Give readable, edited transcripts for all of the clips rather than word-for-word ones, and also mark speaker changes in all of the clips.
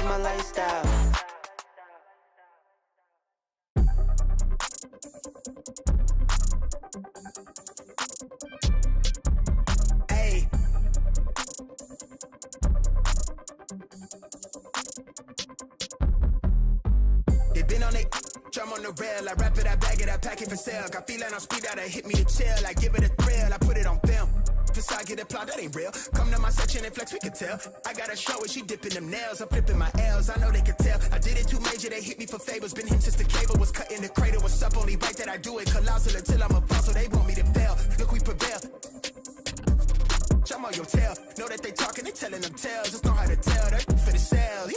Speaker 1: my lifestyle. Hey. They been on it, drum on the rail. I wrap it, I bag it, I pack it for sale. Got feeling on speed out, hit me to chill. I give it a thrill, I put it on film. Facade get applaud, that ain't real. Come to my section and flex, we can tell. I gotta show it, she dipping them nails. I'm flipping my L's, I know they can tell. I did it too major, they hit me for favors. Been him since the cable was cut in the cradle. What's up, only right that I do it. Colossal until I'm a boss, so they want me to fail. Look, we prevail. Jump on your tail. Know that they talking, they telling them tales. Just know how to tell, they're for the sale.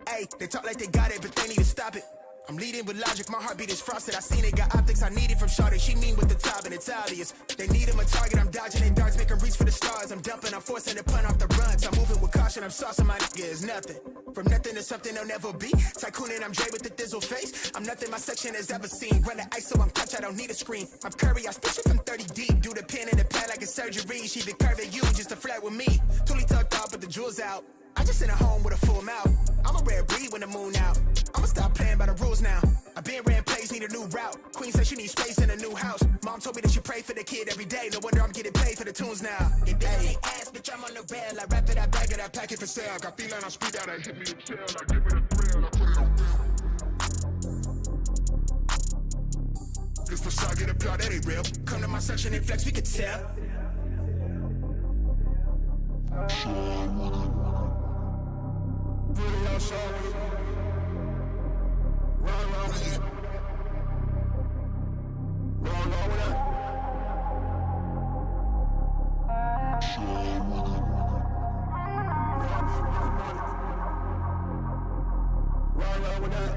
Speaker 1: Hey, they talk like they got it, but they need to stop it. I'm leading with logic, my heartbeat is frosted. I seen it, got optics I needed from Shawty. She mean with the top and it's obvious. They need him a target, I'm dodging their darts, make them reach for the stars. I'm dumping, I'm forcing the pun off the runs. I'm moving with caution, I'm saucing my nigga is nothing. From nothing to something they'll never be. Tycooning, I'm Dre with the thizzle face. I'm nothing my section has ever seen. Run the ice so I'm clutch, I don't need a screen. I'm Curry, I stitch it from 30 deep. Do the pin in the pad like a surgery. She been curving you just to flirt with me. Totally tucked off, but the jewels out. I just in a home with a full mouth. I'm a rare breed when the moon out. I'ma stop playing by the rules now. I been ran plays, need a new route. Queen said she needs space in a new house. Mom told me that she pray for the kid every day. No wonder I'm getting paid for the tunes now. It ain't ass, bitch, I'm on the rail. I wrap it, I bag it, I pack it for sale. Got feeling on speed out, I hit me to chill. I give it a thrill, I put it on real. This facade get applaud, that ain't real. Come to my section and flex, we can tell. Really outside with it. Run with it. Run with it. Run with it.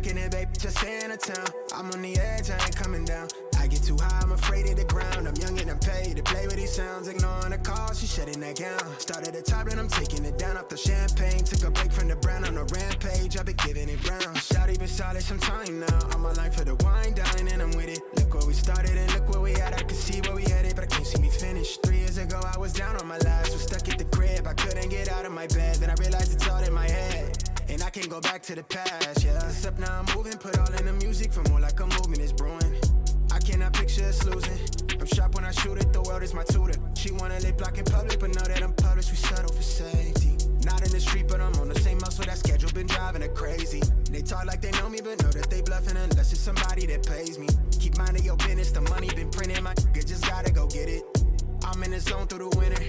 Speaker 1: kicking it, babe, just stay in the town. I'm on the edge, I ain't coming down. I get too high, I'm afraid of the ground. I'm young and I'm paid to play with these sounds. Ignoring the call, she shutting that gown. Started at the top and I'm taking it down off the champagne. Took a break from the brown on the rampage. I've been giving it brown. Shawty been solid some time now. I'm a line for the wine, dine, and I'm with it. Look where we started and look where we at. I can see where we headed, but I can't see me finish. 3 years ago, I was down on my last. Was stuck at the crib, I couldn't get out of my bed. Then I realized it's all in my head. And I can't go back to the past, yeah. Except now I'm moving, put all in the music for more like a movement is brewing. I cannot picture us losing. I'm sharp when I shoot it, the world is my tutor. She wanna lip block in public, but know that I'm published, we settle for safety. Not in the street, but I'm on the same muscle, that schedule been driving her crazy. They talk like they know me, but know that they bluffing unless it's somebody that pays me. Keep minding your business, the money been printing, my nigga just gotta go get it. I'm in the zone through the winter.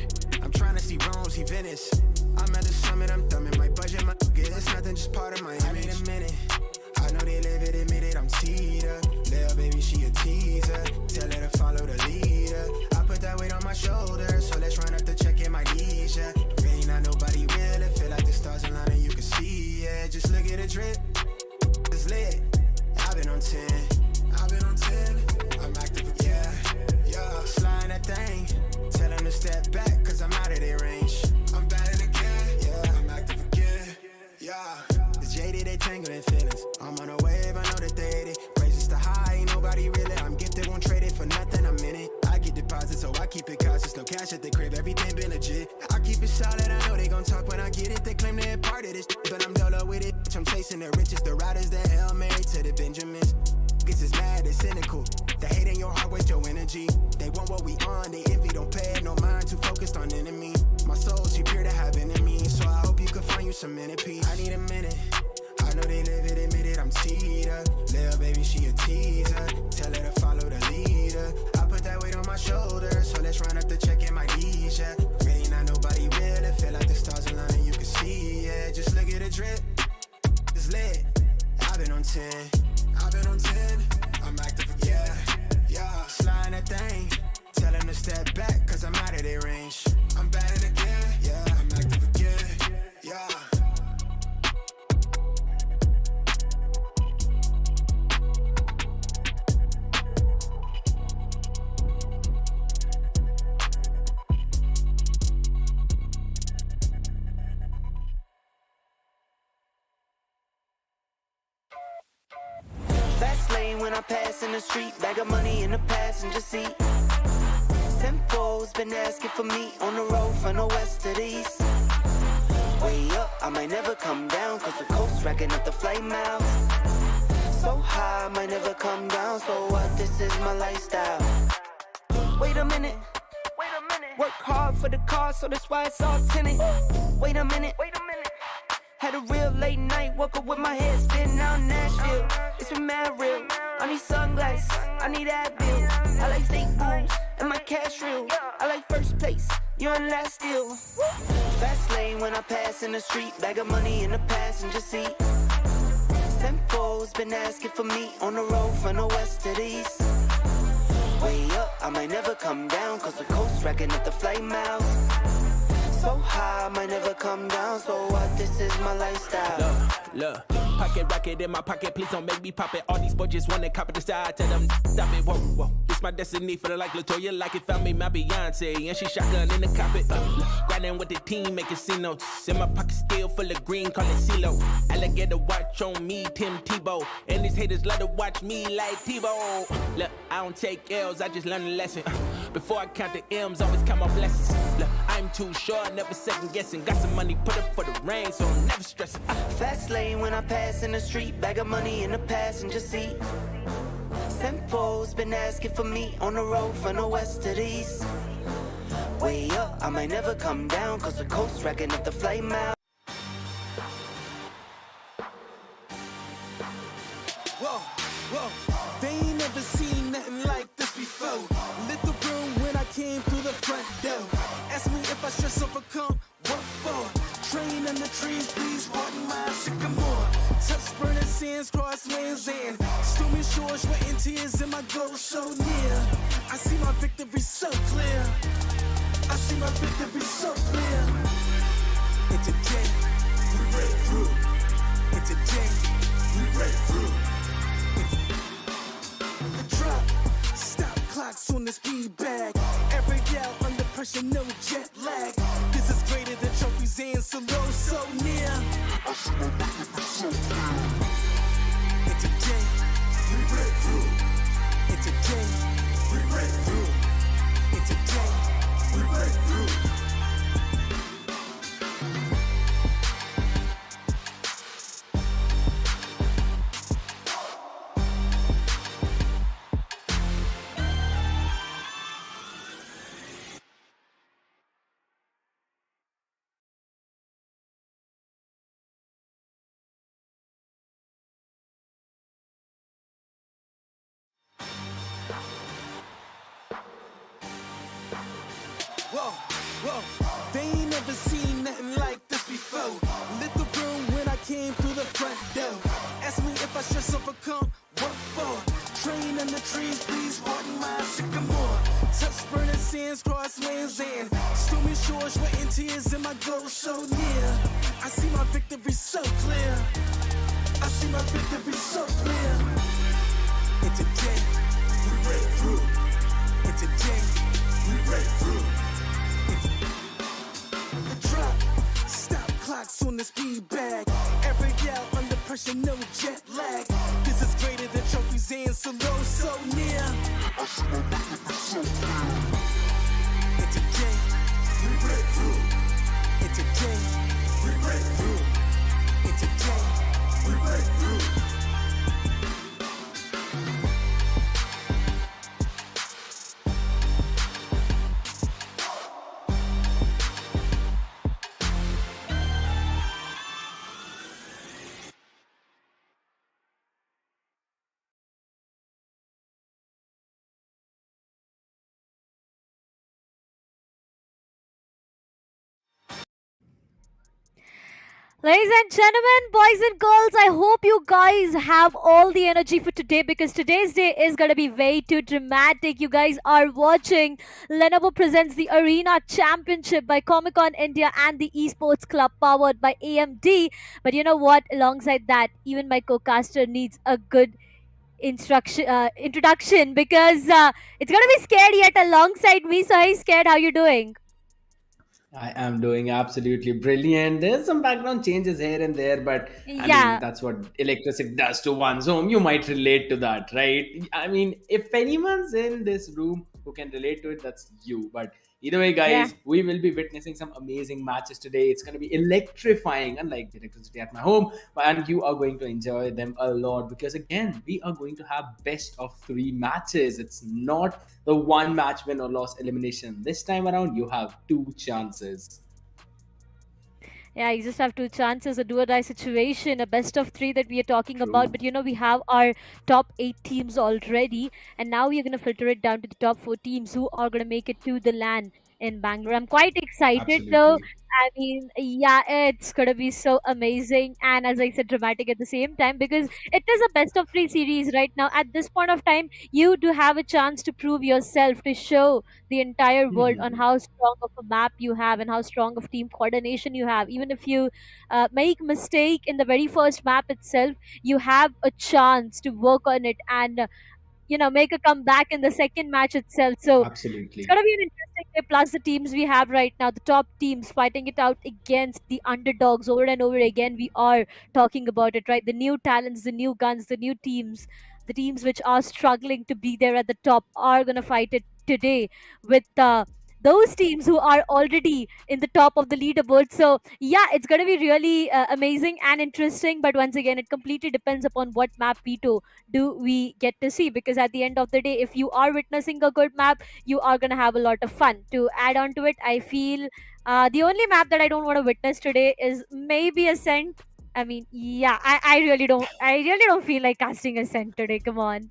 Speaker 1: I'm trying to see Rome, see Venice. I'm at the summit, I'm thumbing my budget, my nigga, it's nothing, just part of my image. I need a minute. I know they live it, admit it, I'm teed up. Little baby, she a teaser. Tell her to follow the leader. I put that weight on my shoulders, so let's run up the check in my knees, yeah. Really not nobody real, it feel like the stars align and you can see, yeah. Just look at the drip, it's lit. I've been on 10, I'm active, yeah, yeah. Sliding that thing, tell them to step back, cause I'm out of their range. I'm batting again, yeah, I'm active again, yeah. Jaded, they tangled in feelings. I'm on a wave, I know that they hate it. Praises to high, ain't nobody really. I'm gifted, won't trade it for nothing, I'm in it. I get deposits, so I keep it cautious. No cash at the crib, everything been legit. I keep it solid, I know they gon' talk when I get it. They claim they're part of this, but I'm dolo with it. I'm chasing the riches, the riders, the Hail Mary to the Benjamins. Niggas is mad, they cynical. They hate in your heart with your energy. They want what we on, they envy, don't pay it no mind. Too focused on enemy. My soul's too pure to have enemies, so I hope you can find you some inner peace. I need a minute. I know they live it, admit it, I'm teed up. Little baby, she a teaser. Tell her to follow the leader. I put that weight on my shoulders, so let's run up the check in my knees, yeah. Really not nobody real, it feel like the stars align and you can see, yeah. Just look at the drip, it's lit. I've been on 10, I'm active, yeah, yeah. Sliding that thing, tell them to step back, cause I'm out of their range. I'm batting again, yeah, I'm active again, yeah.
Speaker 2: Fast lane when I pass in the street, bag of money in the passenger seat. Simcoe's been asking for me on the road from the west to the east. Way up, I might never come down, cause the coast racking up the flight miles. So high, I might never come down, so what, this is my lifestyle. Wait a minute, work hard for the car, so that's why it's all tinted. Wait a minute. Had a real late night, woke up with my head spinning out in Nashville. It's been mad real. I need sunglasses, I need Advil. I like fake boobs and my cash real. I like first place, you're in last still. Fast lane when I pass in the street, bag of money in the passenger seat. Simcoe's been asking for me on the road from the west to the east. Way up, I might never come down, cause the coast racking up the flight miles. So high, I might never come down, so what, this is my lifestyle.
Speaker 3: Look, pocket rocket in my pocket, please don't make me pop it. All these boys just wanna copy the style, tell them stop it, whoa. It's my destiny, feeling like Latoya, like it found me my Beyonce, and she shotgun in the cockpit. Grinding with the team, making C notes. In my pocket still full of green, call it CeeLo. Alligator watch on me, Tim Tebow. And these haters love to watch me like Tebow. Look, I don't take L's, I just learn a lesson. Before I count the M's, always count my blessings. Look, I'm too short, never second guessing. Got some money, put up for the rain, so I'm never stressing.
Speaker 2: Fast lane when I pass in the street, bag of money in the passenger seat. Simcoe's been asking for me on the road from the west to the east. Way up, I might never come down, cause the coast racking up the flight mile.
Speaker 4: Whoa, they ain't never seen nothing like this before. Lit the room when I came through the front door. Ask me if I stress overcome, what for? Train in the trees, please pardon my sycamore. Touch burning sands, cross lands and stormy shores, sweating tears and my goal so near. I see my victory so clear. I see my victory so clear. And today, we break through. And today, we break The drop, stop clocks on the speed bag. Every gal under pressure, no jet lag. This is greater than trophies and solo, so near. And today, we break through. And today, we break through. And today, we break through. Whoa, whoa, they ain't never seen nothing like this before. Lit the room when I came through the front door. Ask me if I stress overcome, what for? Train in the trees, please pardon my sycamore. Touch burning sands, cross lands and stormy shores, sweating tears and my goal so near. I see my victory so clear. I see my victory so clear. And today, we break through. And today, we break through. The drop, stop clocks on the speed bag. Every gal under pressure, no jet lag. This is greater than trophies and solo, so near. And today, we break through. And today, we break through. And today, we break through.
Speaker 5: Ladies and gentlemen, boys and girls, I hope you guys have all the energy for today because today's day is going to be way too dramatic. You guys are watching Lenovo presents the Arena Championship by Comic Con India and the Esports Club powered by AMD. But you know what? Alongside that, even my co-caster needs a good introduction because it's going to be scared yet alongside me. So, hey, scared, how you doing?
Speaker 6: I am doing absolutely brilliant. There's some background changes here and there, but I mean,
Speaker 5: Yeah,
Speaker 6: that's what electricity does to one's home. You might relate to that, right? I mean, if anyone's in this room who can relate to it, that's you. But either way,
Speaker 5: yeah.
Speaker 6: guys, we will be witnessing some amazing matches today. It's going to be electrifying, unlike the electricity at my home, and you are going to enjoy them a lot because, again, we are going to have best of three matches. It's not the one match win or loss elimination. This time around, you have two chances.
Speaker 5: Yeah, you just have two chances, a do or die situation, a best of three that we are talking about.
Speaker 6: True.
Speaker 5: But we have our top eight teams already, and now we are going to filter it down to the top four teams who are going to make it to the LAN in Bangalore. I'm quite excited though.
Speaker 6: Absolutely.
Speaker 5: I mean, yeah, it's going to be so amazing and, as I said, dramatic at the same time because it is a best of three series right now. At this point of time, you do have a chance to prove yourself, to show the entire world on
Speaker 6: Mhm.
Speaker 5: how strong of a map you have and how strong of team coordination you have. Even if you make mistake in the very first map itself, you have a chance to work on it and make a comeback in the second match itself. So it's
Speaker 6: Absolutely.
Speaker 5: gonna be an interesting day. Plus the teams we have right now, the top teams fighting it out against the underdogs over and over again. We are talking about it, right? The new talents, the new guns, the new teams, the teams which are struggling to be there at the top are gonna fight it today with those teams who are already in the top of the leaderboard. So yeah, it's gonna be really amazing and interesting. But once again, it completely depends upon what map do we get to see, because at the end of the day, if you are witnessing a good map, you are going to have a lot of fun. To add on to it, I feel the only map that I don't want to witness today is maybe Ascent. I mean, yeah, I really don't feel like casting Ascent today. Come on.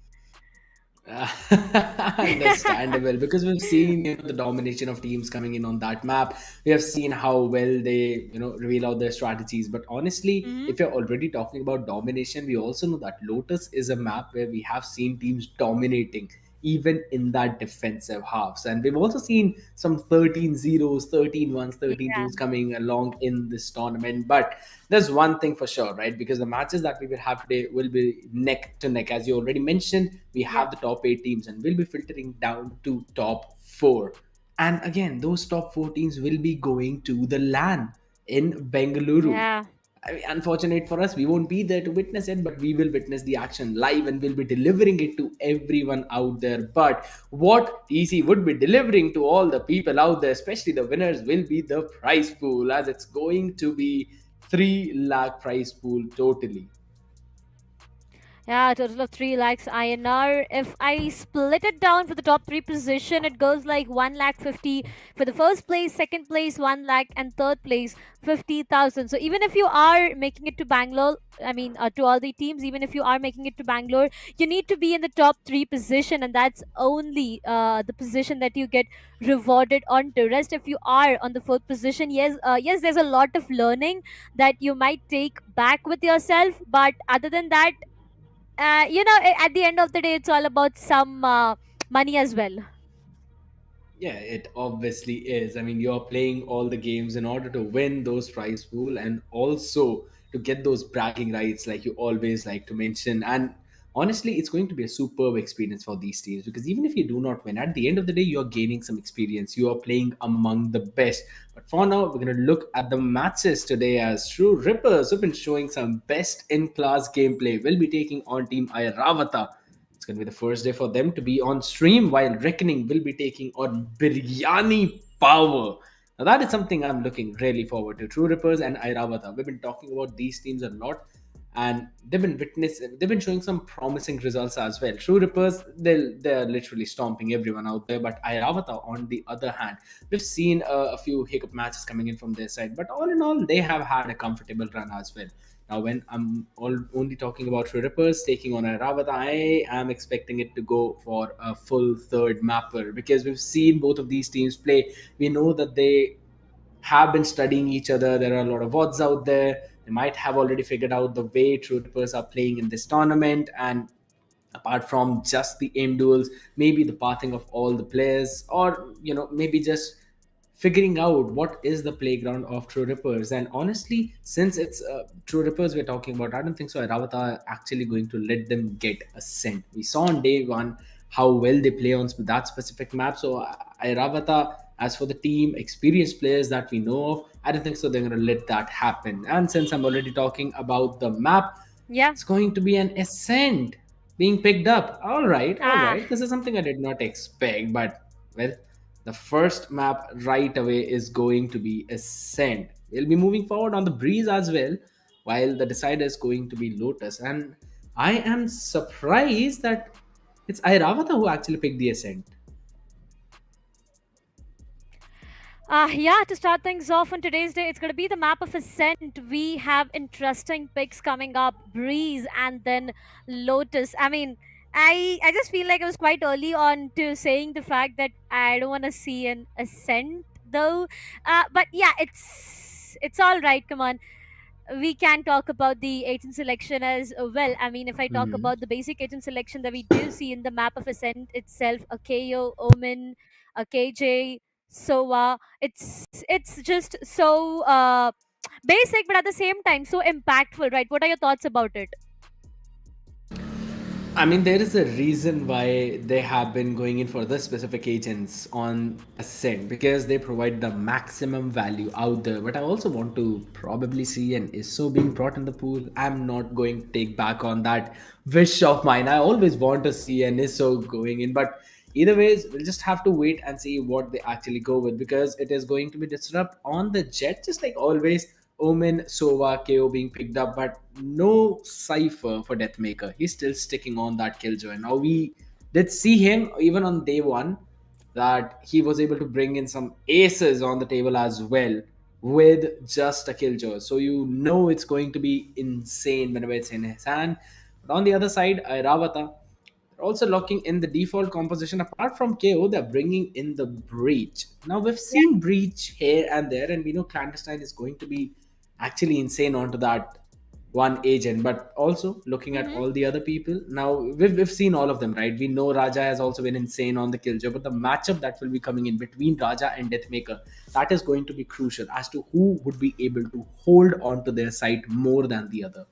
Speaker 6: Understandable, because we've seen the domination of teams coming in on that map. We have seen how well they reveal out their strategies. But honestly,
Speaker 5: Hmm.
Speaker 6: if you're already talking about domination, we also know that Lotus is a map where we have seen teams dominating even in that defensive halves. And we've also seen some 13 zeros, 13 ones, 13
Speaker 5: Yeah,
Speaker 6: twos coming along in this tournament. But there's one thing for sure, right? Because the matches that we will have today will be neck to neck. As you already mentioned, we
Speaker 5: yeah,
Speaker 6: have the top 8 teams and we'll be filtering down to top 4. And again, those top 4 teams will be going to the LAN in Bengaluru.
Speaker 5: yeah.
Speaker 6: I mean, unfortunate for us, we won't be there to witness it, but we will witness the action live and we'll be delivering it to everyone out there. But what TC would be delivering to all the people out there, especially the winners, will be the prize pool, as it's going to be 3 lakh prize pool totally.
Speaker 5: Yeah, a total of 3 lakhs INR. If I split it down for the top three position, it goes like 1 lakh 50 for the first place, second place 1 lakh, and third place 50,000. So even if you are making it to Bangalore, I mean, to all the teams, even if you are making it to Bangalore, you need to be in the top three position, and that's only the position that you get rewarded on to. Rest, if you are on the fourth position, yes, there's a lot of learning that you might take back with yourself, but other than that, at the end of the day, it's all about some money as well.
Speaker 6: Yeah, it obviously is. I mean, you're playing all the games in order to win those prize pool and also to get those bragging rights, like you always like to mention. And honestly, it's going to be a superb experience for these teams because even if you do not win, at the end of the day, you're gaining some experience. You are playing among the best. But for now, we're going to look at the matches today as True Rippers who've been showing some best in class gameplay. Will be taking on Team Airavata. It's going to be the first day for them to be on stream, while Reckoning will be taking on Biryani Power. Now, that is something I'm looking really forward to. True Rippers and Airavata. We've been talking about these teams a lot, and they've been showing some promising results as well. True Rippers, they're literally stomping everyone out there, but Airavata, on the other hand, we've seen a few hiccup matches coming in from their side, but all in all, they have had a comfortable run as well. Now, when only talking about True Rippers taking on Airavata, I am expecting it to go for a full third mapper because we've seen both of these teams play. We know that they have been studying each other. There are a lot of odds out there. They might have already figured out the way True Rippers are playing in this tournament. And apart from just the aim duels, maybe the pathing of all the players, or maybe just figuring out what is the playground of True Rippers. And honestly, since it's True Rippers we're talking about, I don't think so Airavata are actually going to let them get a cent. We saw on day one how well they play on that specific map. So Airavata, as for the team, experienced players that we know of, I don't think so they're going to let that happen. And since I'm already talking about the map,
Speaker 5: Yeah.
Speaker 6: it's going to be an ascent being picked up. All right, all
Speaker 5: Ah,
Speaker 6: right. This is something I did not expect, but well, the first map right away is going to be ascent. We'll be moving forward on the breeze as well, while the decider is going to be Lotus. And I am surprised that it's Airavata who actually picked the ascent.
Speaker 5: yeah, to start things off on today's day, it's going to be the map of Ascent. We have interesting picks coming up, Breeze and then Lotus. I mean, I just feel like I was quite early on to saying the fact that I don't want to see an Ascent though. But yeah, it's all right. Come on, we can talk about the agent selection as well. I mean, if I talk
Speaker 6: Mhm.
Speaker 5: about the basic agent selection that we do see in the map of Ascent itself, a KO, Omen, a KJ, Soa, it's just so basic, but at the same time so impactful, right? What are your thoughts about it?
Speaker 6: I mean, there is a reason why they have been going in for the specific agents on Ascent because they provide the maximum value out there. But I also want to probably see an ISO being brought in the pool. I'm not going to take back on that wish of mine. I always want to see an ISO going in, but either ways, we'll just have to wait and see what they actually go with because it is going to be disrupt on the jet, just like always. Omen, Sova, KO being picked up, but no Cypher for Deathmaker. He's still sticking on that Killjoy. Now, we did see him even on day one that he was able to bring in some aces on the table as well with just a Killjoy. So, you know it's going to be insane whenever it's in his hand. But on the other side, Airavata, they're also locking in the default composition. Apart from KO, they're bringing in the Breach. Now, we've seen Breach here and there, and we know Clandestine is going to be actually insane onto that one agent, but also looking at
Speaker 5: Mm-hmm.
Speaker 6: all the other people. Now we've seen all of them, right? We know Raja has also been insane on the killjoy, but the matchup that will be coming in between Raja and Deathmaker, that is going to be crucial as to who would be able to hold on to their side more than the other.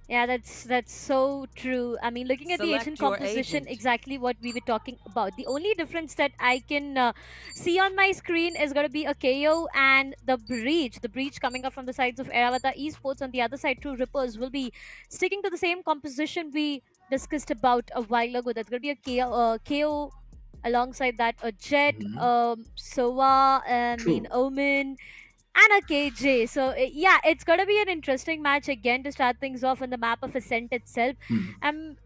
Speaker 5: Yeah, that's so true. I mean, looking at the agent
Speaker 7: Select your
Speaker 5: composition,
Speaker 7: agent.
Speaker 5: exactly what we were talking about. The only difference that I can see on my screen is going to be a KO and the breach. The breach coming up from the sides of Airavata Esports. On the other side, True Rippers will be sticking to the same composition we discussed about a while ago. That's going to be a KO alongside that a Jet,
Speaker 6: Mhm.
Speaker 5: Sova, I mean
Speaker 6: True.
Speaker 5: Omen, and a KJ. So yeah, it's gonna be an interesting match again to start things off on the map of Ascent itself.
Speaker 6: Hmm.
Speaker 5: I'm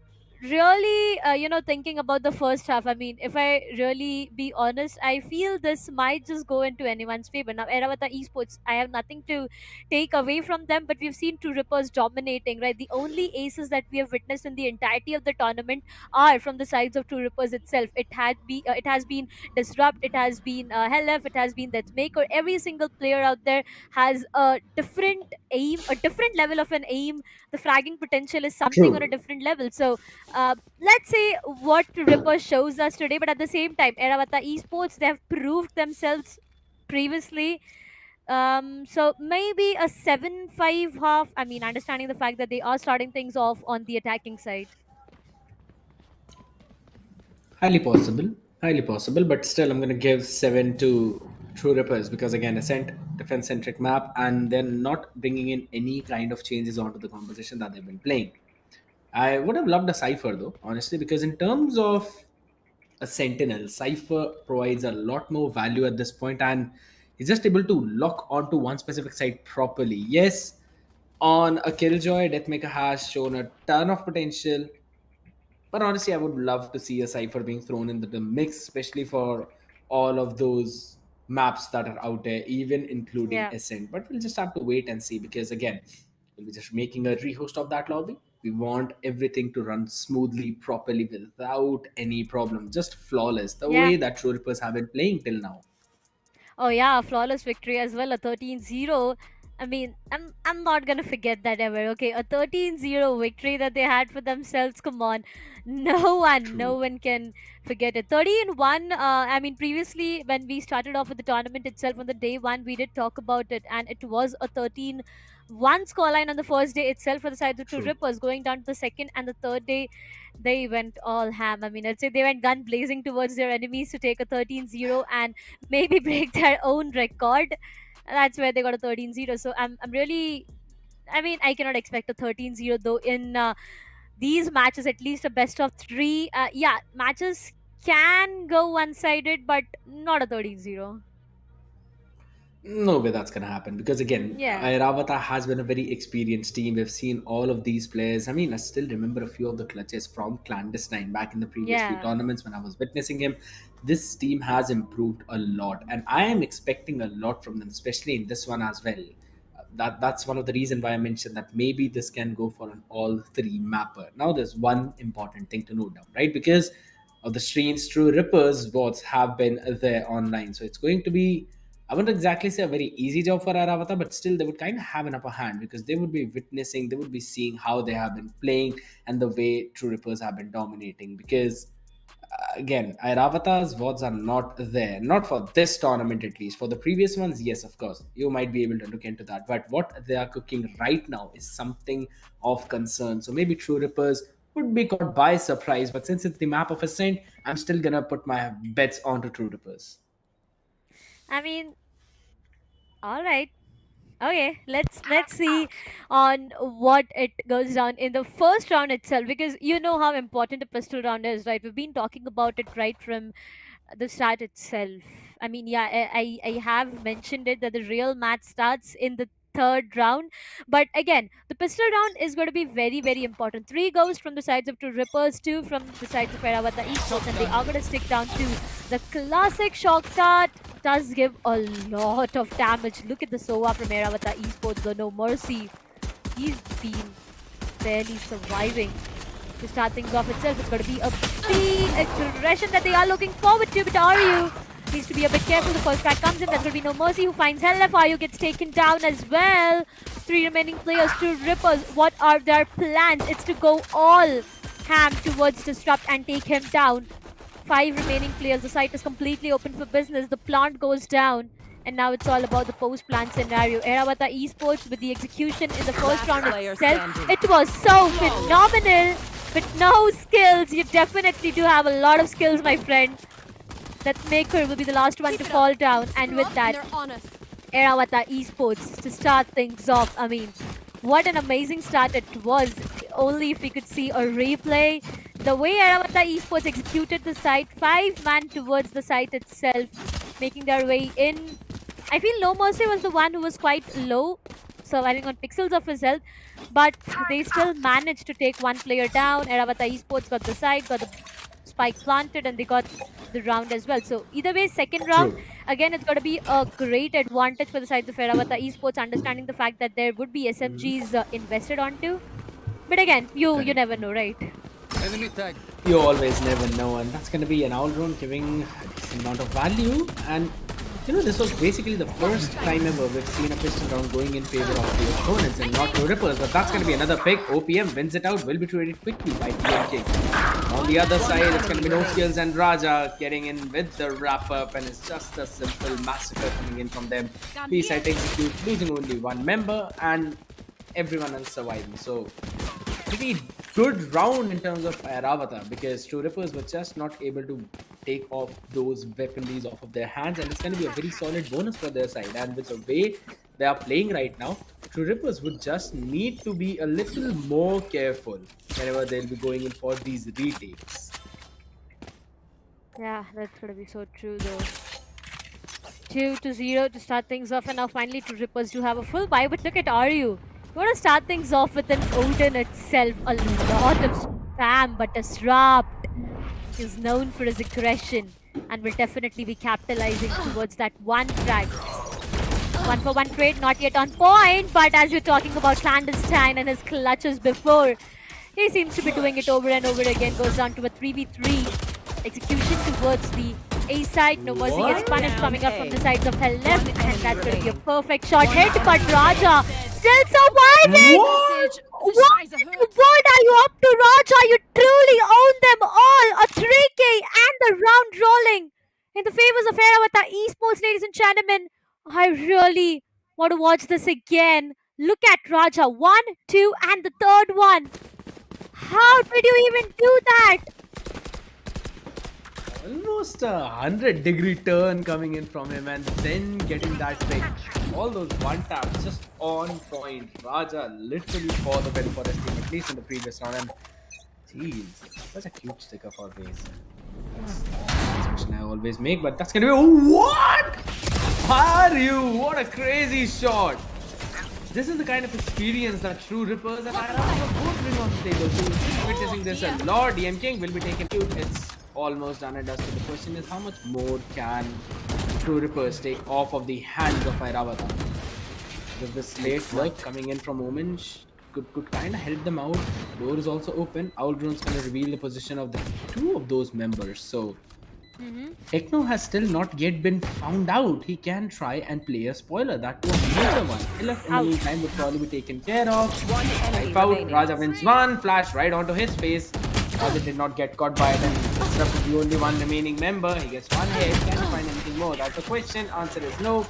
Speaker 5: really, thinking about the first half. I mean, if I really be honest, I feel this might just go into anyone's favor. Now, Airavata Esports, I have nothing to take away from them, but we've seen Two Rippers dominating, right? The only aces that we have witnessed in the entirety of the tournament are from the sides of Two Rippers itself. It has been Disrupt, it has been Hellf, it has been that Maker. Every single player out there has a different aim, a different level of an aim. The fragging potential is something on a
Speaker 6: True.
Speaker 5: different level. So let's see what Ripper shows us today. But at the same time, Airavata Esports, they have proved themselves previously. So maybe a 7-5 half. I mean, understanding the fact that they are starting things off on the attacking side.
Speaker 6: Highly possible. Highly possible, but still, I'm going to give 7 to True Rippers because, again, Ascent defense centric map, and they're not bringing in any kind of changes onto the composition that they've been playing. I would have loved a Cypher though, honestly, because in terms of a Sentinel, Cypher provides a lot more value at this point, and he's just able to lock onto one specific side properly. Yes, on a Killjoy, Deathmaker has shown a ton of potential, but honestly, I would love to see a Cypher being thrown into the mix, especially for all of those maps that are out there, even including
Speaker 5: Yeah.
Speaker 6: Ascent. But we'll just have to wait and see because, again, we'll be just making a rehost of that lobby. We want everything to run smoothly, properly, without any problem, just flawless, the
Speaker 5: Yeah.
Speaker 6: way that True Rippers have been playing till now.
Speaker 5: Oh yeah, a flawless victory as well, a 13-0. I mean, I'm not gonna forget that ever. Okay, a 13-0 victory that they had for themselves. Come on, no
Speaker 6: True.
Speaker 5: one can forget it. 30-1. I mean, previously when we started off with the tournament itself on the day one, we did talk about it, and it was a 13-1 scoreline on the first day itself for the side of Two
Speaker 6: True.
Speaker 5: Rippers. Going down to the second and the third day, they went all ham. I mean, I'd say they went gun blazing towards their enemies to take a 13-0 and maybe break their own record. That's where they got a 13-0. So I'm really, I mean, I cannot expect a 13-0 though in these matches, at least a best of three. Yeah, matches can go one-sided, but not a 13-0.
Speaker 6: No way that's gonna happen because again,
Speaker 5: Yeah,
Speaker 6: Airavata has been a very experienced team. We've seen all of these players. I mean, I still remember a few of the clutches from Clandestine back in the previous few
Speaker 5: yeah,
Speaker 6: tournaments when I was witnessing him. This team has improved a lot, and I am expecting a lot from them, especially in this one as well. That's one of the reason why I mentioned that maybe this can go for an all three mapper. Now, there's one important thing to note down, right? Because of the streams, True Rippers bots have been there online, so it's going to be, I wouldn't exactly say a very easy job for Airavata, but still they would kind of have an upper hand because they would be witnessing, they would be seeing how they have been playing and the way True Rippers have been dominating. Because again, Airavata's VODs are not there, not for this tournament at least. For the previous ones, yes, of course, you might be able to look into that. But what they are cooking right now is something of concern. So maybe True Rippers would be caught by surprise. But since it's the map of Ascent, I'm still gonna put my bets onto True Rippers.
Speaker 5: I mean, all right. Okay, let's see on what it goes down in the first round itself, because you know how important a pistol round is, right? We've been talking about it right from the start itself. I mean, yeah, I have mentioned it that the real match starts in the third round. But again, the pistol round is going to be very, very important. Three goes from the sides of Two Rippers, two from the sides of Airavata Esports, and they are going to stick down to the classic shock dart. Does give a lot of damage. Look at the Sova from Airavata Esports, the No Mercy. He's been barely surviving to start things off itself. It's going to be a big aggression that they are looking forward to, but Aryu needs to be a bit careful. The first crack comes in. There's going to be No Mercy who finds Hellef. Aryu gets taken down as well. 3 remaining players. True Rippers, what are their plans? It's to go all ham towards Disrupt and take him down. 5 remaining players. The site is completely open for business. The plant goes down. And now it's all about the post-plant scenario. Airavata Esports with the execution in the first round itself. It was so phenomenal. With no skills, you definitely do have a lot of skills, my friend. That Maker will be the last one to fall down. And with that, Airavata Esports to start things off. I mean, what an amazing start it was. Only if we could see a replay. The way Airavata Esports executed the site, 5-man towards the site itself, making their way in. I feel No Mercy was the one who was quite low, surviving on pixels of his health, but they still managed to take one player down. Airavata Esports got the site, got the spike planted, and they got the round as well. So either way, second round, again, it's got to be a great advantage for the side of Airavata Esports, understanding the fact that there would be SMGs invested onto. But again, you never know, right?
Speaker 7: Enemy tag.
Speaker 6: You always never know, and that's going to be an all round giving a decent amount of value. And you know, this was basically the first time ever we've seen a pistol round going in favor of the opponents and not True Rippers. But that's going to be another pick. OPM wins it out, will be traded quickly by TMK. On the other side, it's going to be No Skills and Raja getting in with the wrap up, and it's just a simple massacre coming in from them. P-site execute, losing only one member, and everyone else surviving. So, pretty good round in terms of Airavata, because True Rippers were just not able to take off those weaponries off of their hands, and it's going to be a very solid bonus for their side. And with the way they are playing right now, True Rippers would just need to be a little more careful whenever they'll be going in for these retakes.
Speaker 5: Yeah, that's going to be so true though. 2-0 to start things off, and now finally True Rippers do have a full buy. But look at Ryu. You want to start things off with an Odin itself. A lot of spam, but Disrupt is known for his aggression and will definitely be capitalizing towards that one frag. 1-for-1 trade, not yet on point, but as you're talking about Clandestine and his clutches before, he seems to be doing it over and over again. Goes down to a 3v3 execution towards the A side. No Mercy gets punished, coming up from the sides of her left, and that's going to be a perfect shot hit, but Raja still surviving! What are you up to, Raja? You truly own them all! A 3k and the round rolling in the favors of Airavata Esports, ladies and gentlemen. I really want to watch this again. Look at Raja, 1, 2, and the third one. How did you even do that?
Speaker 6: Almost a 100-degree turn coming in from him, and then getting that pick. All those one taps just on point. Raja literally for the win for his team, at least in the previous round. And jeez, such a cute sticker for base. That's a question I always make, but that's gonna be what? Are you? What a crazy shot! This is the kind of experience that True Rippers and Airavata both bring on the table. So witnessing this a lot. DM King will be taken to. It's almost done and dusted. The question is, how much more can True Rippers take off of the hands of Airavata? With this late work coming in from Omen could kind of help them out. Door is also open. Owldron's going to reveal the position of the two of those members. So Techno has still not yet been found out. He can try and play a spoiler. That was another one. Left in the meantime would probably be taken care of. Wipe out. Raja wins one. Flash right onto his face. Raja did not get caught by it, and Disrupt is the only one remaining member. He gets one hit. Can he find anything more? That's the question. Answer is no.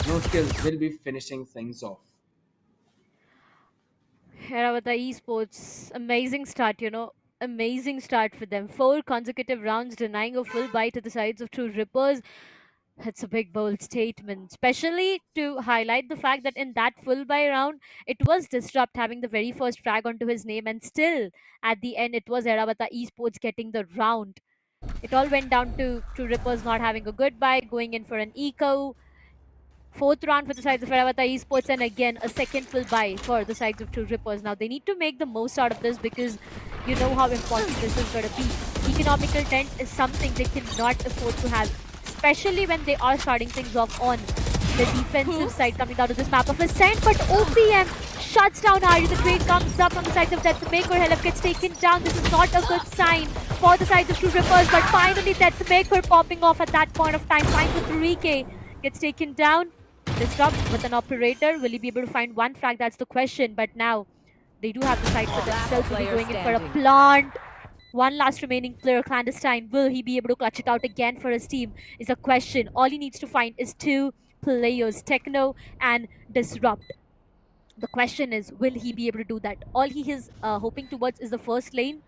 Speaker 6: No Skills will be finishing things off.
Speaker 5: Airavata Esports, amazing start, amazing start for them. 4 consecutive rounds denying a full buy to the sides of True Rippers. That's a big bold statement, especially to highlight the fact that in that full buy round, it was Disrupt having the very first frag onto his name, and still at the end, it was Airavata Esports getting the round. It all went down to True Rippers not having a good buy, going in for an eco. 4th round for the sides of Airavata Esports, and again a second full buy for the sides of True Rippers. Now they need to make the most out of this, because you know how important this is going to be. Economical tent is something they cannot afford to have, especially when they are starting things off on the defensive side, coming down to this map of Ascent. But OPM shuts down Ari. The trade comes up on the side of Deathmaker. Helef gets taken down. This is not a good sign for the sides of True Rippers, but finally Deathmaker popping off at that point of time. Finds the 3k, gets taken down. Disrupt with an operator. Will he be able to find one frag? That's the question. But now they do have the site for themselves. Will be going in for a plant. One last remaining player, Clandestine. Will he be able to clutch it out again for his team? Is a question. All he needs to find is 2 players, Techno and Disrupt. The question is, will he be able to do that? All he is hoping towards is the first lane.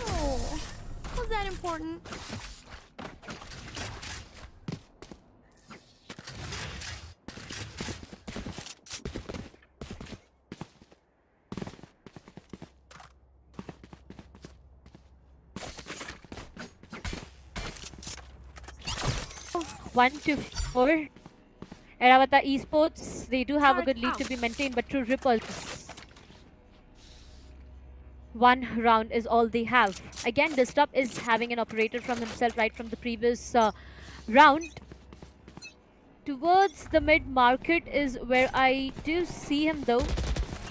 Speaker 7: Oh, was that important?
Speaker 5: One to 4. Airavata Esports, they do have a good lead to be maintained, but True Ripples, 1 round is all they have. Again, Disrupt is having an operator from himself right from the previous round. Towards the mid market is where I do see him though.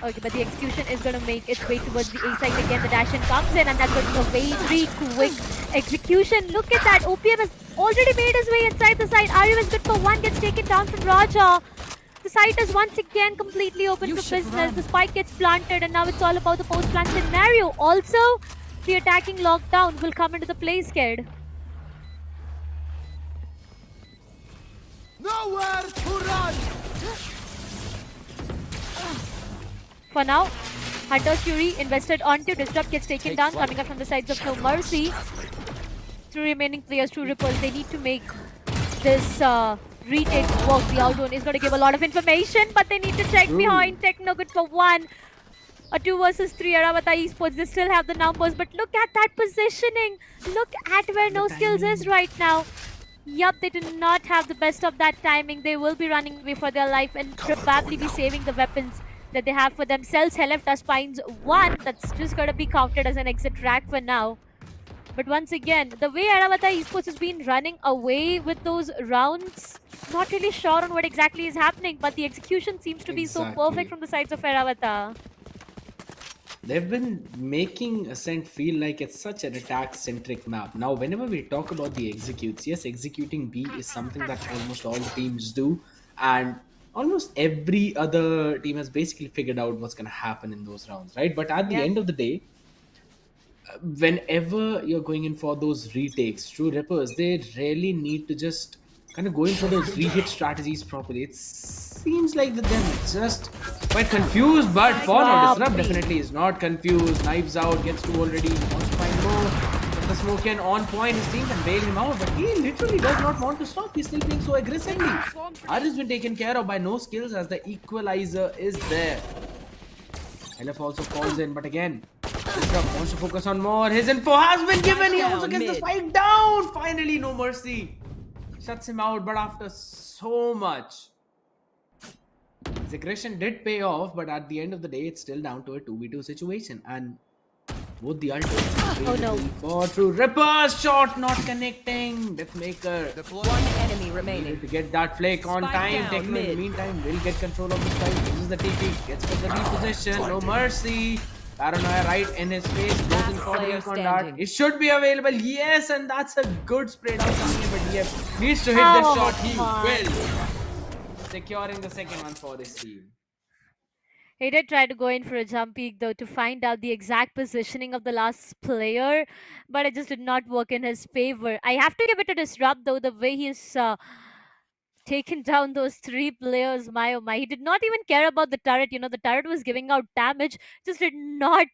Speaker 5: Okay, but the execution is going to make its way towards the A side again. The dash in comes in, and that's going to be a very quick execution. Look at that. OPM has already made his way inside the site. Aryu is good for 1, gets taken down from Raja. The site is once again completely open for business. The spike gets planted, and now it's all about the post-plant scenario. Also, the attacking lockdown will come into the play scared.
Speaker 4: Nowhere to run!
Speaker 5: For now, Hunter's Fury invested onto Disrupt, gets taken down, coming up from the sides of No Mercy. 3 remaining players, 2 Ripples, they need to make this retake work. The outrun is going to give a lot of information, but they need to check behind. Techno good for 1. A 2 versus 3, Airavata Esports, they still have the numbers, but look at that positioning. Look at where No Skills is right now. Yup, they do not have the best of that timing. They will be running away for their life and probably be saving the weapons that they have for themselves. Helefta spines 1. That's just going to be counted as an exit track for now. But once again, the way Airavata Esports has been running away with those rounds, not really sure on what exactly is happening, but the execution seems to be so perfect from the sides of Airavata.
Speaker 6: They've been making Ascent feel like it's such an attack-centric map. Now, whenever we talk about the executes, yes, executing B is something that almost all the teams do, and almost every other team has basically figured out what's going to happen in those rounds, right? But at the end of the day, whenever you're going in for those retakes, True Rippers, they really need to just kind of go in for those re-hit strategies properly. It seems like that they're just quite confused, but for now, Disrupt definitely is not confused. Knives out, gets 2 already, wants to find more. Get the smoke in on point, his team can bail him out, but he literally does not want to stop. He's still playing so aggressively. Aryu's been taken care of by No Skills as the equalizer is there. LF also falls in, but again, Disrupt wants to focus on more. His info has been given. He also gets the spike down. Finally, No Mercy shuts him out, but after so much. His aggression did pay off, but at the end of the day, it's still down to a 2v2 situation. And both the ultimates for True Rippers. Shot not connecting. Deathmaker.
Speaker 8: One enemy remaining.
Speaker 6: To get that flake on time. Techno in the meantime will get control of the fight. This is the TP. Gets for the reposition. No Mercy. Paranoia right in his face. Goes in for the contact. It should be available. Yes, and that's a good spray down coming in, but he needs to hit the shot. He will. Securing the second one for this team.
Speaker 5: He did try to go in for a jump peek though to find out the exact positioning of the last player, but it just did not work in his favor. I have to give it a Disrupt though, the way he's taken down those 3 players. My oh my, he did not even care about the turret. You know, the turret was giving out damage, just did not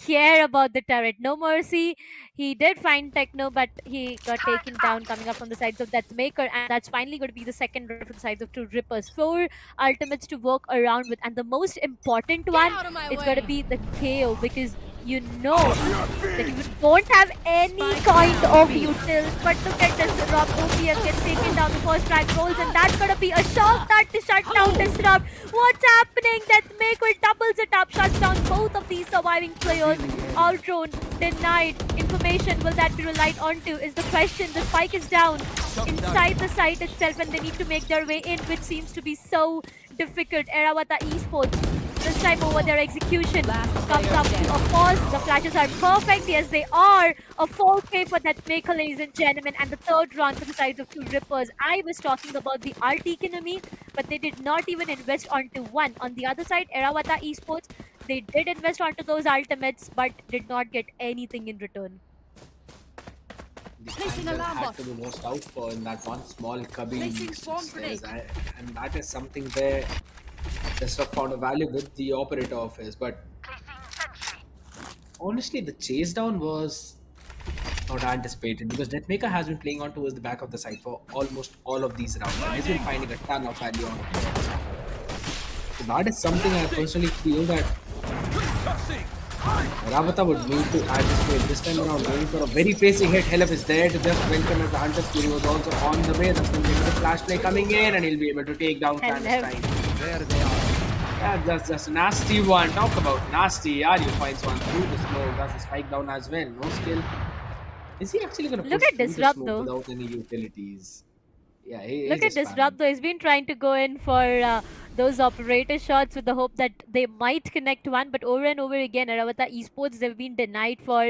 Speaker 5: care about the turret. No Mercy. He did find Techno, but he got taken down coming up from the sides of Deathmaker, and that's finally going to be the second round for the sides of True Rippers. 4 ultimates to work around with, and the most important one is going to be the KO, because you know that you don't have any kind of utils. But look at Disrupt. OPM gets taken down the first frag rolls, and that's gonna be a shock that to shut down Disrupt. What's happening? That Maker doubles it up, shuts down both of these surviving players. Outrun, denied. Information will that be relied onto is the question. The spike is down inside the site itself, and they need to make their way in, which seems to be so difficult. Airavata Esports this time over their execution comes up to a pause. The flashes are perfect. Yes, they are. A 4K for that Maker, ladies and gentlemen, and the third round for the sides of two Rippers. I was talking about the ult economy, but they did not even invest onto one. On the other side, Airavata Esports, they did invest onto those ultimates, but did not get anything in return.
Speaker 6: The angle had to be most out for in that one small cubby, and that is something where Desktop found a value with the operator of his. But honestly, the chase down was not anticipated because Netmaker has been playing on towards the back of the side for almost all of these rounds, and he's been finding a ton of value on it. So that is something I personally feel that Airavata would need to anticipate this time around, going for a very facey hit. Helef is there to just welcome as the Hunter's Fury was also on the way. That's going to be the flash play coming in, and he'll be able to take down Clandestine. There they are. Yeah, that's just a nasty one. Talk about nasty. Aryu finds one through the smoke. That's a spike down as well. No skill. Is he actually going to push through the smoke without any utilities? Yeah,
Speaker 5: look at Disrupt though. He's been trying to go in for those operator shots with the hope that they might connect one, but over and over again, Airavata Esports, they've been denied for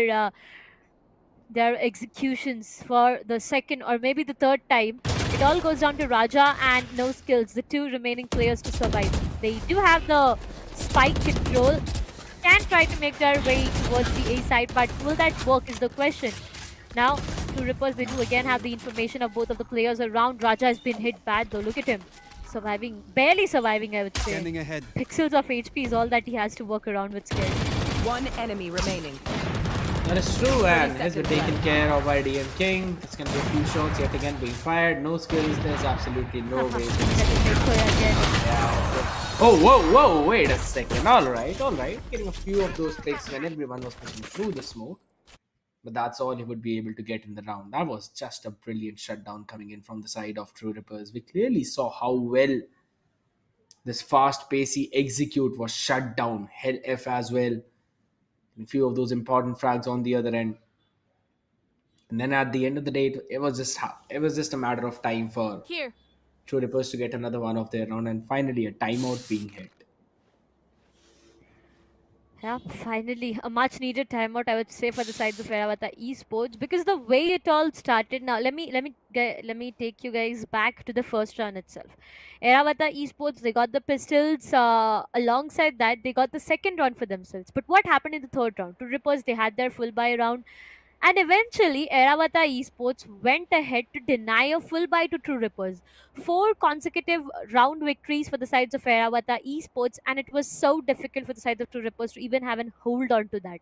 Speaker 5: their executions for the second or maybe the third time. It all goes down to Raja and No Skills, the two remaining players to survive. They do have the spike control, can try to make their way towards the A side, but will that work is the question. Now, two Rippers, they do again have the information of both of the players around. Raja has been hit bad though. Look at him. Surviving, barely surviving, I would say.
Speaker 8: Standing ahead.
Speaker 5: Pixels of HP is all that he has to work around with skill.
Speaker 9: One enemy remaining.
Speaker 6: That is true, and has been taken care of by DM King. It's going to be a few shots yet again being fired. No skills, there's absolutely no way. Oh, whoa, wait a second. Alright. Getting a few of those clicks when everyone was pushing through the smoke. But that's all he would be able to get in the round. That was just a brilliant shutdown coming in from the side of True Rippers. We clearly saw how well this fast pacey execute was shut down. Hell F as well. A few of those important frags on the other end. And then at the end of the day, it was just a matter of time for True Rippers to get another one of their round, and finally a timeout being hit.
Speaker 5: Yeah, finally a much needed timeout, I would say, for the sides of Airavata Esports, because the way it all started. Now let me take you guys back to the first round itself. Airavata Esports, they got the pistols. Alongside that, they got the second round for themselves. But what happened in the third round? Two Rippers, they had their full buy round. And eventually, Airavata Esports went ahead to deny a full buy to True Rippers. 4 consecutive round victories for the sides of Airavata Esports, and it was so difficult for the sides of True Rippers to even have a hold on to that.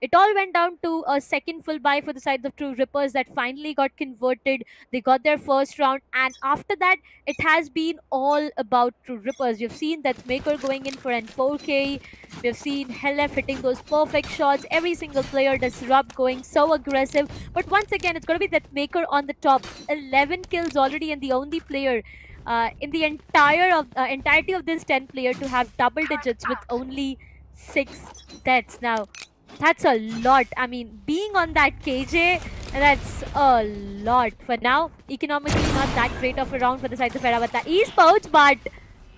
Speaker 5: It all went down to a second full buy for the sides of True Rippers that finally got converted. They got their first round, and after that, it has been all about True Rippers. You've seen that Maker going in for an 4K. We've seen Helef hitting those perfect shots. Every single player Disrupt going so aggressive. But once again, it's going to be that Maker on the top. 11 kills already, and the only player in the entirety of this 10 player to have double digits with only 6 deaths. Now, that's a lot. I mean, being on that KJ, that's a lot. For now, economically not that great of a round for the sides of Airavata Esports, but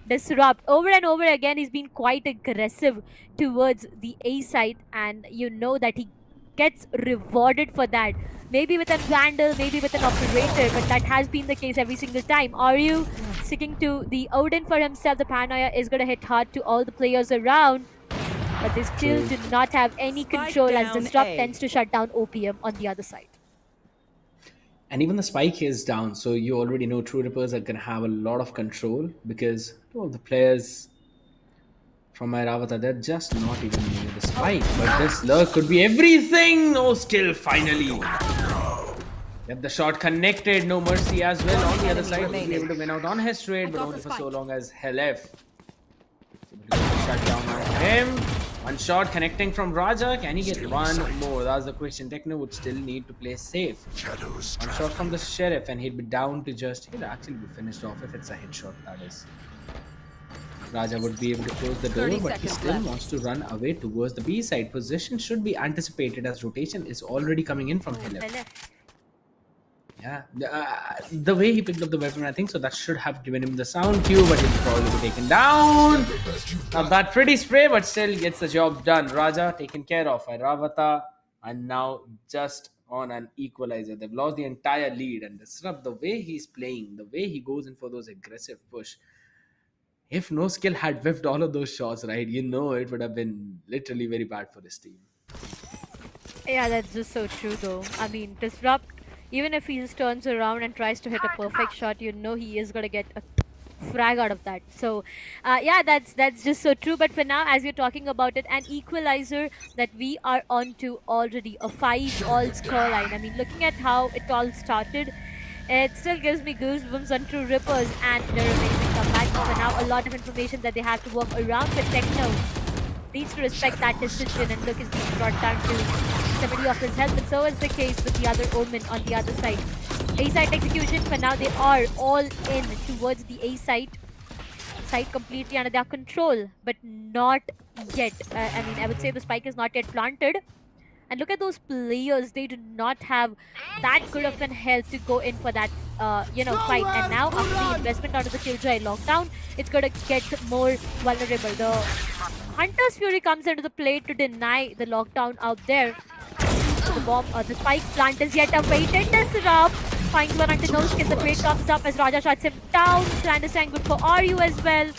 Speaker 5: Disrupt over and over again, he's been quite aggressive towards the A side, and you know that he gets rewarded for that. Maybe with a Vandal, maybe with an Operator, but that has been the case every single time. Are you sticking to the Odin for himself? The Paranoia is going to hit hard to all the players around. But they still do not have any control as Disrupt tends to shut down OPM on the other side.
Speaker 6: And even the spike is down, so you already know True Rippers are going to have a lot of control because two of the players from Airavata, they're just not even near the spike. But this lurk could be everything! No skill, finally! Get the shot connected, no mercy as well. On the other side, he'll be able to win out on his trade, but only for so long as Helef. Shut down on him. One shot connecting from Raja. Can he get one more? That's the question. Techno would still need to play safe. One shot from the Sheriff and he'd be down to just... He'd actually be finished off if it's a headshot, that is. Raja would be able to close the door, but he still wants to run away towards the B side. Position should be anticipated as rotation is already coming in from Helef. Yeah, the way he picked up the weapon, I think so that should have given him the sound cue, but he'll probably be taken down. Not that pretty spray, but still gets the job done. Raja taken care of. Airavata and now just on an equalizer. They've lost the entire lead, and Disrupt, the way he's playing, the way he goes in for those aggressive push. If no skill had whiffed all of those shots, right, you know it would have been literally very bad for his team.
Speaker 5: Yeah, that's just so true though. I mean, Disrupt, even if he just turns around and tries to hit a perfect shot, you know he is going to get a frag out of that. So yeah, that's just so true. But for now, as we're talking about it, an equalizer that we are on to already, a 5-all scoreline. I mean, looking at how it all started, it still gives me goosebumps on True Rippers and their amazing comeback. For now, a lot of information that they have to work around, but Techno needs to respect that decision, and look, is being brought down to 70 of his health, but so is the case with the other Omen on the other side. A-site execution, for now they are all in towards the A-site. Site completely under their control, but not yet. I mean, I would say the spike is not yet planted. And look at those players, they do not have that good of an health to go in for that, fight. And now after the investment onto the Killjoy lockdown, it's going to get more vulnerable. The Hunter's Fury comes into the play to deny the lockdown out there. The bomb, the spike plant is yet awaited. Disrupt finds one until no skin. The plate comes up as Raja shuts him down. Clandestine good for RU as well.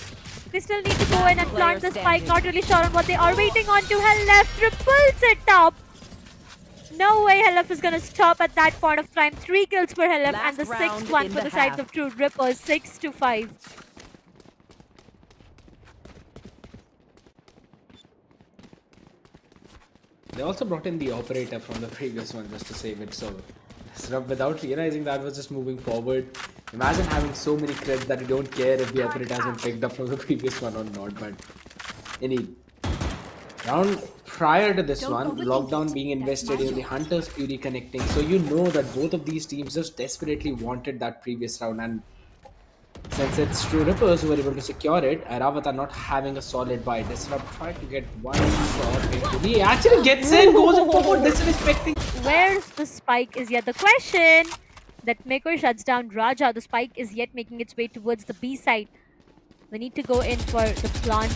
Speaker 5: They still need to go in and plant the spike. Not really sure on what they are waiting on. To Hell left, triples it up. No way Helef is going to stop at that point of time. 3 kills for Helef and the 6th one for the sides of True Rippers. 6-5.
Speaker 6: They also brought in the operator from the previous one just to save it. So without realizing that was just moving forward. Imagine having so many creds that you don't care if the operator has been picked up from the previous one or not. But any round prior to this one, lockdown being invested in the Hunter's Fury connecting. So you know that both of these teams just desperately wanted that previous round, and since it's True Rippers who were able to secure it, Airavata not having a solid buy. Disrupt tried to get one shot into the... He actually gets in, goes in forward, disrespecting.
Speaker 5: Where's the spike is yet the question. That Maker shuts down Raja. The spike is yet making its way towards the B side. They need to go in for the plant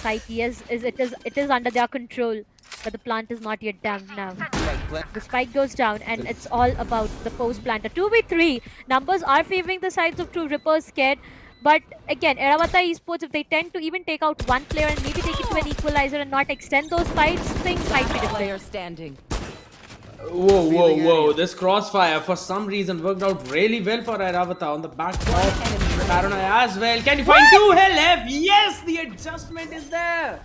Speaker 5: site. Yes, it is under their control, but the plant is not yet down now. The spike goes down, and it's all about the post planter. 2v3 numbers are favoring the sides of True Rippers. Scared, but again, Airavata Esports, if they tend to even take out one player and maybe take it to an equalizer and not extend those fights, things might be different.
Speaker 9: Standing.
Speaker 6: Whoa. This crossfire for some reason worked out really well for Airavata on the back of Paranoia as well. Can you find two? Hell yes, the adjustment is there.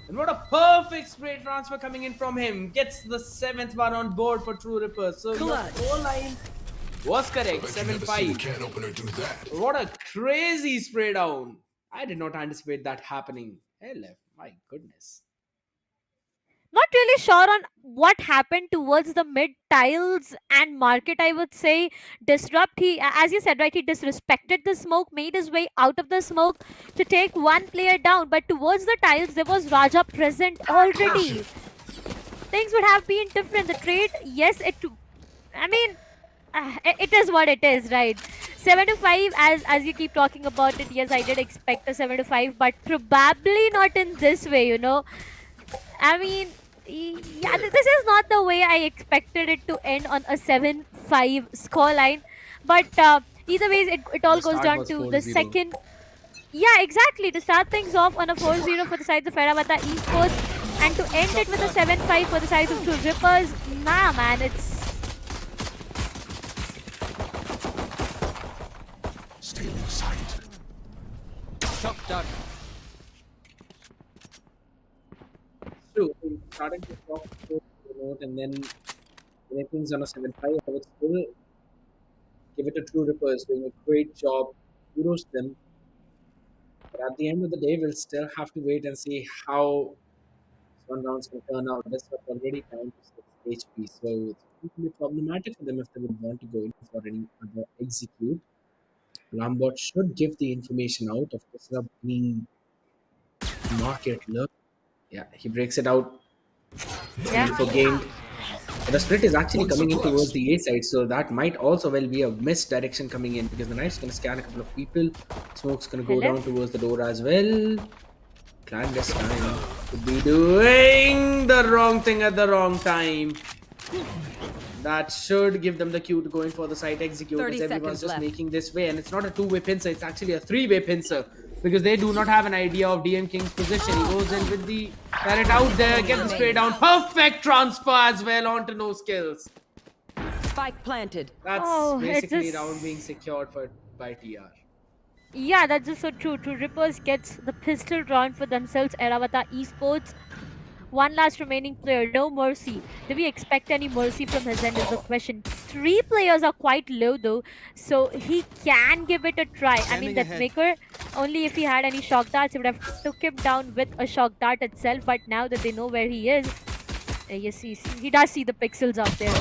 Speaker 6: And what a perfect spray transfer coming in from him. Gets the 7th one on board for True Rippers. So your goal line was correct. 7-5. What a crazy spray down. I did not anticipate that happening. Hell, my goodness.
Speaker 5: Not really sure on what happened towards the mid tiles and market, I would say. Disrupt, he, as you said, right, he disrespected the smoke, made his way out of the smoke to take one player down. But towards the tiles, there was Raja present already. Things would have been different. The trade, yes, it is what it is, right? 7-5, as you keep talking about it, yes, I did expect a 7-5, but probably not in this way, you know. I mean, yeah, this is not the way I expected it to end on a 7-5 scoreline. But either ways, it all goes down to the second. Yeah, exactly. To start things off on a 4-0 for the sides of Airavata Esports, and to end it with a 7-5 for the sides of True Rippers. Nah, man, it's...
Speaker 1: Stay in sight.
Speaker 3: Shot done.
Speaker 6: True, starting to talk to remote, and then when everything's on a 7-5, I would still give it to True Rippers, doing a great job. Kudos to them. But at the end of the day, we'll still have to wait and see how one round's going to turn out. This was already down to 6 HP, so it's going to be problematic for them if they would want to go in for any other execute. Lambot should give the information out of this being market look. Yeah, he breaks it out.
Speaker 5: Yeah.
Speaker 6: For gained. But the split is actually coming in towards the A side, so that might also well be a misdirection coming in because the knife's going to scan a couple of people. Smoke's going to go down towards the door as well. Clandestine could be doing the wrong thing at the wrong time. That should give them the cue to go in for the site execute because everyone's just making this way. And it's not a two-way pincer, it's actually a three-way pincer because they do not have an idea of DM King's position. He goes in with the turret out there, get the spray down. Perfect transfer as well onto no skills.
Speaker 9: Spike planted.
Speaker 6: That's basically round being secured by TR.
Speaker 5: Yeah, that's just so true. True Rippers gets the pistol round for themselves. Airavata Esports. One last remaining player, no mercy. Do we expect any mercy from his end is the question. 3 players are quite low though, so he can give it a try. I mean, that Maker, only if he had any shock darts, he would have took him down with a shock dart itself. But now that they know where he is, yes, he does see the pixels out there.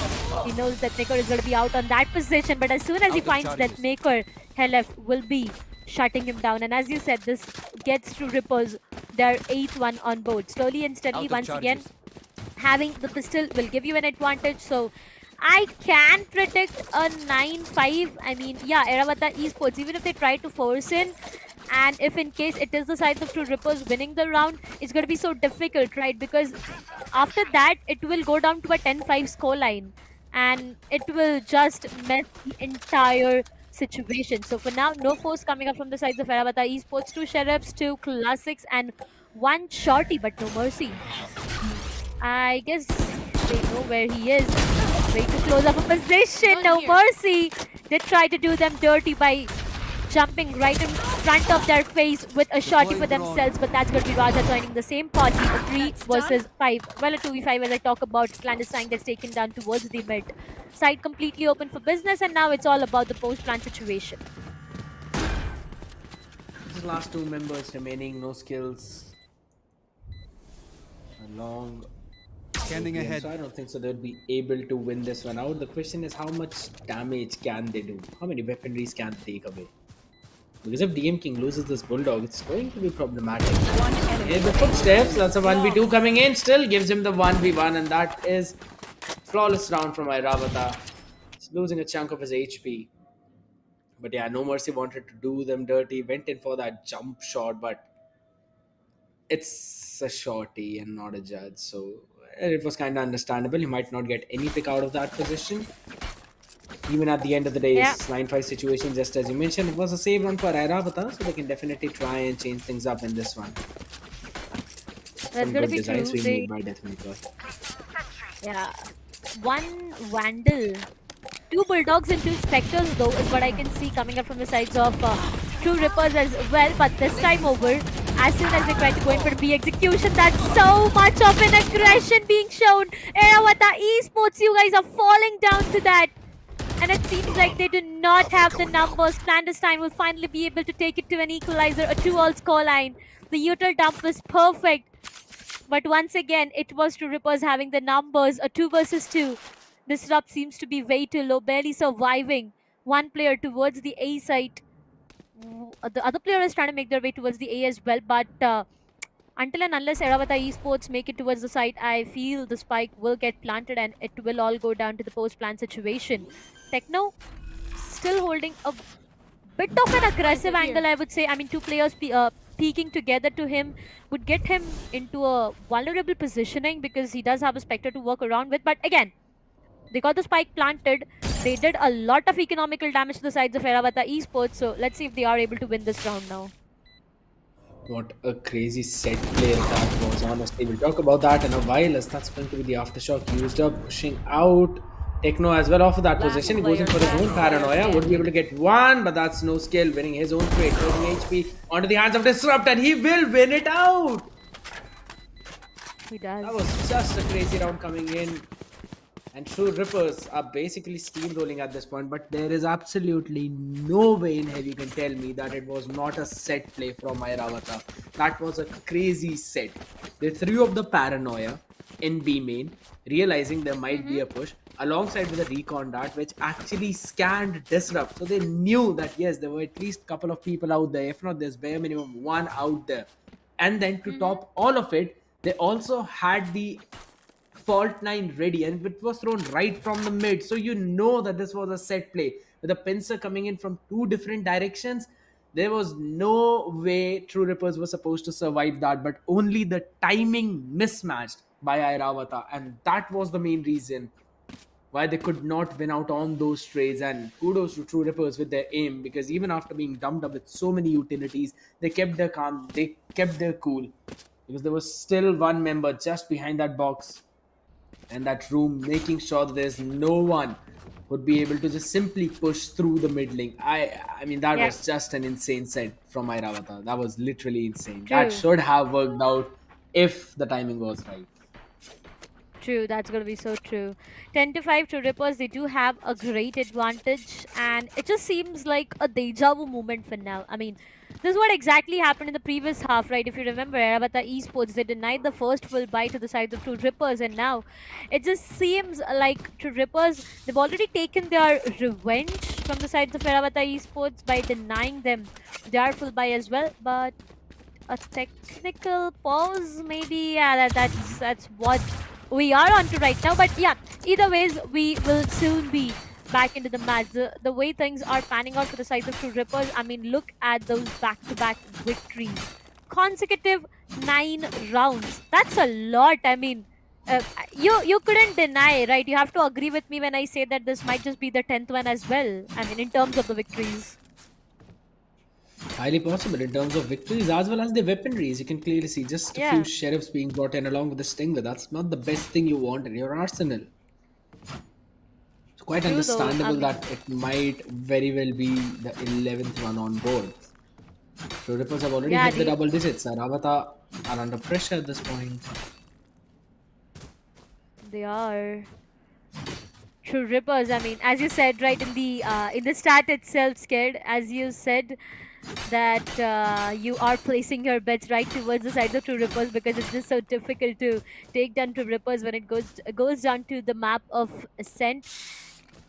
Speaker 5: He knows that Maker is going to be out on that position. But as soon as he finds that Maker, Helef will be shutting him down. And as you said, this gets to Rippers their 8th one on board. Slowly and steadily, once again, having the pistol will give you an advantage. So I can predict a 9-5. I mean, yeah, Airavata Esports, even if they try to force in, and if in case it is the side of True Rippers winning the round, it's going to be so difficult, right? Because after that, it will go down to a 10-5 scoreline. And it will just mess the entire situation. So for now, no force coming up from the sides of Airavata Esports. 2 Sheriffs, 2 Classics, and 1 Shorty, but no mercy. I guess they know where he is. Way too close of a position, no mercy. They try to do them dirty by jumping right in front of their face with a shorty for themselves, but that's going to be Raja joining the same party. A 3 versus 5. Well, a 2v5 as I talk about. Clandestine gets taken down towards the mid. Side completely open for business, and now it's all about the post-plant situation.
Speaker 6: The last 2 members remaining, no skills. A long
Speaker 8: Scanning ahead.
Speaker 6: So I don't think so they'll be able to win this one out. The question is how much damage can they do? How many weaponries can they take away? Because if DM King loses this Bulldog, it's going to be problematic. Here's the footsteps. That's a 1v2 coming in. Still gives him the 1v1, and that is flawless round from Airavata. He's losing a chunk of his HP. But yeah, No Mercy wanted to do them dirty. Went in for that jump shot, but it's a shorty and not a judge. So it was kind of understandable. He might not get any pick out of that position. Even at the end of the day, it's 9-5 situation, just as you mentioned. It was a save run for Airavata, so they can definitely try and change things up in this one.
Speaker 5: That's going to be true.
Speaker 6: Made by Deathmaker.
Speaker 5: Yeah. 1 Vandal. 2 Bulldogs and 2 Spectres, though, is what I can see coming up from the sides of True Rippers as well. But this time over, as soon as they try to go in for the B execution, that's so much of an aggression being shown. Airavata Esports, you guys are falling down to that. And it seems like they do not have the numbers. Clandestine will finally be able to take it to an equalizer, a 2-all scoreline. The util dump was perfect. But once again, it was True Rippers having the numbers, a 2 versus 2. Disrupt seems to be way too low, barely surviving. 1 player towards the A site. The other player is trying to make their way towards the A as well, but until and unless Airavata Esports make it towards the site, I feel the spike will get planted and it will all go down to the post-plant situation. Techno still holding a bit of an aggressive angle, I would say. I mean, 2 players peeking together to him would get him into a vulnerable positioning because he does have a Spectre to work around with. But again, they got the spike planted. They did a lot of economical damage to the sides of Airavata Esports. So let's see if they are able to win this round now.
Speaker 6: What a crazy set play that was, honestly. We'll talk about that in a while, as that's going to be the aftershock used up, pushing out. Techno as well off of that position. He goes in for his own paranoia. Would be able to get 1, but that's no skill. Winning his own trade, taking HP onto the hands of Disrupt, and he will win it out.
Speaker 5: He does.
Speaker 6: That was just a crazy round coming in. And True Rippers are basically steamrolling at this point, but there is absolutely no way in hell you can tell me that it was not a set play from Airavata. That was a crazy set. They threw up the paranoia in B main, realizing there might be a push, alongside with a recon dart, which actually scanned disrupt. So they knew that yes, there were at least a couple of people out there. If not, there's bare minimum one out there. And then to top all of it, they also had the fault 9 ready, and it was thrown right from the mid, so you know that this was a set play with a pincer coming in from two different directions. There was no way True Rippers were supposed to survive that, but only the timing mismatched by Airavata, and that was the main reason why they could not win out on those trades. And kudos to True Rippers with their aim, because even after being dumped up with so many utilities, they kept their calm, they kept their cool, because there was still one member just behind that box and that room, making sure that there's no one would be able to just simply push through the mid lane. I mean, that was just an insane set from Airavata. That was literally insane.
Speaker 5: True.
Speaker 6: That should have worked out if the timing was right.
Speaker 5: True, that's going to be so true. 10-5 to Rippers, they do have a great advantage, and it just seems like a deja vu moment for now. I mean, this is what exactly happened in the previous half, right? If you remember, Airavata Esports, they denied the first full buy to the side of True Rippers, and now it just seems like True Rippers, they've already taken their revenge from the sides of Airavata Esports by denying them their full buy as well, but a technical pause, maybe. Yeah, that's what we are on to right now. But yeah, either ways, we will soon be back into the match. The way things are panning out for the sides of True Rippers, I mean, look at those back-to-back victories. Consecutive 9 rounds. That's a lot. I mean, you couldn't deny, right? You have to agree with me when I say that this might just be the 10th one as well. I mean, in terms of the victories.
Speaker 6: Highly possible in terms of victories as well as the weaponries. You can clearly see just a few sheriffs being brought in along with the Stinger. That's not the best thing you want in your arsenal. It's quite understandable that it might very well be the 11th one on board. True Rippers have already hit the double digits. Airavata are under pressure at this point.
Speaker 5: They are. True Rippers, I mean, as you said, right, in the stat itself, Scared, as you said, that you are placing your bets right towards the side of True Rippers, because it's just so difficult to take down True Rippers when it goes down to the map of Ascent.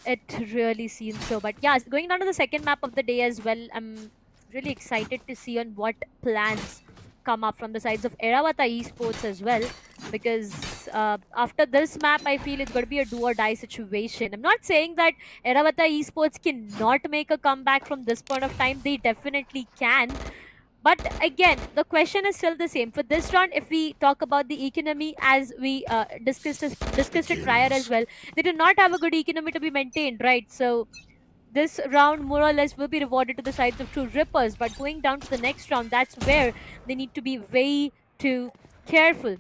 Speaker 5: It really seems so. But yeah, going down to the second map of the day as well, I'm really excited to see on what plans come up from the sides of Airavata Esports as well, because after this map, I feel it's going to be a do or die situation. I'm not saying that Airavata Esports cannot make a comeback from this point of time. They definitely can. But again, the question is still the same. For this round, if we talk about the economy, as we discussed it prior as well, they do not have a good economy to be maintained, right? So this round more or less will be rewarded to the sides of True Rippers, but going down to the next round, that's where they need to be way too careful.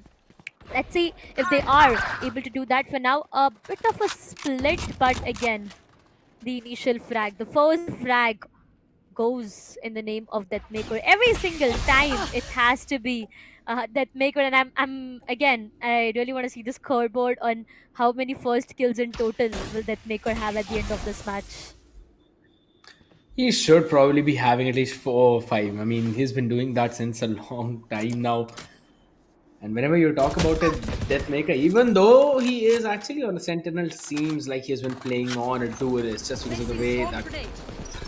Speaker 5: Let's see if they are able to do that. For now, a bit of a split, but again, the initial frag, the first frag goes in the name of Deathmaker. Every single time it has to be Deathmaker, and I'm again, I really want to see this scoreboard on how many first kills in total will Deathmaker have at the end of this match.
Speaker 6: He should probably be having at least 4 or 5. I mean, he's been doing that since a long time now. And whenever you talk about it, Deathmaker, even though he is actually on a Sentinel, seems like he's been playing on a duelist just because of the way that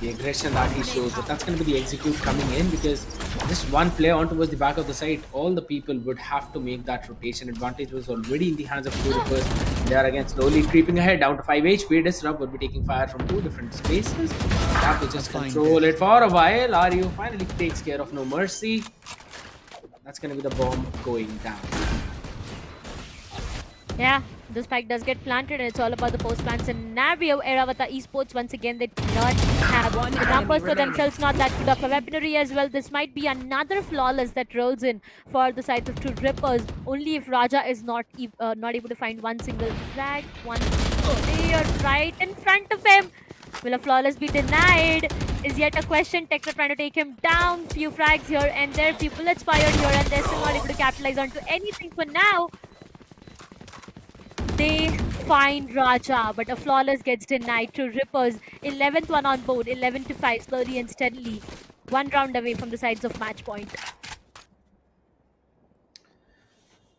Speaker 6: the aggression that he shows. But that's going to be the execute coming in, because just one player on towards the back of the site, all the people would have to make that rotation. Advantage was already in the hands of True Rippers. They are again slowly creeping ahead down to 5 HP. Disrupt would be taking fire from 2 different spaces. Have to just control it for a while. Ryu finally takes care of No Mercy. That's going to be the bomb going down.
Speaker 5: Yeah, the spike does get planted, and it's all about the post-plant scenario. Airavata Esports, once again, they do not have the numbers for themselves, not that good of a weaponry as well. This might be another flawless that rolls in for the sides of True Rippers, only if Raja is not able to find one single frag. One player right in front of him. Will a flawless be denied? Is yet a question. Tekra trying to take him down. Few frags here and there. Few bullets fired here and they're still not able to capitalize onto anything for now. They find Raja, but a flawless gets denied to Rippers. 11th one on board, 11-5, slowly and steadily. One round away from the sides of match point.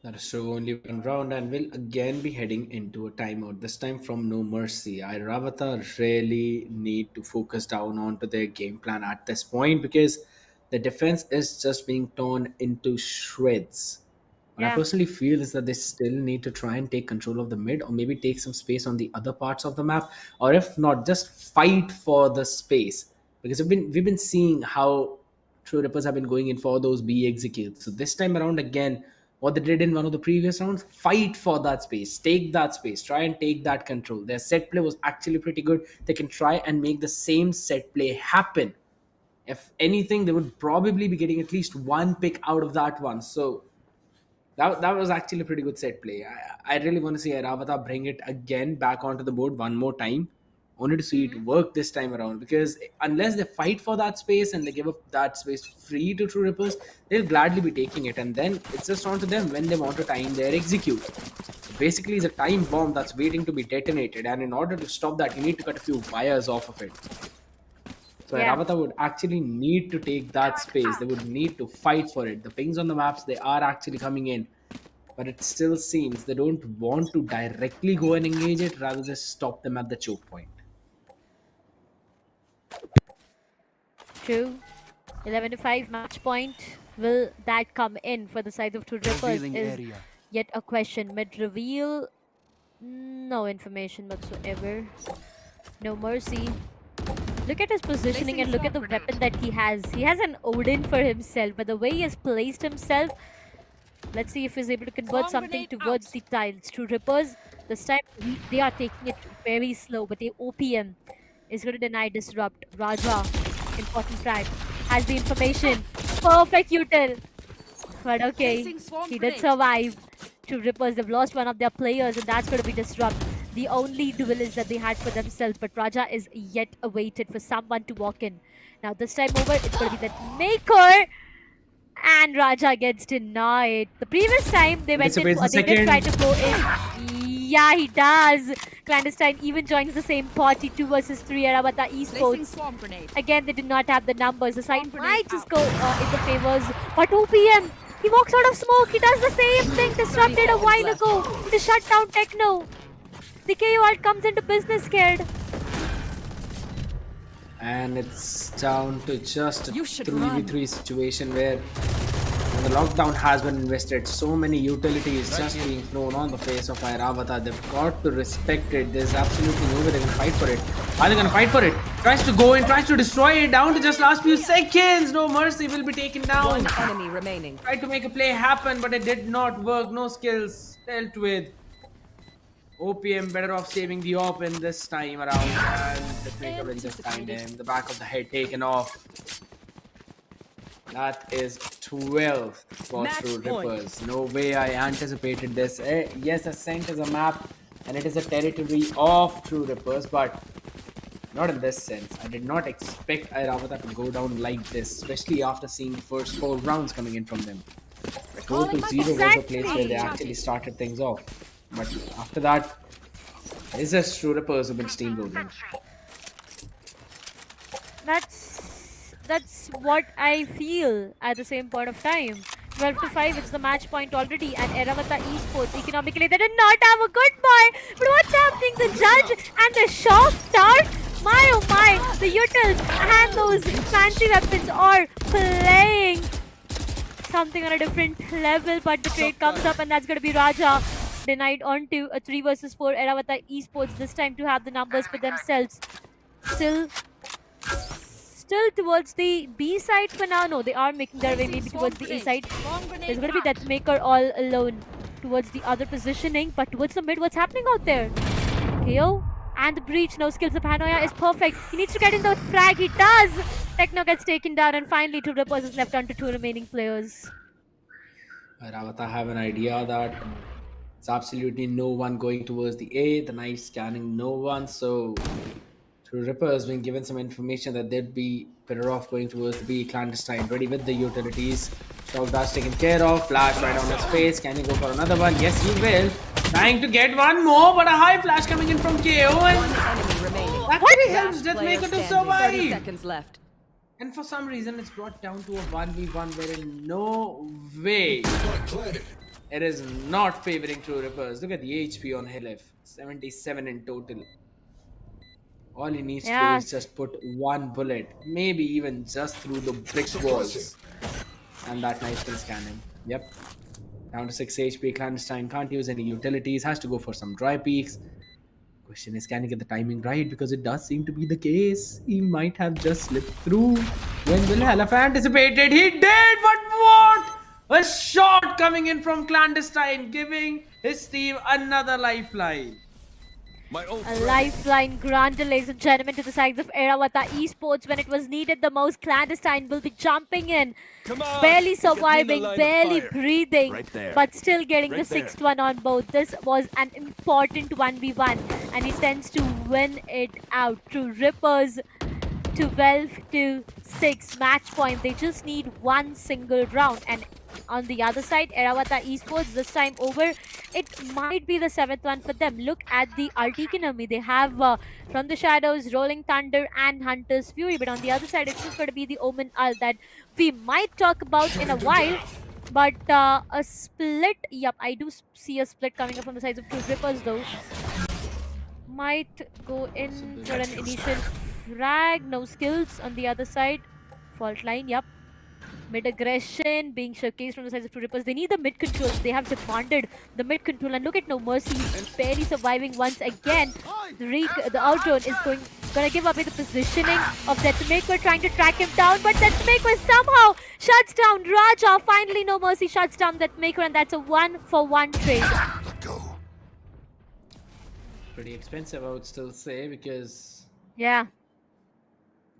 Speaker 6: That is true, only one round, and we'll again be heading into a timeout, this time from No Mercy. Airavata really need to focus down onto their game plan at this point because the defense is just being torn into shreds. What I
Speaker 5: Yeah.
Speaker 6: personally feel is that they still need to try and take control of the mid, or maybe take some space on the other parts of the map, or if not, just fight for the space. Because we've been seeing how True Rippers have been going in for those B executes. So this time around again, what they did in one of the previous rounds, fight for that space, take that space, try and take that control. Their set play was actually pretty good. They can try and make the same set play happen. If anything, they would probably be getting at least one pick out of that one. So that was actually a pretty good set play. I really want to see Airavata bring it again back onto the board one more time, only to see it work this time around. Because unless they fight for that space and they give up that space free to True Rippers, they'll gladly be taking it. And then it's just on to them when they want to time their execute. Basically, it's a time bomb that's waiting to be detonated. And in order to stop that, you need to cut a few wires off of it. So
Speaker 5: Yeah.
Speaker 6: Airavata would actually need to take that space. They would need to fight for it. The pings on the maps, they are actually coming in. But it still seems they don't want to directly go and engage it, rather just stop them at the choke point.
Speaker 5: True. 11-5 match point. Will that come in for the side of True Rippers?
Speaker 8: Revealing
Speaker 5: Is
Speaker 8: area.
Speaker 5: yet a question. Mid reveal, no information whatsoever. No Mercy. Look at his positioning and look at the weapon that he has. He has an Odin for himself, but the way he has placed himself, let's see if he's able to convert something towards the tiles. True Rippers, this time they are taking it very slow, but the OPM is going to deny disrupt. Raja, important frag, has the information. Perfect util. But okay, he did survive. True Rippers, they've lost one of their players, and that's going to be disrupt. The only duelist that they had for themselves, but Raja is yet awaited for someone to walk in. Now this time over, it's going to be that Maker, and Raja gets denied. The previous time they went in,
Speaker 6: Anticipates the
Speaker 5: they did
Speaker 6: second.
Speaker 5: try to go in. Yeah, he does. Clandestine even joins the same party, 2 versus 3. Airavata Esports. Again, they did not have the numbers. The side might just go in the favors, but OPM, he walks out of smoke. He does the same thing disrupted a while ago to shut down Techno. The KO ult comes into business scared.
Speaker 6: And it's down to just a
Speaker 9: You should
Speaker 6: 3v3 situation where the lockdown has been invested. So many utilities just being thrown on the face of Airavata. They've got to respect it. There's absolutely no way they can fight for it. Are they going to fight for it? Tries to go in, tries to destroy it down to just last few seconds. No Mercy will be taken down.
Speaker 9: One enemy remaining.
Speaker 6: Tried to make a play happen, but it did not work. No skills dealt with. OPM better off saving the op in this time around, and the trigger will just find him. The back of the head taken off. That is 12 for
Speaker 9: Match
Speaker 6: True
Speaker 9: point.
Speaker 6: Rippers. No way I anticipated this. Yes, Ascent is a map and it is a territory of True Rippers, but not in this sense. I did not expect Airavata to go down like this, especially after seeing the first 4 rounds coming in from them. 4 to 0 was the place where they actually started things off. But after that, it's just True Rippers who've been steamrolling.
Speaker 5: That's what I feel at the same point of time. 12-5, it's the match point already, and Airavata Esports, economically, they did not have a good buy. But what's happening? The judge and the shock start. My oh my, the utils and those fancy weapons are playing something on a different level, but the trade comes up, and that's going to be Raja. Denied onto a 3 versus 4 Airavata Esports, this time to have the numbers for themselves. Still towards the B side for now. No, they are making their way maybe towards the A side. There's going to be that Maker all alone towards the other positioning, but towards the mid, what's happening out there? KO and the breach, no skills. The Panoya is perfect. He needs to get in the frag. He does. Techno gets taken down, and finally, True Rippers is left on to 2 remaining players.
Speaker 6: Airavata have an idea that it's absolutely no one going towards the A. The knife scanning no one, so True Ripper has been given some information that they'd be better off going towards the B. Clandestine ready with the utilities. Shock dash taken care of. Flash right on his face. Can he go for another one? Yes, he will. Trying to get one more, but a high flash coming in from KO, and
Speaker 9: One enemy remaining.
Speaker 6: actually helps
Speaker 9: Last player
Speaker 6: Deathmaker to
Speaker 9: standing. 30
Speaker 6: survive.
Speaker 9: seconds left.
Speaker 6: And for some reason, it's brought down to a 1v1 wherein no way it is not favoring True Rippers. Look at the HP on Hilif, 77 in total. All he needs to do
Speaker 5: Yeah.
Speaker 6: is just put one bullet, maybe even just through the brick walls. And that knife will scan him. Yep. Down to 6 HP. Clandestine can't use any utilities. Has to go for some dry peaks. Question is, can he get the timing right? Because it does seem to be the case. He might have just slipped through. When Will Halafa anticipated, he did! But what? A shot coming in from Clandestine, giving his team another lifeline.
Speaker 5: A lifeline granted, ladies and gentlemen, to the sides of Airavata Esports when it was needed the most. Clandestine will be jumping in, barely surviving, barely breathing, but still getting the 6th one on board. This was an important 1v1 and he tends to win it out. True Rippers 12 to 6 match point. They just need one single round. And on the other side, Airavata Esports this time over, it might be the 7th one for them. Look at the Articanami. They have From the Shadows, Rolling Thunder and Hunter's Fury. But on the other side, it's just going to be the Omen Ult that we might talk about in a while. But a split, yep, I do see a split coming up from the sides of True Rippers though. Might go in for an initial frag, no skills on the other side. Fault line, yep. Mid aggression being showcased from the sides of True Rippers. They need the mid control. They have demanded the mid control. And look at No Mercy, barely surviving once again. The outdrawn is gonna give away the positioning of Deathmaker, trying to track him down. But Deathmaker somehow shuts down Raja. Finally, No Mercy shuts down Deathmaker, and that's a 1-for-1 trade.
Speaker 6: Pretty expensive, I would still say, because
Speaker 5: Yeah.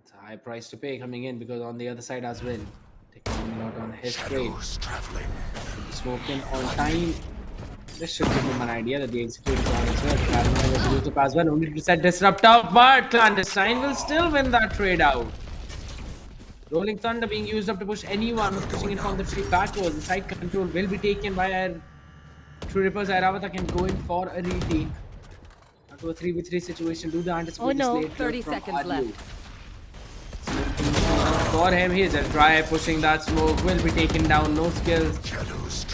Speaker 6: it's a high price to pay coming in, because on the other side as well, taking out on his trade. Smoked in on time. This should give him an idea that the execute is on as well. Paranoia was used up as well, only to set Disrupt out, but Clandestine will still win that trade out. Rolling Thunder being used up to push anyone who's pushing in from the tree backwards. The side control will be taken by our True Rippers. Airavata can go in for a retake. To a 3v3 situation. Do the anticipate?
Speaker 5: Oh no.
Speaker 9: 30 seconds left.
Speaker 6: For him, he is a dry, pushing that smoke, will be taken down, no skills.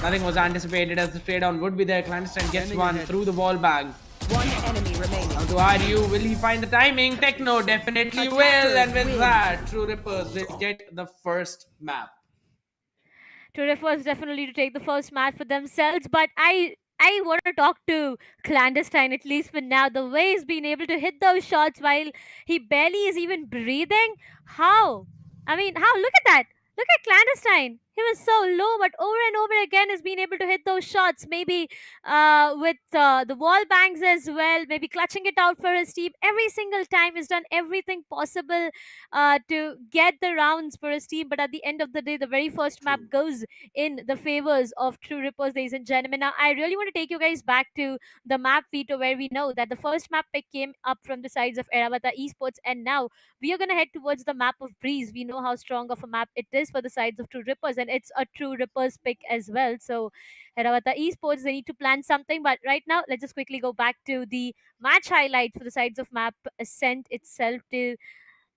Speaker 6: Nothing was anticipated as the trade down would be there. Clandestine gets one through the wall bag.
Speaker 9: One enemy remaining.
Speaker 6: Now to RU, will he find the timing? Techno definitely will, and with that, True Rippers will get the first map.
Speaker 5: True Rippers definitely to take the first match for themselves, but I want to talk to Clandestine at least for now. The way he's been able to hit those shots while he barely is even breathing. How? I mean, how? Look at that. Look at Clandestine. He was so low, but over and over again has been able to hit those shots. Maybe with the wall bangs as well. Maybe clutching it out for his team. Every single time he's done everything possible to get the rounds for his team. But at the end of the day, the very first map goes in the favors of True Rippers, ladies and gentlemen. Now, I really want to take you guys back to the map veto where we know that the first map pick came up from the sides of Airavata Esports, and now we are going to head towards the map of Breeze. We know how strong of a map it is for the sides of True Rippers, and it's a True Rippers pick as well. So, Airavata Esports, they need to plan something. But right now, let's just quickly go back to the match highlights for the sides of map Ascent itself to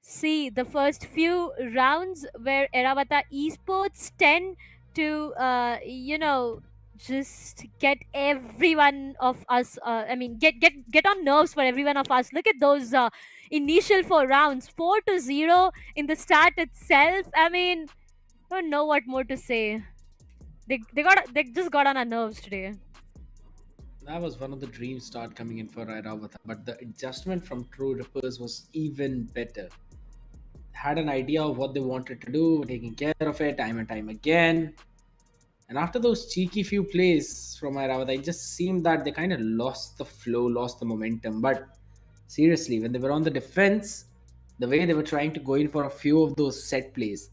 Speaker 5: see the first few rounds where Airavata Esports tend to, just get everyone of us. Get on nerves for everyone of us. Look at those initial 4 rounds, 4-0 in the start itself. I mean, I don't know what more to say. They just got on our nerves today.
Speaker 6: That was one of the dream start coming in for Airavata, but the adjustment from True Rippers was even better. Had an idea of what they wanted to do, taking care of it time and time again. And after those cheeky few plays from Airavata, it just seemed that they kind of lost the flow, lost the momentum. But seriously, when they were on the defense, the way they were trying to go in for a few of those set plays,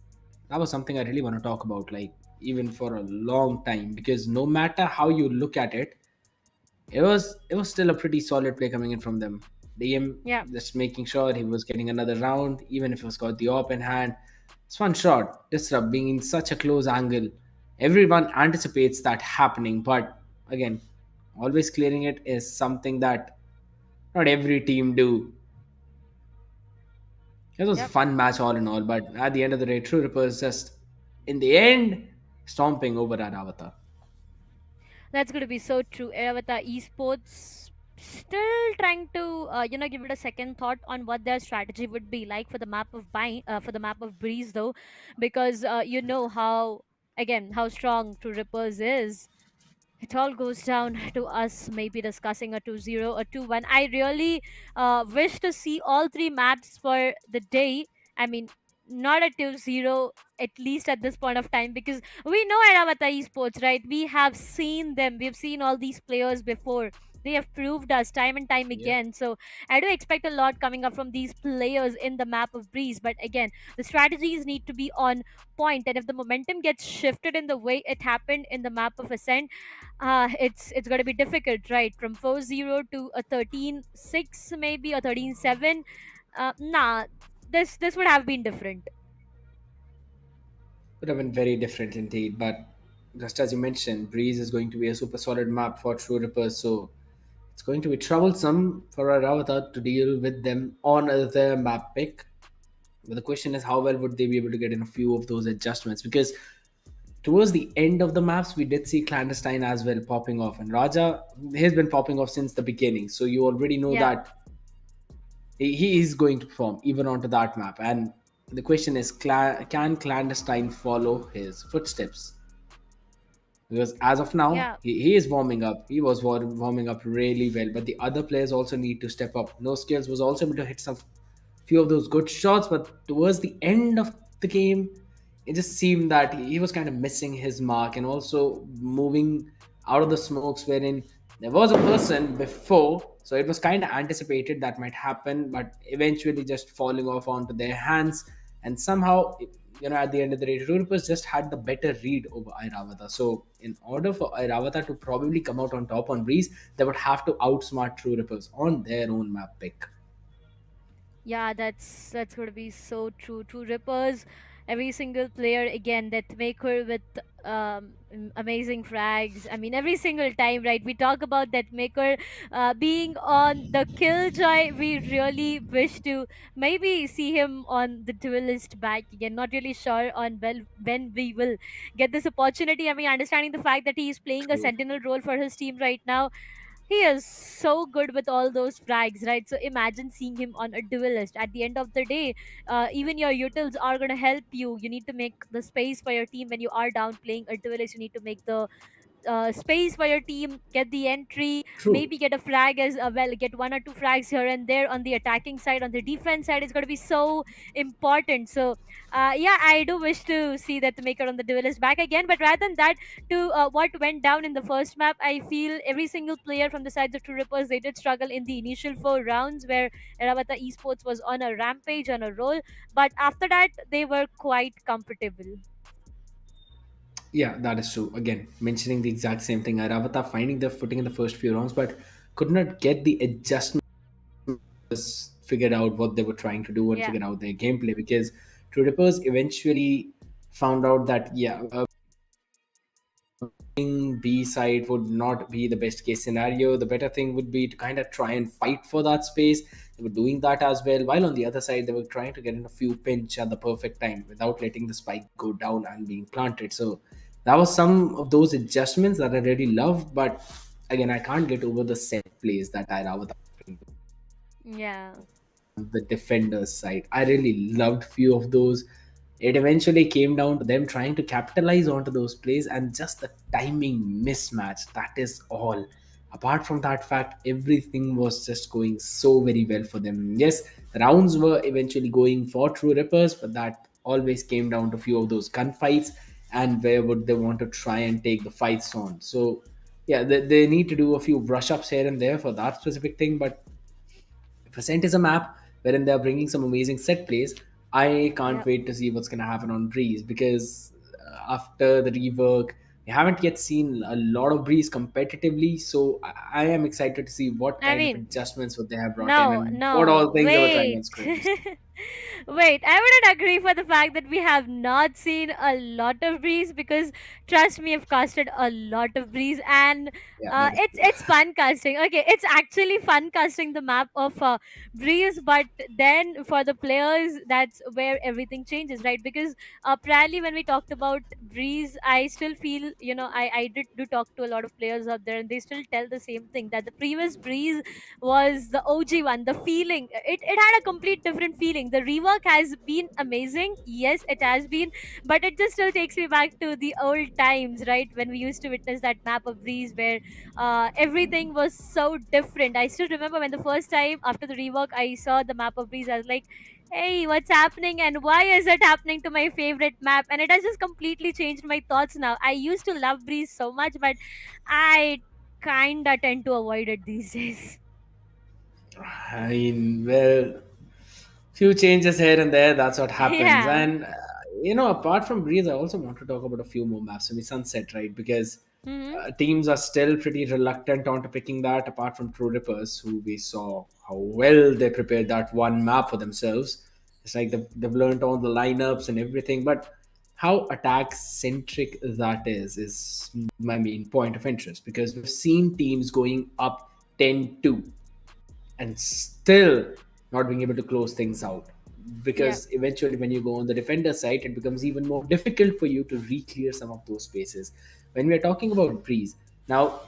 Speaker 6: that was something I really want to talk about, like even for a long time. Because no matter how you look at it, it was still a pretty solid play coming in from them. DM just making sure he was getting another round, even if it was got the open hand. It's one shot. Disrupt being in such a close angle. Everyone anticipates that happening, but again, always clearing it is something that not every team do. It was a
Speaker 5: Yep.
Speaker 6: fun match all in all, but at the end of the day, True Rippers just in the end stomping over Airavata.
Speaker 5: That's going to be so true. Airavata Esports still trying to give it a second thought on what their strategy would be like for the map of for the map of Breeze though, because you know how, again, how strong True Rippers is. It all goes down to us maybe discussing a 2-0 or 2-1. I really wish to see all three maps for the day. I mean, not a 2-0, at least at this point of time, because we know Airavata Esports, right? We have seen them. We've seen all these players before. They have proved us time and time
Speaker 6: Yeah.
Speaker 5: again. So I do expect a lot coming up from these players in the map of Breeze. But again, the strategies need to be on point. And if the momentum gets shifted in the way it happened in the map of Ascent, it's going to be difficult, right? From 4-0 to a 13-6, maybe, or 13-7. Nah, this would have been different.
Speaker 6: Would have been very different indeed. But just as you mentioned, Breeze is going to be a super solid map for True Rippers, so it's going to be troublesome for Airavata to deal with them on their map pick. But the question is, how well would they be able to get in a few of those adjustments? Because towards the end of the maps, we did see Clandestine as well popping off, and Raja has been popping off since the beginning. So you already know
Speaker 5: Yeah.
Speaker 6: that he is going to perform even onto that map. And the question is, can Clandestine follow his footsteps? Because as of now,
Speaker 5: Yeah.
Speaker 6: he is warming up. He was warming up really well, but the other players also need to step up. No Skills was also able to hit some few of those good shots, but towards the end of the game, it just seemed that he was kind of missing his mark and also moving out of the smokes, wherein there was a person before, so it was kind of anticipated that might happen, but eventually just falling off onto their hands. And somehow, at the end of the day, Rurpus just had the better read over Airavata. So in order for Airavata to probably come out on top on Breeze, they would have to outsmart True Rippers on their own map pick.
Speaker 5: Yeah, that's going to be so true. True Rippers, every single player, again, that maker with amazing frags. I mean, every single time, right? We talk about that maker being on the Killjoy. We really wish to maybe see him on the Duelist back again. Not really sure on when we will get this opportunity. I mean, understanding the fact that he is playing a
Speaker 6: True.
Speaker 5: sentinel role for his team right now, he is so good with all those frags, right? So imagine seeing him on a duelist. At the end of the day, even your utils are going to help you. You need to make the space for your team when you are down playing a duelist. You need to make the space for your team, get the entry,
Speaker 6: True.
Speaker 5: maybe get a flag as well, get one or two frags here and there on the attacking side. On the defense side, it's going to be so important. So, yeah, I do wish to see that the maker on the duelist back again. But rather than that, to what went down in the first map, I feel every single player from the sides of True Rippers, they did struggle in the initial 4 rounds where Airavata Esports was on a rampage, on a roll. But after that, they were quite comfortable.
Speaker 6: Yeah, that is true. Again, mentioning the exact same thing. Airavata finding their footing in the first few rounds, but could not get the adjustments, figured out what they were trying to do and
Speaker 5: Yeah.
Speaker 6: figured out their gameplay. Because True Rippers eventually found out that, yeah, B side would not be the best case scenario. The better thing would be to kind of try and fight for that space. They were doing that as well. While on the other side, they were trying to get in a few pinch at the perfect time without letting the spike go down and being planted. So that was some of those adjustments that I really loved. But again, I can't get over the set plays that Airavata
Speaker 5: Yeah.
Speaker 6: the defenders side. I really loved few of those. It eventually came down to them trying to capitalize onto those plays and just the timing mismatch. That is all. Apart from that fact, everything was just going so very well for them. Yes, the rounds were eventually going for True Rippers, but that always came down to few of those gunfights and where would they want to try and take the fights on. So yeah, they need to do a few brush ups here and there for that specific thing, but Percent is a map wherein they are bringing some amazing set plays. I can't
Speaker 5: Yeah.
Speaker 6: wait to see what's going to happen on Breeze because after the rework, we haven't yet seen a lot of Breeze competitively. So I am excited to see what
Speaker 5: I
Speaker 6: kind of
Speaker 5: mean,
Speaker 6: adjustments would they have brought in
Speaker 5: no,
Speaker 6: and what
Speaker 5: no,
Speaker 6: all things they were trying
Speaker 5: wait.
Speaker 6: on scrims.
Speaker 5: Wait, I wouldn't agree for the fact that we have not seen a lot of breeze, because trust me, I've casted a lot of breeze, and
Speaker 6: Yeah, that is true.
Speaker 5: it's fun casting. Okay, it's actually fun casting the map of breeze, but then for the players, that's where everything changes, right? Because priorly when we talked about breeze, I still feel, I did do talk to a lot of players out there, and they still tell the same thing, that the previous breeze was the OG one. The feeling, it had a complete different feeling. The rework has been amazing, yes, it has been, but it just still takes me back to the old times, right? When we used to witness that map of Breeze, where everything was so different. I still remember when the first time after the rework I saw the map of Breeze, I was like, hey, what's happening and why is it happening to my favorite map? And it has just completely changed my thoughts now. I used to love Breeze so much, but I kinda tend to avoid it these days.
Speaker 6: I mean, well, few changes here and there. That's what happens.
Speaker 5: Yeah.
Speaker 6: And apart from Breeze, I also want to talk about a few more maps. Maybe Sunset, right? Because
Speaker 5: Hmm.
Speaker 6: teams are still pretty reluctant onto picking that. Apart from True Rippers, who we saw how well they prepared that one map for themselves. It's like they've learned all the lineups and everything, but how attack centric that is my main point of interest, because we've seen teams going up 10-2 and still not being able to close things out,
Speaker 5: Yeah.
Speaker 6: because eventually when you go on the defender side it becomes even more difficult for you to re-clear some of those spaces. When we are talking about Breeze now,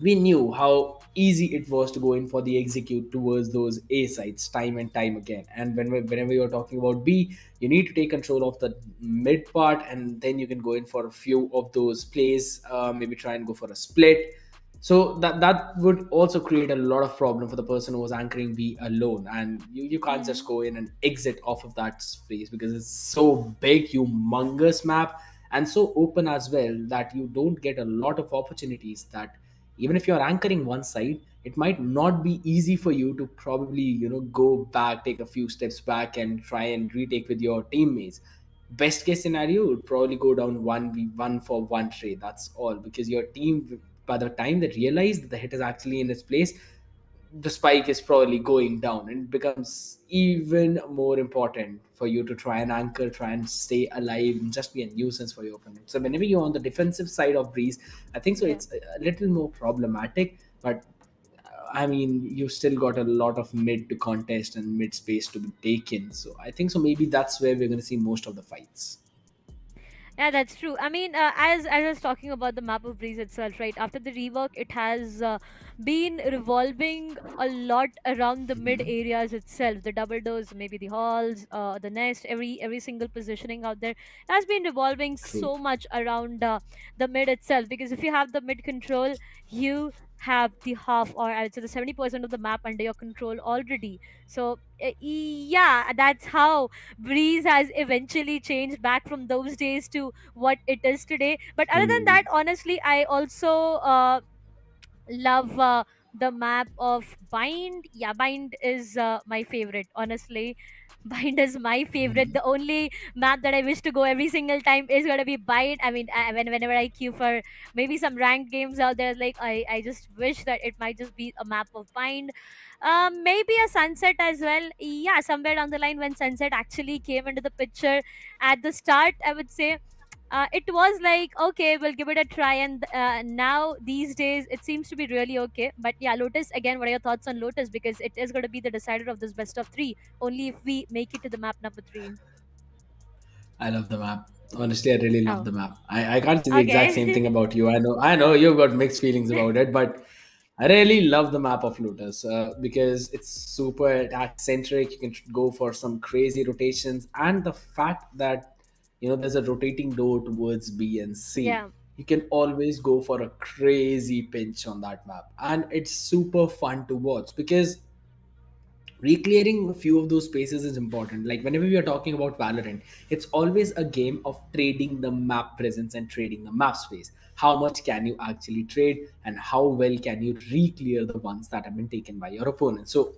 Speaker 6: we knew how easy it was to go in for the execute towards those A sites time and time again. And whenever you're talking about B, you need to take control of the mid part, and then you can go in for a few of those plays, maybe try and go for a split. So that would also create a lot of problem for the person who was anchoring B alone, and you can't
Speaker 5: Hmm.
Speaker 6: just go in and exit off of that space because it's so big, humongous map, and so open as well that you don't get a lot of opportunities. That even if you're anchoring one side, it might not be easy for you to probably go back, take a few steps back and try and retake with your teammates. Best case scenario would probably go down 1v1 for one trade, that's all, because your team, by the time they realize that the hit is actually in its place, the spike is probably going down, and it becomes even more important for you to try and anchor, try and stay alive, and just be a nuisance for your opponent. So whenever you're on the defensive side of Breeze, I think so
Speaker 5: Yeah.
Speaker 6: it's a little more problematic. But I mean, you still got a lot of mid to contest and mid space to be taken. So I think so maybe that's where we're going to see most of the fights.
Speaker 5: Yeah, that's true. I mean, as I was talking about the map of Breeze itself, right? After the rework, it has been revolving a lot around the mid areas itself. The double doors, maybe the halls, the nest, every single positioning out there has been revolving
Speaker 6: True.
Speaker 5: so much around the mid itself. Because if you have the mid control, you have the half, or I would say the 70% of the map under your control already. So yeah, that's how Breeze has eventually changed back from those days to what it is today. But other than
Speaker 6: Hmm.
Speaker 5: that, honestly, I also love the map of Bind. Yeah, Bind is my favorite, honestly. Bind is my favorite. The only map that I wish to go every single time is gonna be Bind. I mean, whenever I queue for maybe some ranked games out there, like I just wish that it might just be a map of Bind. Maybe a Sunset as well. Yeah, somewhere down the line when Sunset actually came into the picture at the start, I would say it was like, okay, we'll give it a try, and now these days it seems to be really okay. But yeah, Lotus, again, what are your thoughts on Lotus? Because it is going to be the decider of this best of three, only if we make it to the map number three.
Speaker 6: I love the map. Honestly, I really love
Speaker 5: Oh,
Speaker 6: the map. I can't say the exact same
Speaker 5: okay.
Speaker 6: thing about you. I know you've got mixed feelings about it, but I really love the map of Lotus because it's super attack centric. You can go for some crazy rotations, and the fact that there's a rotating door towards B and C.
Speaker 5: Yeah.
Speaker 6: You can always go for a crazy pinch on that map, and it's super fun to watch because reclearing a few of those spaces is important. Like whenever we are talking about Valorant, it's always a game of trading the map presence and trading the map space. How much can you actually trade, and how well can you re-clear the ones that have been taken by your opponent? So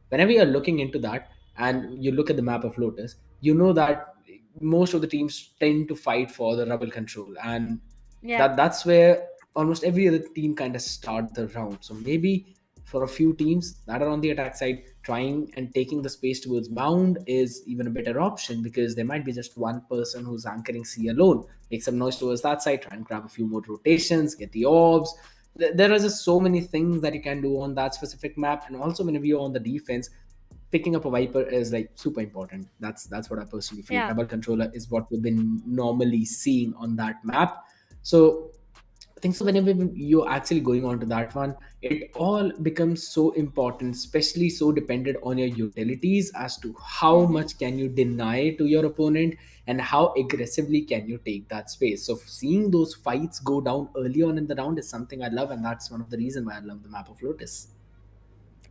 Speaker 6: whenever you're looking into that and you look at the map of Lotus, you know that most of the teams tend to fight for the rubble control, and
Speaker 5: Yeah.
Speaker 6: that's where almost every other team kind of start the round. So maybe for a few teams that are on the attack side, trying and taking the space towards bound is even a better option, because there might be just one person who's anchoring C alone. Make some noise towards that side, try and grab a few more rotations, get the orbs. There are just so many things that you can do on that specific map. And also whenever you're on the defense, picking up a Viper is like super important. That's what I personally feel.
Speaker 5: Yeah.
Speaker 6: Double controller is what we've been normally seeing on that map. So I think so whenever you're actually going on to that one, it all becomes so important, especially so dependent on your utilities as to how
Speaker 5: Mm-hmm.
Speaker 6: much can you deny to your opponent and how aggressively can you take that space. So seeing those fights go down early on in the round is something I love, and that's one of the reasons why I love the map of Lotus.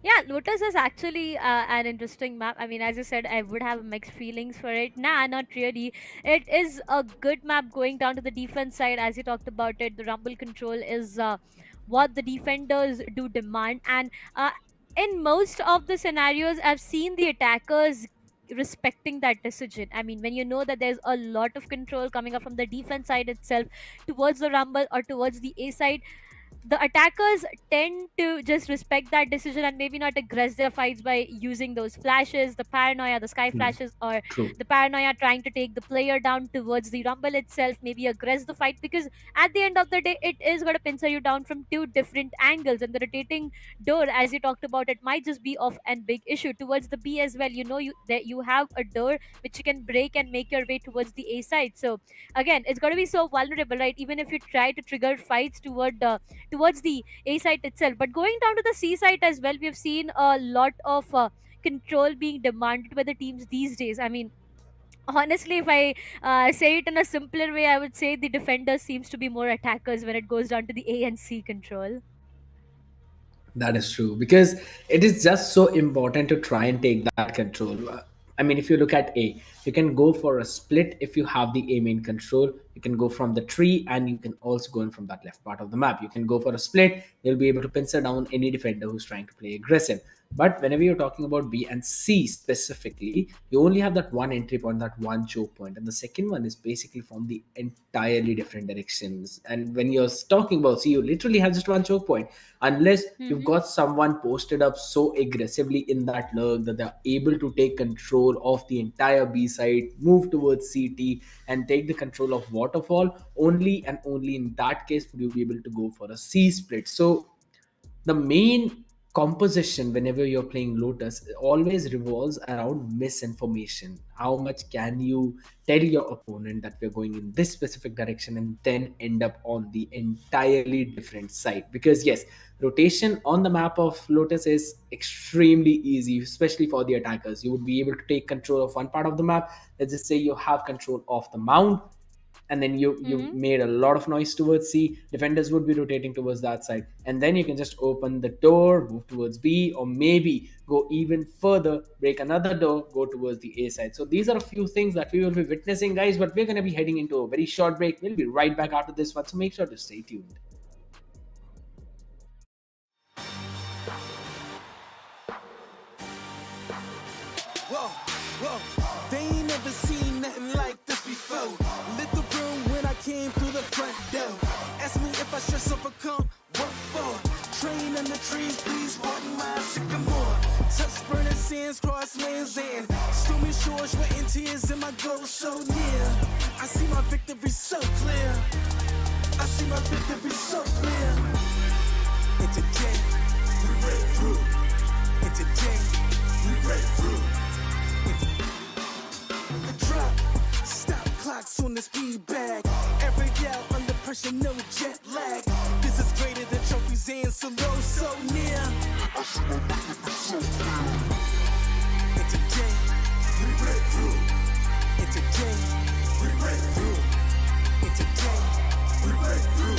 Speaker 5: Yeah, Lotus is actually an interesting map. I mean, as you said, I would have mixed feelings for it. Nah, not really. It is a good map going down to the defense side, as you talked about it. The rumble control is what the defenders do demand, and in most of the scenarios, I've seen the attackers respecting that decision. I mean, when you know that there's a lot of control coming up from the defense side itself towards the rumble or towards the A side, the attackers tend to just respect that decision and maybe not aggress their fights by using those flashes, the paranoia, the sky
Speaker 6: Hmm.
Speaker 5: flashes, or
Speaker 6: True.
Speaker 5: the paranoia trying to take the player down towards the rumble itself, maybe aggress the fight, because at the end of the day, it is going to pincer you down from two different angles. And the rotating door, as you talked about, it might just be of an big issue towards the B as well. You know, that you have a door which you can break and make your way towards the A side. So again, it's going to be so vulnerable, right? Even if you try to trigger fights towards the A site itself. But going down to the C site as well, we've seen a lot of control being demanded by the teams these days. I mean, honestly, if I say it in a simpler way, I would say the defenders seems to be more attackers when it goes down to the A and C control.
Speaker 6: That is true, because it is just so important to try and take that control. I mean, if you look at A, you can go for a split if you have the A main control. You can go from the tree, and you can also go in from that left part of the map. You can go for a split. You'll be able to pincer down any defender who's trying to play aggressive. But whenever you're talking about B and C specifically, you only have that one entry point, that one choke point, and the second one is basically from the entirely different directions. And when you're talking about C, you literally have just one choke point, unless you've
Speaker 5: Mm-hmm.
Speaker 6: got someone posted up so aggressively in that lurk that they're able to take control of the entire B side, move towards CT, and take the control of waterfall. Only and only in that case would you be able to go for a C split. So the main composition whenever you're playing Lotus always revolves around misinformation. How much can you tell your opponent that we're going in this specific direction and then end up on the entirely different side? Because yes, rotation on the map of Lotus is extremely easy, especially for the attackers. You would be able to take control of one part of the map. Let's just say you have control of the mount, and then you
Speaker 5: Mm-hmm.
Speaker 6: made a lot of noise towards C. Defenders would be rotating towards that side, and then you can just open the door, move towards B, or maybe go even further, break another door, go towards the A side. So these are a few things that we will be witnessing, guys. But we're going to be heading into a very short break. We'll be right back after this one, so make sure to stay tuned.
Speaker 4: Whoa, whoa, they ain't never seen nothing like this before. Lit the room when I came through the front door. Ask me if I stress overcome, what for? Train in the trees, please pardon my sycamore. Touch burning sands, cross lands, and stormy shores, sweating tears, and my goal so near. I see my victory so clear. I see my victory so clear. And today, we break through. And today, we break through. Drop, stop clocks on the speed bag. Every yell under pressure, no jet lag. This is greater than trophies and so low, so near. And today, we break through. And today, we break through. And today, we break through.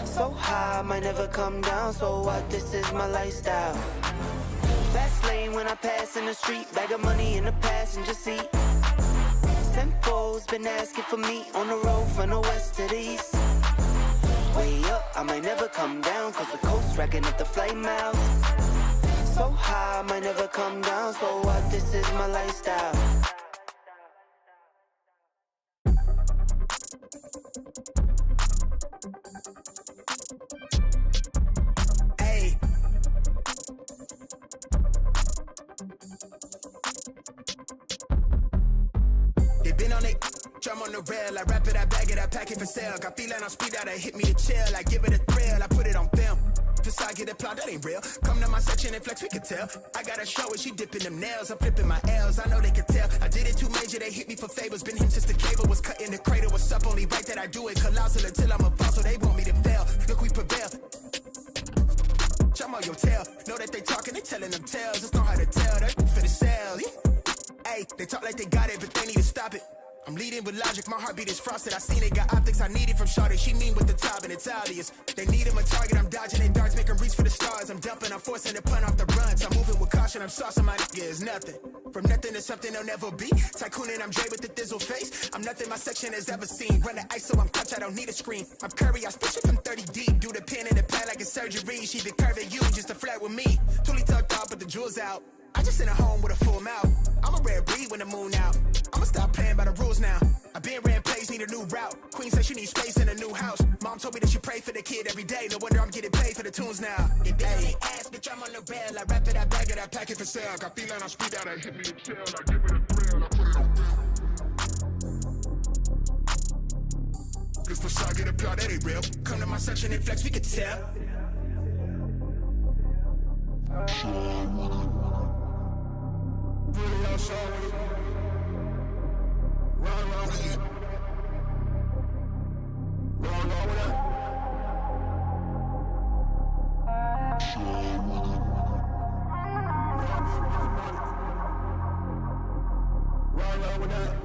Speaker 2: So high, might never come down. So what? This is my lifestyle. Fast lane when I pass in the street, bag of money in the passenger seat. Simcoe's been asking for me on the road from the west to the east. Way up, I might never come down, cause the coast racking up the flight miles. So high, I might never come down, so what, this is my lifestyle.
Speaker 1: Hey. They been on it, drum on the rail. I wrap it, I bag it, I pack it for sale. Got feeling on speed out, I hit me to chill. I give it a thrill, I put it on film. Just I get applaud, that ain't real. Come to my section and flex, we can tell. I got a show and she dipping them nails. I'm flipping my L's, I know they can tell. I did it too major, they hit me for favors. Been him since the cable was cut in the cradle. What's up, only right that I do it. Colossal until I'm a boss, so they want me to fail. Look, we prevail. Jump on your tail. Know that they talking, they telling them tales. Just know how to tell, they're for the sale. Hey, they talk like they got it, but they need to stop it. I'm leading with logic, my heartbeat is frosted. I seen it, got optics I needed from Shawty. She mean with the top and it's obvious. They need him a target, I'm dodging their darts, make them reach for the stars. I'm dumping, I'm forcing the punt off the runs. I'm moving with caution, I'm saucing my nigga is nothing. From nothing to something they'll never be. Tycooning, I'm Dre with the thizzle face. I'm nothing my section has ever seen. Run the ice so I'm clutch, I don't need a screen. I'm Curry, I push it from 30 deep. Do the pin in the pad like it's surgery. She been curving you just to flirt with me. Totally tucked off, but the jewels out. I just in a home with a full mouth. I'm a rare breed when the moon out. I'ma stop playing by the rules now. I been ran plays, need a new route. Queen said she needs space in a new house. Mom told me that she pray for the kid every day. No wonder I'm getting paid for the tunes now. If they ask, bitch, I'm on the rail. I wrap it, I bag it, I pack it for sale. Got feeling on speed out, I hit me to chill. I give it a thrill, I put it on film. This for sure, get applaud, that ain't real. Come to my section and flex, we can tell. Really outside with it. Run with it. Run with it. Run with it.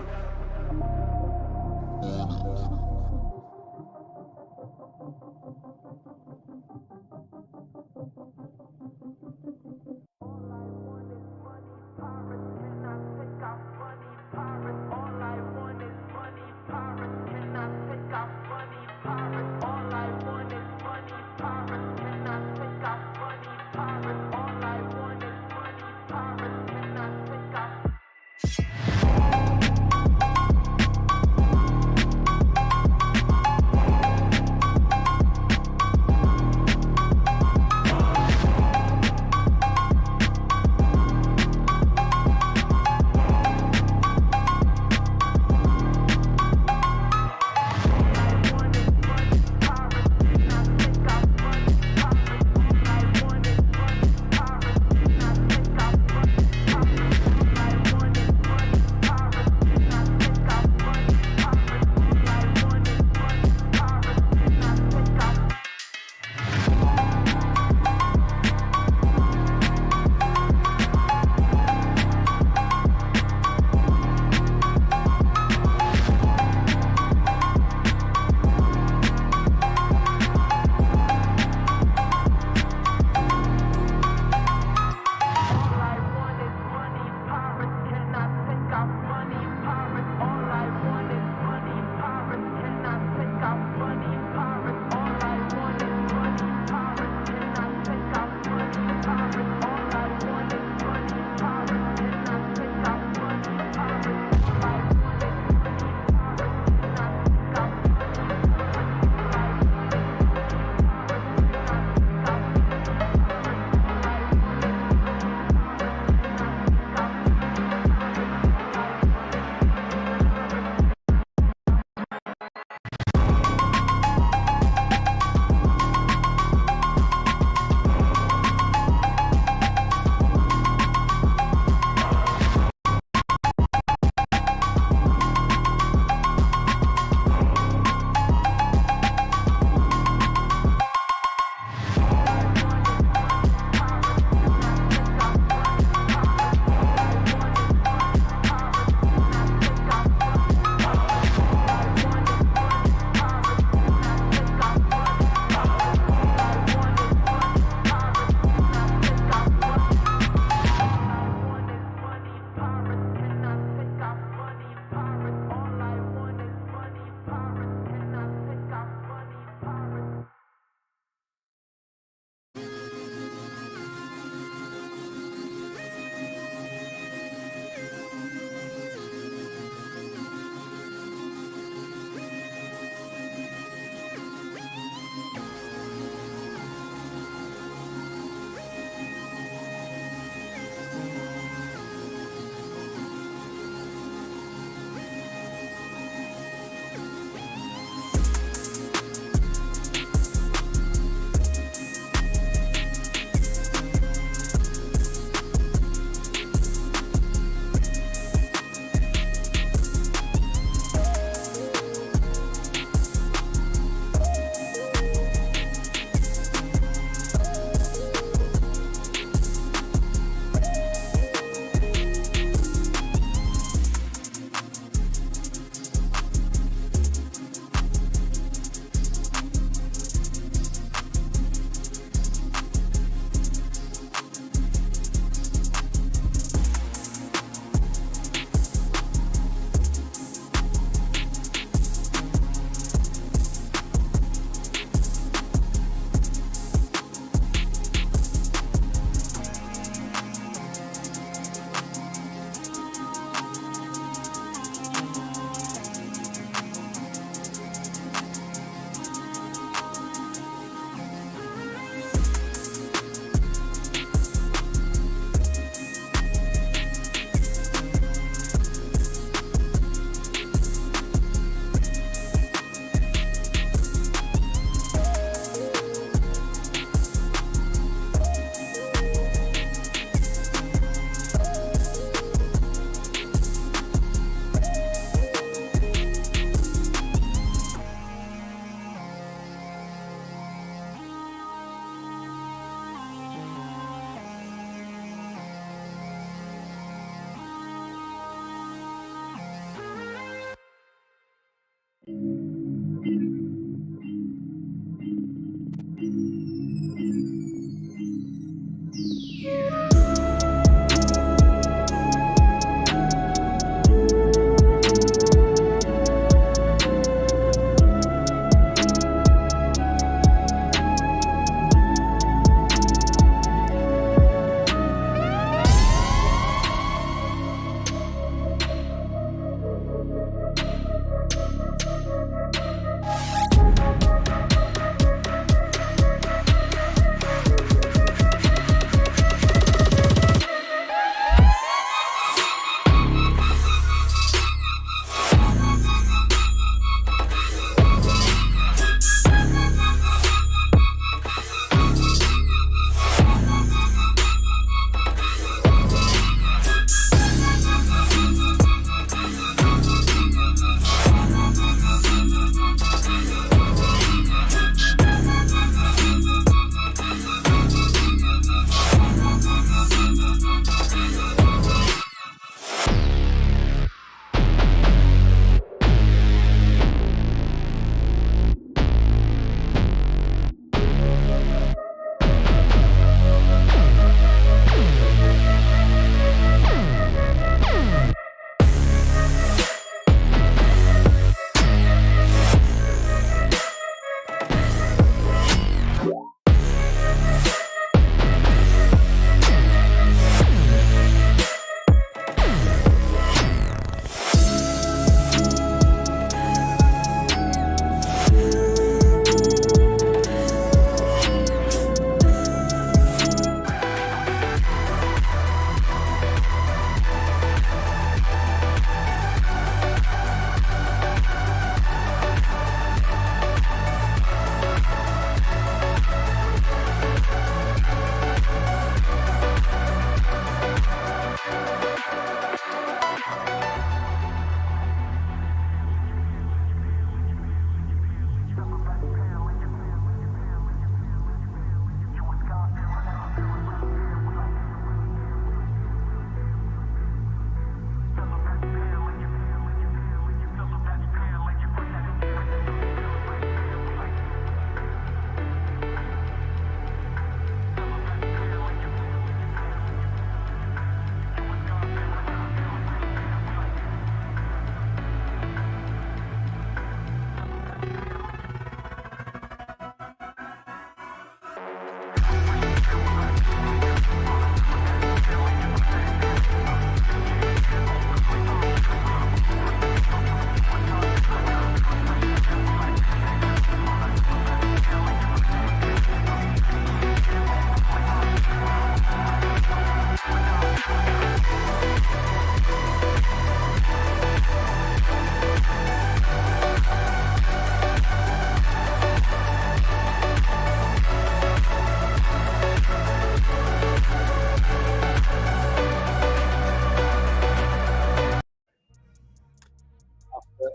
Speaker 6: After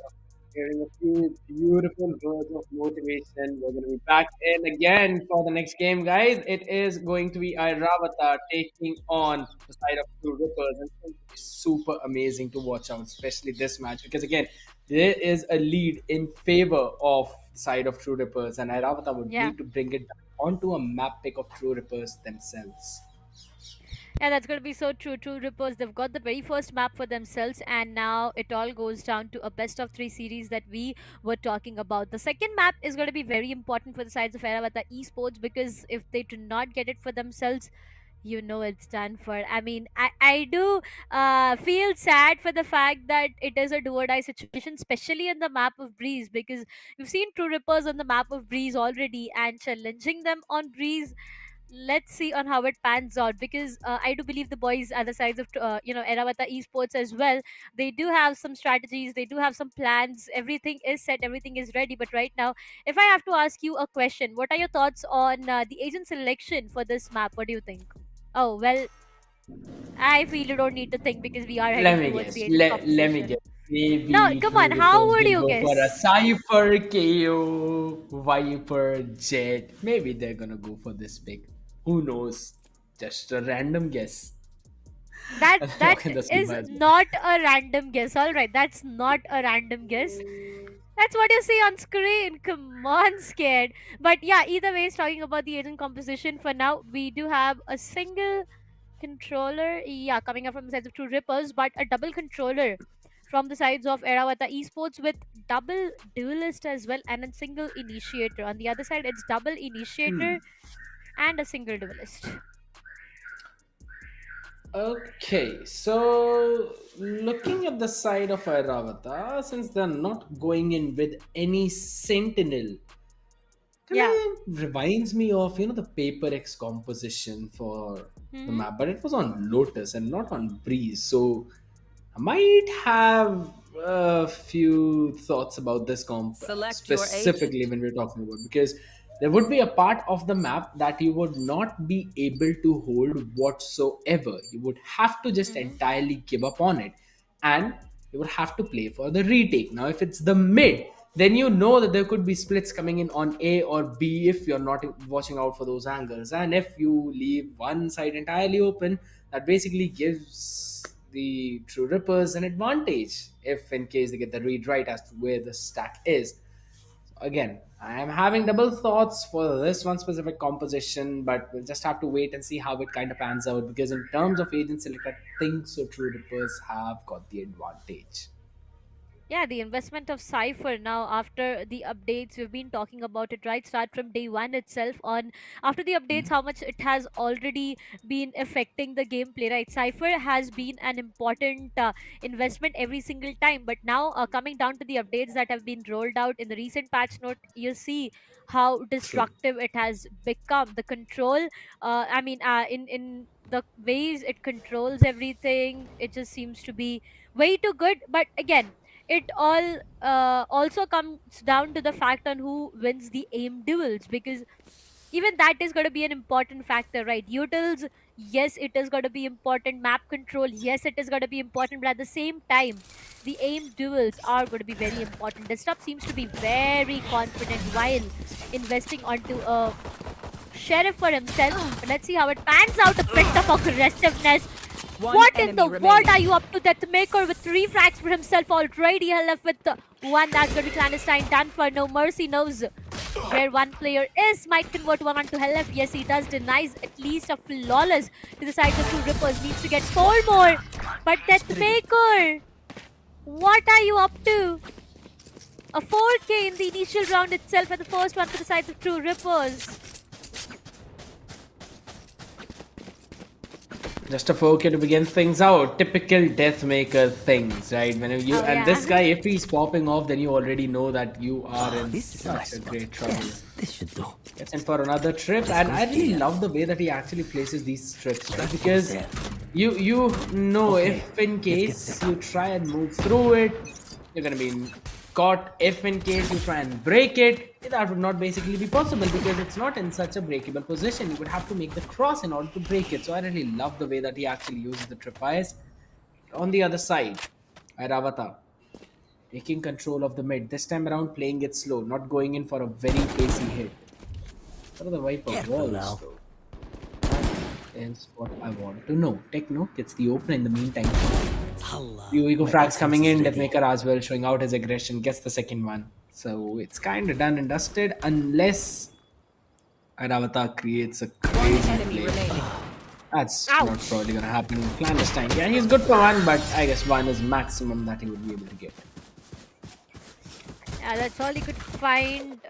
Speaker 6: hearing a few beautiful words of motivation, we're going to be back in again for the next game, guys. It is going to be Airavata taking on the side of two Rippers, and it's going to be super amazing to watch out, especially this match, because again, there is a lead in favor of the side of True Rippers, and Airavata would
Speaker 5: Yeah.
Speaker 6: need to bring it onto a map pick of True Rippers themselves.
Speaker 5: Yeah, that's going to be so true. True Rippers, they've got the very first map for themselves, and now it all goes down to a best of three series that we were talking about. The second map is going to be very important for the sides of Airavata Esports, because if they do not get it for themselves, you know it's done for. I mean, I do feel sad for the fact that it is a do or die situation, especially in the map of Breeze, because we've seen True Rippers on the map of Breeze already, and challenging them on Breeze, let's see on how it pans out, because I do believe the boys at the sides of Airavata Esports as well, they do have some strategies, they do have some plans, everything is set, everything is ready. But right now, if I have to ask you a question, what are your thoughts on the agent selection for this map? What do you think? Oh well, I feel you don't need to think, because we are
Speaker 6: Let
Speaker 5: heading
Speaker 6: me
Speaker 5: towards
Speaker 6: guess.
Speaker 5: the agent
Speaker 6: Let me
Speaker 5: compensation.
Speaker 6: guess.
Speaker 5: No,
Speaker 6: Maybe
Speaker 5: come
Speaker 6: True
Speaker 5: on, how
Speaker 6: Rippers
Speaker 5: would
Speaker 6: will
Speaker 5: you
Speaker 6: go for a
Speaker 5: guess?
Speaker 6: Cypher KO, Viper, Jet. Maybe they're gonna go for this pick. Who knows? Just a random guess.
Speaker 5: that
Speaker 6: Lock
Speaker 5: that
Speaker 6: in the
Speaker 5: is
Speaker 6: Simba as well.
Speaker 5: not a random guess. All right, that's not a random guess. That's what you see on screen. Come on, scared. But yeah, either way, talking about the agent composition for now, we do have a single controller, yeah, coming up from the sides of True Rippers, but a double controller from the sides of Airavata Esports with double duelist as well and a single initiator. On the other side, it's double initiator and a single duelist.
Speaker 6: Okay, so looking at the side of Airavata, since they're not going in with any sentinel,
Speaker 5: Yeah.
Speaker 6: kind of reminds me of the Paper X composition for the
Speaker 5: Mm-hmm.
Speaker 6: map, but it was on Lotus and not on Breeze. So I might have a few thoughts about this comp
Speaker 9: Select your
Speaker 6: specifically
Speaker 9: agent.
Speaker 6: when we're talking about, because there would be a part of the map that you would not be able to hold whatsoever. You would have to just
Speaker 5: Mm-hmm.
Speaker 6: entirely give up on it, and you would have to play for the retake. Now, if it's the mid, then you know that there could be splits coming in on A or B if you're not watching out for those angles. And if you leave one side entirely open, that basically gives the True Rippers an advantage if in case they get the read right as to where the stack is. So again, I am having double thoughts for this one specific composition, but we'll just have to wait and see how it kind of pans out, because in terms of agent select, I think so True Rippers have got the advantage.
Speaker 5: Yeah, the investment of Cypher now after the updates, we've been talking about it, right? Start from day one itself on after the updates, how much it has already been affecting the gameplay, right? Cypher has been an important investment every single time, but now coming down to the updates that have been rolled out in the recent patch note, you see how
Speaker 6: True.
Speaker 5: destructive it has become. The control, in the ways it controls everything, it just seems to be way too good. But again, it all also comes down to the fact on who wins the aim duels, because even that is going to be an important factor, right? Utils, yes, it is going to be important. Map control, yes, it is going to be important. But at the same time, the aim duels are going to be very important. Desktop seems to be very confident while investing onto a sheriff for himself. But let's see how it pans out. A bit of aggressiveness.
Speaker 9: One
Speaker 5: What in
Speaker 9: enemy
Speaker 5: the
Speaker 9: remaining.
Speaker 5: world are you up to? Deathmaker with 3 frags for himself already. He left with the one that's going to be clandestine. Done for No Mercy knows where one player is. Might convert one onto Hellef. Yes, he does. Denies at least a flawless to the side of Two Rippers. Needs to get 4 more. But Deathmaker, what are you up to? A 4K in the initial round itself, and the first one for the side of True Rippers.
Speaker 6: Just a 4K to begin things out. Typical Deathmaker things, right? When you
Speaker 5: Oh,
Speaker 6: and
Speaker 5: yeah.
Speaker 6: this guy, if he's popping off, then you already know that you are in such a great trouble.
Speaker 8: This should do.
Speaker 6: Gets in for another trip, and I really love the way that he actually places these trips, right? Because you know, if in case you try and move through it, you're gonna be caught. If in case you try and break it, that would not basically be possible, because it's not in such a breakable position. You would have to make the cross in order to break it. So I really love the way that he actually uses the tripwires. On the other side, Airavata taking control of the mid. This time around, playing it slow, not going in for a very pacey hit. What are the Viper
Speaker 8: Careful
Speaker 6: walls,
Speaker 8: now.
Speaker 6: though? That is what I want to know. Techno gets the opener in the meantime. Few Eco frags coming in. Deathmaker as well, showing out his aggression. Gets the second one. So it's kind of done and dusted, unless Airavata creates a
Speaker 9: One
Speaker 6: crazy
Speaker 9: enemy
Speaker 6: play.
Speaker 9: remaining.
Speaker 6: That's not probably gonna happen. Clandestine. Yeah, he's good for one, but I guess one is maximum that he would be able to get.
Speaker 5: Yeah, that's all he could find.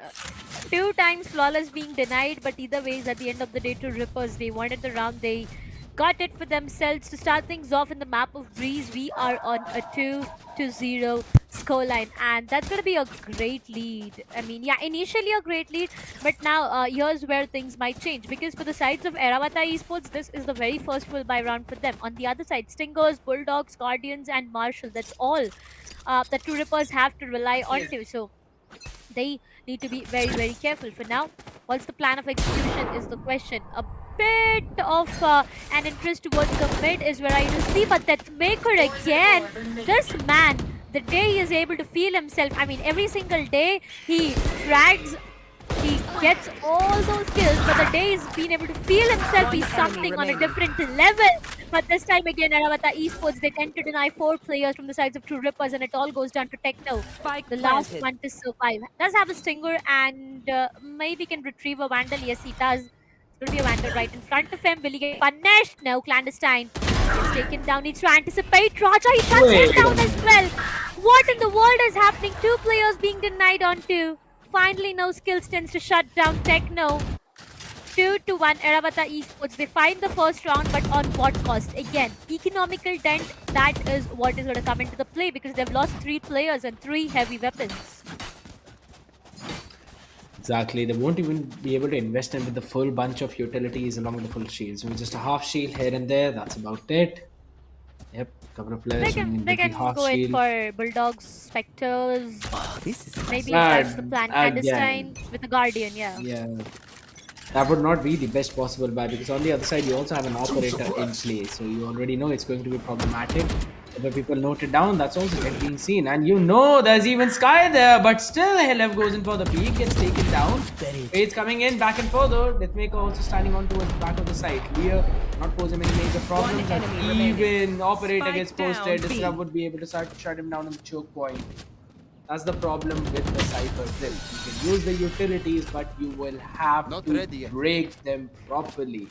Speaker 5: 2 times flawless being denied, but either ways, at the end of the day, Two Rippers, they wanted the round. They got it for themselves. To start things off in the map of Breeze, we are on a 2-0 scoreline, and that's going to be a great lead. I mean, yeah, initially a great lead, but now here's where things might change, because for the sides of Airavata Esports, this is the very first full buy round for them. On the other side, Stingers, Bulldogs, Guardians, and Marshall, that's all that Two Rippers have to rely on to. So they need to be very, very careful. For now, what's the plan of execution is the question. A bit of an interest towards the mid is where I do see, but that Maker again, this man, the day he is able to feel himself, I mean, every single day he frags, he gets all those kills, but the day he's been able to feel himself, he's something on a different level. But this time again, Airavata Esports, they tend to deny 4 players from the sides of True Rippers, and it all goes down to Techno,
Speaker 9: Spike
Speaker 5: the last
Speaker 9: planted.
Speaker 5: one to survive. Does have a stinger and maybe can retrieve a Vandal. Yes, he does. It's going to be a Vandal right in front of him. Will he get punished? No, Clandestine gets taken down. Needs to anticipate. Raja, he shuts him down as well. What in the world is happening? 2 players being denied on 2. Finally, no skills tends to shut down Techno. 2-1 Airavata Esports. They find the first round, but on what cost? Again, economical dent. That is what is going to come into the play because they've lost 3 players and 3 heavy weapons.
Speaker 6: Exactly. They won't even be able to invest in with the full bunch of utilities along with the full shields. So just a half shield here and there. That's about it. Yep, couple of players
Speaker 5: They can
Speaker 6: half
Speaker 5: go in
Speaker 6: shield.
Speaker 5: for Bulldogs, Spectres. Maybe
Speaker 6: Ah,
Speaker 5: that's the plan. Clandestine with the Guardian, yeah.
Speaker 6: Yeah. That would not be the best possible buy because on the other side you also have an operator in play, so you already know it's going to be problematic. Other people note it down, that's also being seen, and you know there's even Sky there, but still Helef goes in for the peak, gets taken down. It's coming in back and forth. Deathmaker also standing on towards the back of the site. Lear not posing any major problems,
Speaker 9: One enemy
Speaker 6: and
Speaker 9: remaining.
Speaker 6: even operator
Speaker 9: Spike
Speaker 6: gets
Speaker 9: down,
Speaker 6: posted.
Speaker 9: B.
Speaker 6: Disrupt would be able to shut him down on the choke point. That's the problem with the Cypher Flip. You can use the utilities, but you will have to break them properly.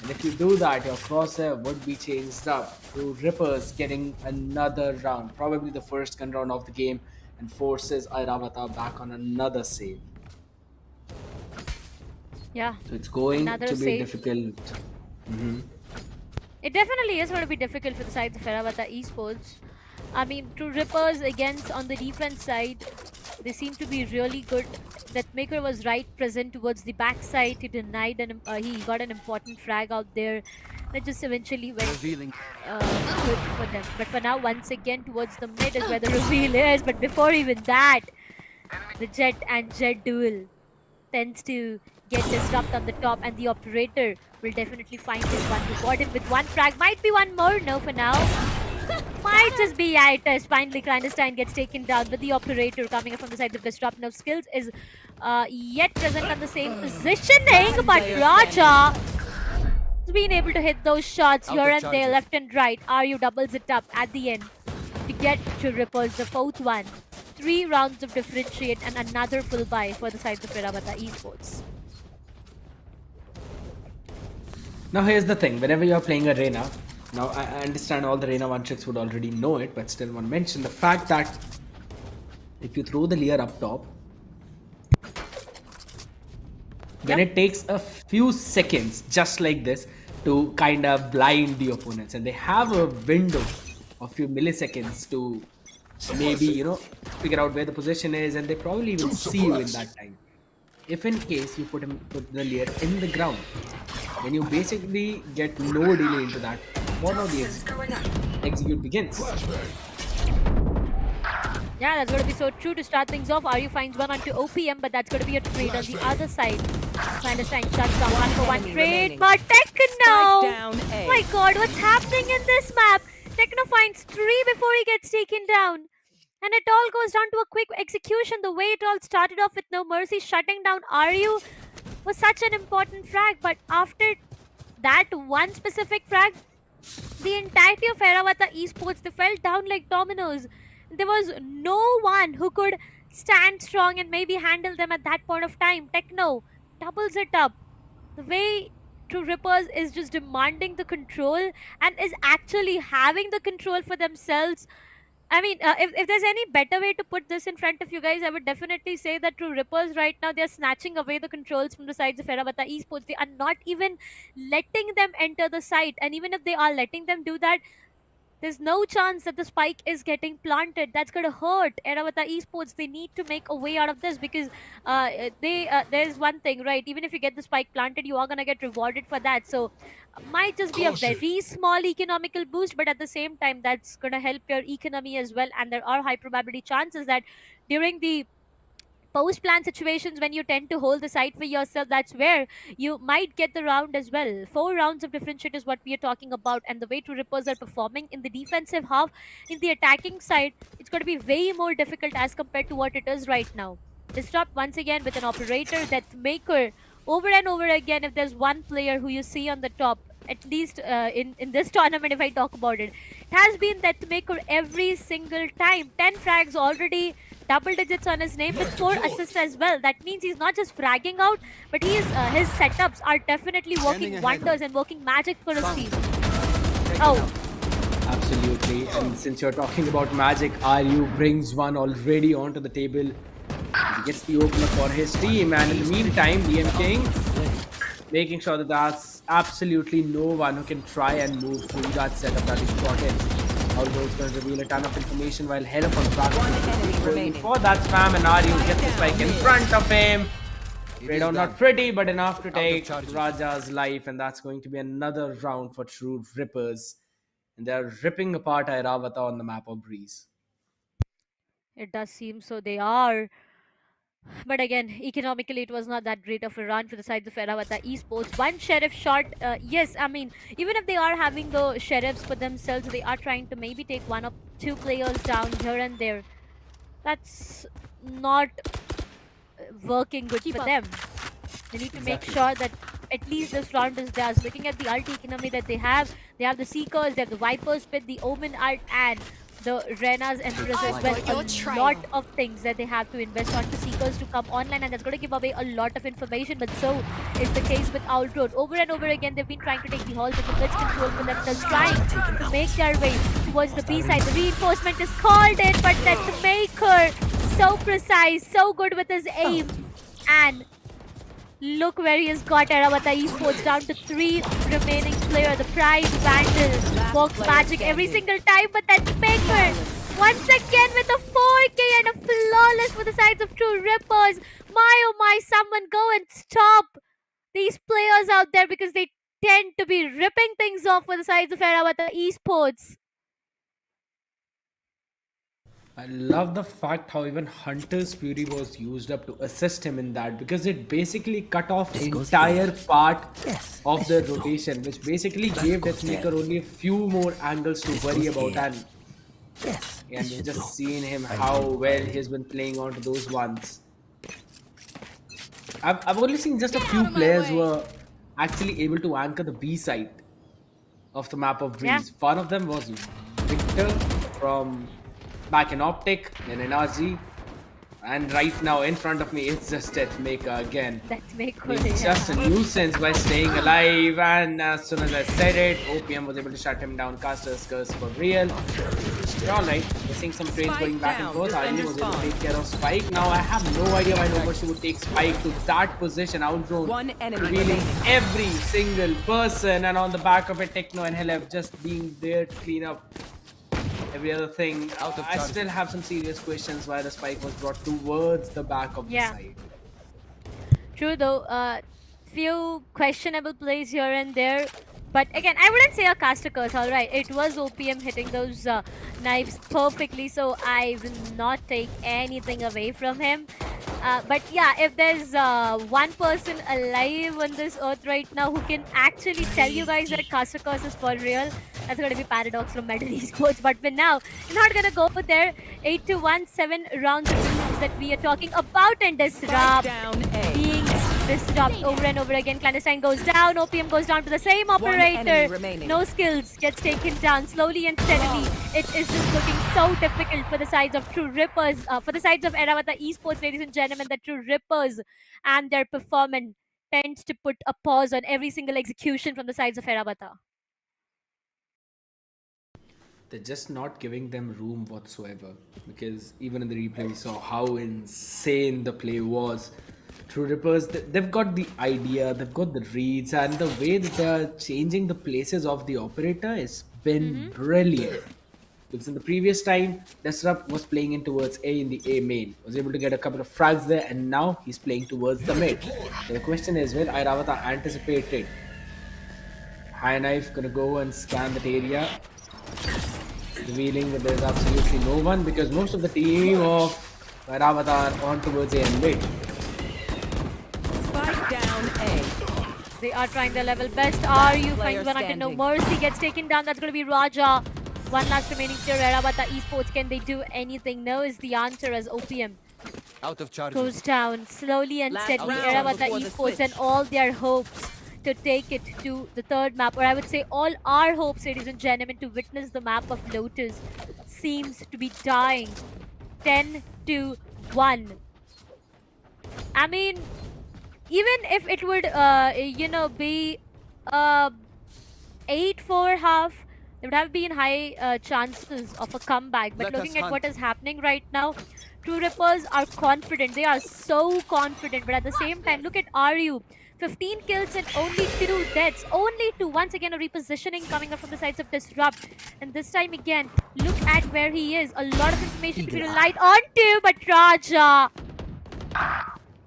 Speaker 6: And if you do that, your crosshair would be changed up to Rippers getting another round, probably the first gun round of the game, and forces Airavata back on another save.
Speaker 5: Yeah.
Speaker 6: So it's going
Speaker 5: Another
Speaker 6: to be
Speaker 5: save.
Speaker 6: difficult.
Speaker 5: It definitely is going to be difficult for the sides of Airavata Esports. I mean, True Rippers against on the defense side, they seem to be really good. Deathmaker was right present towards the backside. He denied he got an important frag out there. That just eventually went good for them. But for now, once again towards the mid is where the reveal is. But before even that, the Jet and Jet duel tends to get disrupted on the top, and the operator will definitely find his one reward him with 1 frag. Might be 1 more. No, for now. Might just be Itis. Finally, Clandestine gets taken down, but the operator coming from the side of Disrupt. Now, Skills is yet present on the same positioning, but Raja has been able to hit those shots here and there, left and right. RU doubles it up at the end to get to Rippers, the 4th one. 3 rounds of differentiate and another full buy for the side of Airavata Esports.
Speaker 6: Now here's the thing, whenever you're playing a Reyna, now I understand all the Reyna one tricks would already know it, but still want to mention the fact that if you throw the Lear up top, then it takes a few seconds, just like this, to kind of blind the opponents, and they have a window of few milliseconds to maybe, figure out where the position is, and they probably even see you in that time. If in case you put the Lear in the ground, then you basically get no delay into that. What now the execute begins.
Speaker 5: Yeah, that's going to be so true to start things off. RU finds 1 onto OPM, but that's going to be a trade on the other side. Clandestine shuts down 1-for-1
Speaker 9: Enemy
Speaker 5: trade,
Speaker 9: remaining.
Speaker 5: but Techno!
Speaker 9: Spike down A.
Speaker 5: My god, what's happening in this map? Techno finds 3 before he gets taken down. And it all goes down to a quick execution. The way it all started off with No Mercy shutting down RU was such an important frag, but after that one specific frag, the entirety of Airavata Esports, they fell down like dominoes. There was no one who could stand strong and maybe handle them at that point of time. Techno doubles it up. The way True Rippers is just demanding the control and is actually having the control for themselves. I mean, if there's any better way to put this in front of you guys, I would definitely say that True Rippers right now, they're snatching away the controls from the sides of Airavata Esports. They are not even letting them enter the site. And even if they are letting them do that, there's no chance that the spike is getting planted. That's going to hurt Airavata Esports. They need to make a way out of this because there's one thing, right? Even if you get the spike planted, you are going to get rewarded for that. So might just be a very small economical boost, but at the same time, that's going to help your economy as well. And there are high probability chances that during the post-plan situations when you tend to hold the site for yourself, that's where you might get the round as well. 4 rounds of differentiate is what we are talking about, and the way True Rippers are performing in the defensive half, in the attacking side, it's going to be way more difficult as compared to what it is right now. Disrupt once again with an operator, Deathmaker. Over and over again, if there's one player who you see on the top, at least in this tournament, if I talk about it, it has been that maker every single time. 10 frags already, double digits on his name with 4 assists as well. That means he's not just fragging out, but his setups are definitely working wonders and working magic for his team. Oh,
Speaker 6: Absolutely. And since you're talking about magic, RU brings one already onto the table. He gets the opener for his team, and in the meantime, DM King making sure that there's absolutely no one who can try and move through that setup that he's brought in. Although it's going to reveal a ton of information while hell up on track. For that spam, and RU gets the spike in front of him. Straight out, not pretty, but enough to take Raja's life, and that's going to be another round for True Rippers. And they're ripping apart Airavata on the map of Breeze.
Speaker 5: it does seem so they are. But again, economically, it was not that great of a run for the sides of Airavata Esports. One sheriff shot, yes, I mean, even if they are having the sheriffs for themselves, they are trying to maybe take 1 or 2 players down here and there. That's not working good for them. They need to make sure that at least this round is theirs. Looking at the ult economy that they have the Seekers, they have the Viper's Pit, the Omen ult, and the Rena's Empress as well. A lot of things that they have to invest on the Seekers to come online, and that's going to give away a lot of information. But so is the case with Outroad. Over and over again, they've been trying to take the halls and the blitz control for themselves, trying to make their way towards the B side. The reinforcement is called in, but that the Maker, so precise, so good with his aim, and look where he has got Airavata Esports down to 3 remaining players. The Pride Vandal works magic every single time, but that Maker once again with a 4K and a flawless for the sides of True Rippers. My oh my, someone go and stop these players out there, because they tend to be ripping things off for the sides of Airavata Esports.
Speaker 6: I love the fact how even Hunter's Fury was used up to assist him in that, because it basically cut off the entire part of the rotation, which basically gave Deathmaker only a few more angles to worry about. And you've just seen him how well he's been playing onto those ones. I've only seen just a few players who are actually able to anchor the B side of the map of Breeze.
Speaker 5: Yeah.
Speaker 6: One of them was Victor from back in Optic, then NRG, and right now in front of me it's just Deathmaker again.
Speaker 5: Deathmaker,
Speaker 6: He's just a nuisance by staying alive, and as soon as I said it, OPM was able to shut him down. Caster's curse for real. Alright, we're seeing some trades going back and forth. Arlie was able to take care of Spike. Now I have no idea why No Mercy would take Spike to that position. Outdrone, revealing every single person, and on the back of it, Techno and Helef just being there to clean up every other thing. I still have some serious questions why the Spike was brought towards the back of the side.
Speaker 5: True though, few questionable plays here and there. But again, I wouldn't say a caster curse, alright. It was OPM hitting those knives perfectly, so I will not take anything away from him. But yeah, if there's one person alive on this earth right now who can actually tell you guys that caster curse is for real, that's going to be Paradox from Metal Esports. But for now, we're not going to go there. 8-1, 7 rounds of games that we are talking about, and Disrupt being disrupt over and over again. Clandestine goes down, OPM goes down to the same operator. No skills, gets taken down slowly and steadily. It is just looking so difficult for the sides of True Rippers, for the sides of Airavata Esports, ladies and gentlemen. The True Rippers and their performance tends to put a pause on every single execution from the sides of Airavata.
Speaker 6: They're just not giving them room whatsoever, because even in the replay we saw how insane the play was. True Rippers, they've got the idea, they've got the reads, and the way that they're changing the places of the operator has been brilliant. Because in the previous time, Disrupt was playing in towards A in the A main, was able to get a couple of frags there, and now he's playing towards the mid. So the question is, will Airavata anticipate it? High Knife gonna go and scan that area, revealing that there's absolutely no one, because most of the team of Airavata are on towards A and mid.
Speaker 9: Down A.
Speaker 5: They are trying their level best. RU finds one until No Mercy gets taken down. That's going to be Raja. One last remaining player, Airavata Esports. Can they do anything? No is the answer, as OPM
Speaker 8: out of charge
Speaker 5: goes down slowly and steadily. Airavata Esports and all their hopes to take it to the third map, or I would say all our hopes, ladies and gentlemen, to witness the map of Lotus seems to be dying. 10-1. I mean, even if it would, be 8-4 half, there would have been high chances of a comeback. But looking at what is happening right now, True Rippers are confident. They are so confident. But at the same time, look at RU. 15 kills and only 2 deaths. Only 2. Once again, a repositioning coming up from the sides of Disrupt. And this time again, look at where he is. A lot of information to be relied onto. But Raja.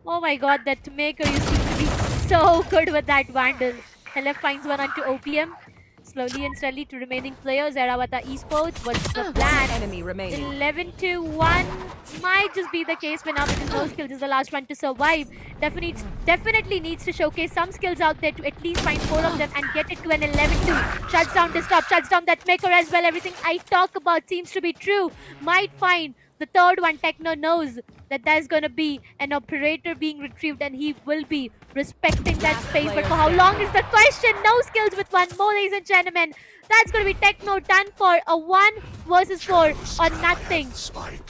Speaker 5: Oh my god, that Maker, you seem to be so good with that Vandal. LF finds one onto OPM. Slowly and steadily to remaining players. Airavata Esports, what's the plan?
Speaker 9: Enemy remaining.
Speaker 5: 11-1 might just be the case for now because no skills is the last one to survive. Definitely needs to showcase some skills out there to at least find 4 of them and get it to an 11-2. Shuts down Disrupt, shuts down that Maker as well. Everything I talk about seems to be true. Might find the third one. Techno knows that there's gonna be an operator being retrieved and he will be respecting that space. But for how long is the question? No skills with one more, ladies and gentlemen. That's gonna be Techno done for a 1 versus 4 on nothing.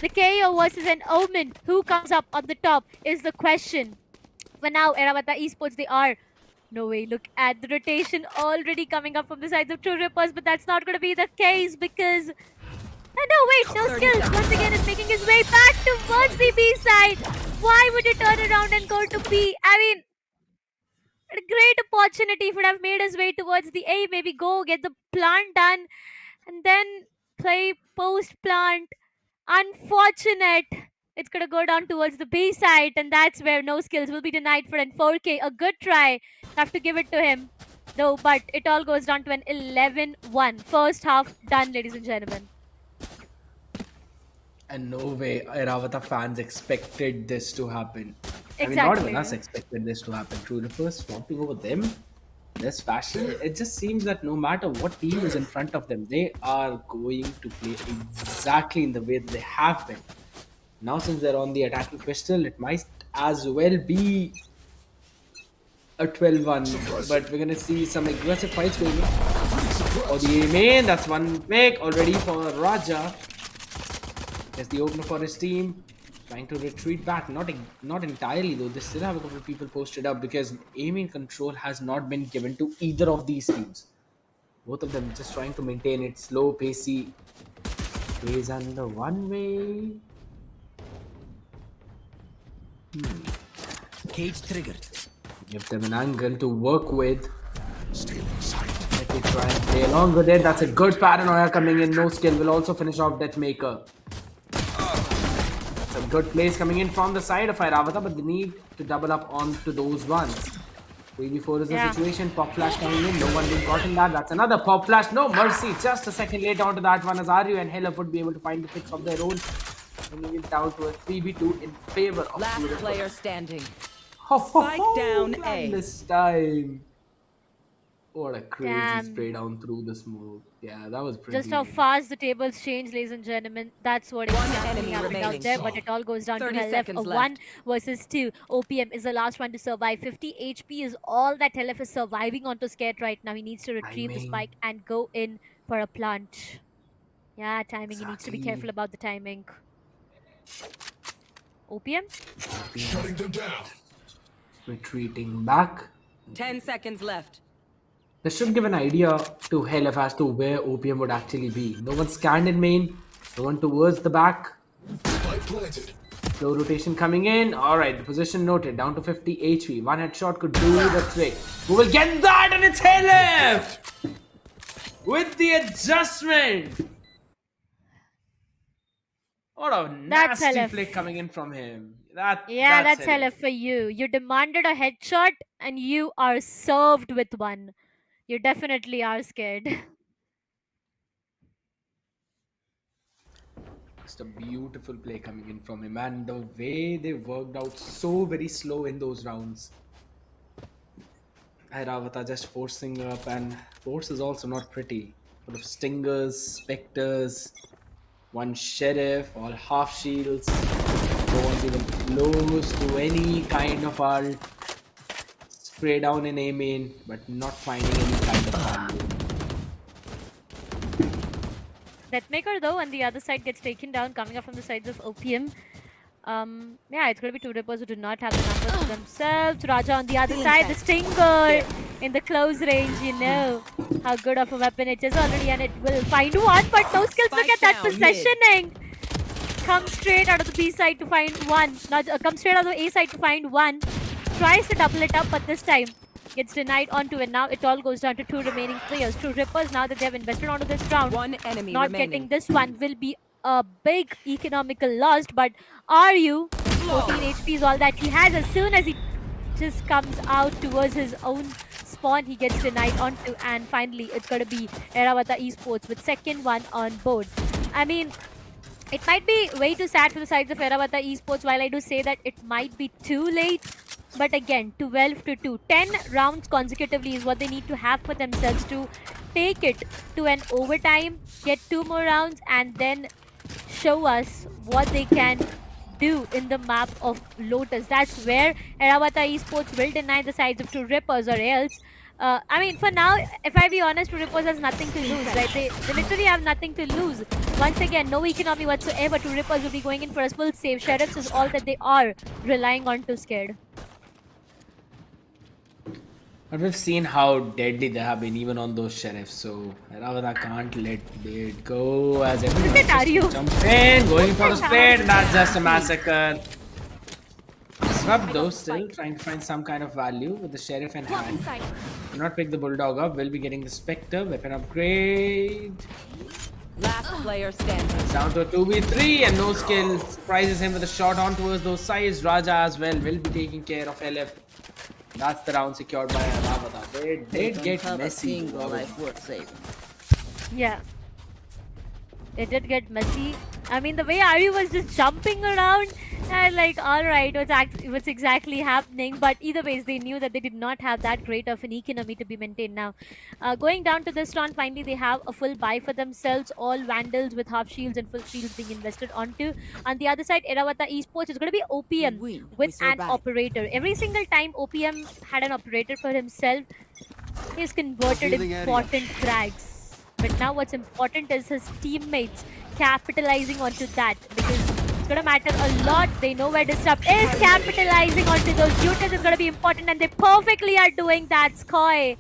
Speaker 5: The KO versus an Omen. Who comes up on the top is the question. For now, Airavata Esports, they are. No way, look at the rotation already coming up from the sides of True Rippers, but that's not gonna be the case because no, wait, no skills. Once again, is making his way back towards the B side. Why would you turn around and go to B? I mean, a great opportunity if would have made his way towards the A. Maybe go get the plant done and then play post-plant. Unfortunate. It's going to go down towards the B side, and that's where no skills will be denied for an 4K. A good try. Have to give it to him. Though, but it all goes down to an 11-1. First half done, ladies and gentlemen.
Speaker 6: And no way Airavata fans expected this to happen.
Speaker 5: Exactly.
Speaker 6: I mean, not even us expected this to happen. True Rippers swamping over them. This fashion, it just seems that no matter what team is in front of them, they are going to play exactly in the way that they have been. Now, since they're on the attacking pistol, it might as well be a 12-1. But we're going to see some aggressive fights going on. Oh, the main, that's one pick already for Raja. There's the opener for his team. Trying to retreat back. Not entirely though. They still have a couple of people posted up because aiming control has not been given to either of these teams. Both of them just trying to maintain it. Slow, pacey. Plays under one way.
Speaker 1: Cage triggered.
Speaker 6: Give them an angle to work with. Let me try and play along with it. That's a good paranoia coming in. No skill will also finish off Deathmaker. Some good plays coming in from the side of Airavata, but they need to double up onto those ones. 3v4 is the situation. Pop flash coming in. No one being caught in that. That's another pop flash. No mercy. Just a second later onto that one as Aryu and Hella would be able to find the picks of their own. Bringing it down to a 3v2 in favor of
Speaker 9: last player standing.
Speaker 6: Spike
Speaker 9: down A.
Speaker 6: This time. What a crazy spray down through the smoke. Yeah, that was pretty.
Speaker 5: Just how fast the tables change, ladies and gentlemen. That's what is happening out there. But it all goes down to LF. A 1 versus 2. OPM is the last one to survive. 50 HP is all that LF is surviving onto Scared right now. He needs to retrieve the spike and go in for a plant. Yeah, timing. He needs to be careful about the timing. OPM?
Speaker 1: Shutting them down.
Speaker 6: Retreating back.
Speaker 9: 10 seconds left.
Speaker 6: This should give an idea to Helef as to where OPM would actually be. No one scanned in main. No one towards the back. Slow rotation coming in. Alright, the position noted. Down to 50 HP. One headshot could do the trick. Who will get that? And it's Helef! With the adjustment. What a nasty flick coming in from him. That's
Speaker 5: Helef for you. You demanded a headshot and you are served with one. You definitely are scared.
Speaker 6: Just a beautiful play coming in from him, and the way they worked out so very slow in those rounds. Airavata just forcing up, and force is also not pretty. Full of stingers, specters, one sheriff, all half shields. Don't even close to any kind of ult. spray down in A main, but not finding any kind of value.
Speaker 5: Deathmaker though on the other side gets taken down, coming up from the sides of OPM. Yeah, it's gonna be two Rippers who do not have the numbers for themselves. Raja on the other side, the Stinger in the close range, you know how good of a weapon it is already, and it will find one, but no skills. Look at that positioning. Comes straight out of the B side to find one. Not comes straight out of the A side to find one. Tries to double it up, but this time gets denied onto it. Now it all goes down to two remaining players. Two Rippers, now that they have invested onto this round.
Speaker 9: One enemy
Speaker 5: Not
Speaker 9: remaining.
Speaker 5: getting this one will be a big economical loss, but are you 14 HP is all that he has. As soon as he just comes out towards his own spawn, he gets denied onto, and finally it's going to be Airavata Esports with second one on board. I mean, it might be way too sad for the sides of Airavata Esports, while I do say that it might be too late. But again, 12 to 2. 10 rounds consecutively is what they need to have for themselves to take it to an overtime, get 2 more rounds, and then show us what they can do in the map of Lotus. That's where Airavata Esports will deny the sides of two Rippers, or else. I mean, for now, if I be honest, two Rippers has nothing to lose, right? They literally have nothing to lose. Once again, no economy whatsoever. Two Rippers will be going in for a full save. Sheriffs is all that they are relying on to scared.
Speaker 6: But we've seen how deadly they have been even on those sheriffs, so Airavata can't let it go as everyone
Speaker 5: Look at Aryu.
Speaker 6: jumps in, going for the spade, that's just a massacre. Disrupt though, still trying to find some kind of value with the sheriff in hand. Do not pick the bulldog up, will be getting the Spectre, weapon upgrade.
Speaker 9: Last player standing.
Speaker 6: Down to a 2v3 and no skill. Surprises him with a shot on towards those sides. Raja as well will be taking care of LF. That's the round secured by Airavata. They did get messy.
Speaker 5: Yeah. It did get messy. I mean, the way Aryu was just jumping around, and like, alright, what's exactly happening? But either ways, they knew that they did not have that great of an economy to be maintained now. Going down to this round, finally, they have a full buy for themselves. All Vandals with half shields and full shields being invested onto. On the other side, Airavata Esports is going to be OPM with an operator. Every single time OPM had an operator for himself, he's converted important frags. But now what's important is his teammates capitalizing onto that, because it's going to matter a lot. They know where Disrupt is capitalizing onto those. Juters is going to be important, and they perfectly are doing that. Skoi,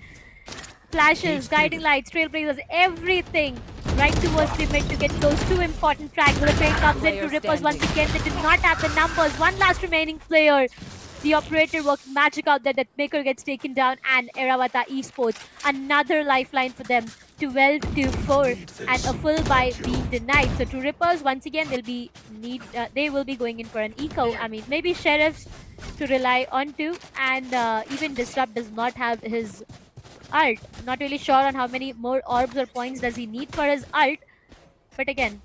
Speaker 5: flashes, guiding lights, trailblazers, everything right towards the mid to get those two important frags. The train comes in to Rippers once again. They did not have the numbers. One last remaining player. The operator worked magic out there. That Maker gets taken down, and Airavata Esports, another lifeline for them. 12 to 4, and a full buy being denied. So to Rippers, once again, they will be going in for an eco. I mean, maybe Sheriffs to rely onto, and even Disrupt does not have his ult. Not really sure on how many more orbs or points does he need for his ult. But again,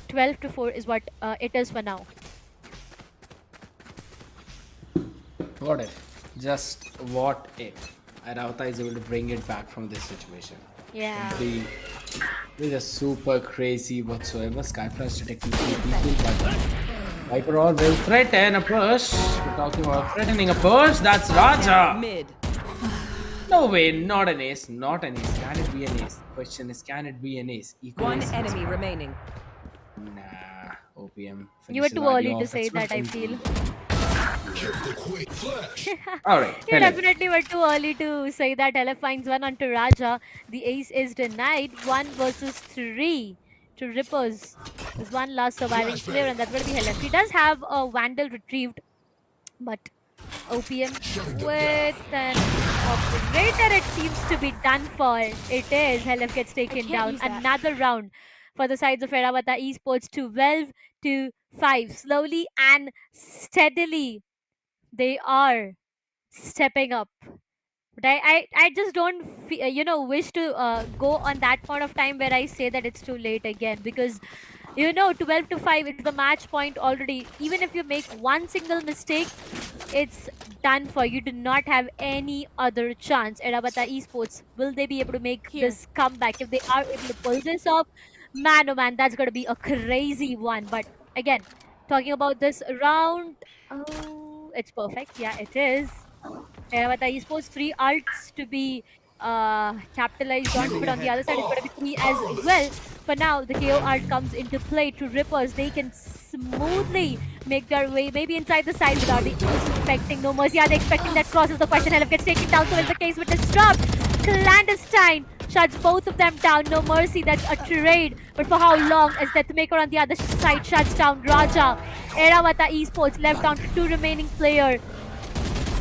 Speaker 5: 12 to 4 is what it is for now.
Speaker 6: What if? Just what if Airavata is able to bring it back from this situation?
Speaker 5: Yeah.
Speaker 6: This is super crazy whatsoever. Skyflash detecting 3 people, but Viper all will threaten a push. We're talking about threatening a push. That's Raja.
Speaker 9: Mid.
Speaker 6: No way, not an ace. Not an ace. Can it be an ace? The question is, can it be an ace? Equal
Speaker 9: One
Speaker 6: ace.
Speaker 9: enemy remaining.
Speaker 6: Nah, OPM.
Speaker 5: You were
Speaker 6: finishes
Speaker 5: too
Speaker 6: Aryu
Speaker 5: early to
Speaker 6: off.
Speaker 5: say
Speaker 6: It's
Speaker 5: that, I
Speaker 6: not
Speaker 5: feel.
Speaker 6: Alright,
Speaker 5: You definitely were too early to say that. LF finds one onto Raja. The ace is denied. 1 versus 3 to Rippers. There's one last surviving player, and that will be LF. He does have a Vandal retrieved, but OPM with an operator, it seems to be done for. It is. LF gets taken down. Another round for the sides of Airavata Esports. 12 to 5. Slowly and steadily, they are stepping up. But I just don't wish to go on that point of time where I say that it's too late again, because 12 to 5 is the match point already. Even if you make one single mistake, it's done for. You do not have any other chance. Airavata Esports, will they be able to make this comeback? If they are able to pull this off, man, oh man, that's going to be a crazy one. But again, talking about this round, oh, it's perfect. Yeah, it is. Airavata Esports, three ults to be capitalized on, but on the other side, it's going to be three as well. For now, the KO ult comes into play to Rippers. They can smoothly make their way, maybe inside the side without expecting no mercy. Are they expecting that crosses the question? Helif gets taken down, so is the case with Disrupt. Clandestine shuts both of them down. No mercy, that's a trade. But for how long? As Deathmaker on the other side shuts down Raja. Airavata Esports left down to two remaining players.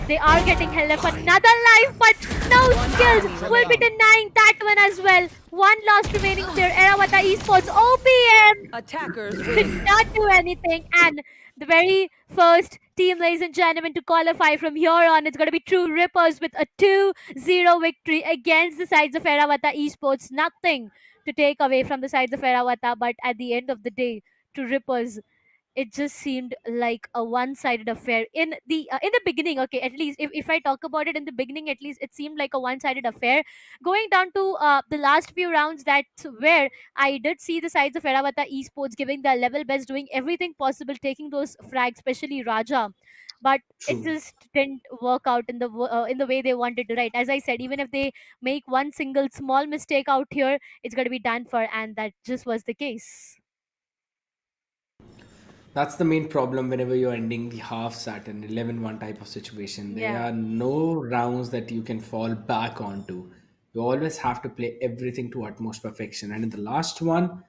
Speaker 5: They are getting held up another life, but no skills will be denying that one as well. One last remaining player, Airavata Esports, OPM
Speaker 9: Attackers
Speaker 5: could
Speaker 9: win.
Speaker 5: not do anything. And the very first team, ladies and gentlemen, to qualify from here on, it's going to be True Rippers with a 2-0 victory against the sides of Airavata Esports. Nothing to take away from the sides of Airavata, but at the end of the day, True Rippers, it just seemed like a one-sided affair in the beginning. Okay, at least if I talk about it in the beginning, at least it seemed like a one-sided affair. Going down to the last few rounds, that's where I did see the sides of Airavata Esports giving their level best, doing everything possible, taking those frags, especially Raja. But it
Speaker 6: True.
Speaker 5: just didn't work out in the way they wanted to. Right, as I said, even if they make one single small mistake out here, it's going to be done for, and that just was the case.
Speaker 6: That's the main problem whenever you're ending the halves at an 11-1 type of situation. There
Speaker 5: Yeah.
Speaker 6: are no rounds that you can fall back onto. You always have to play everything to utmost perfection. And in the last one,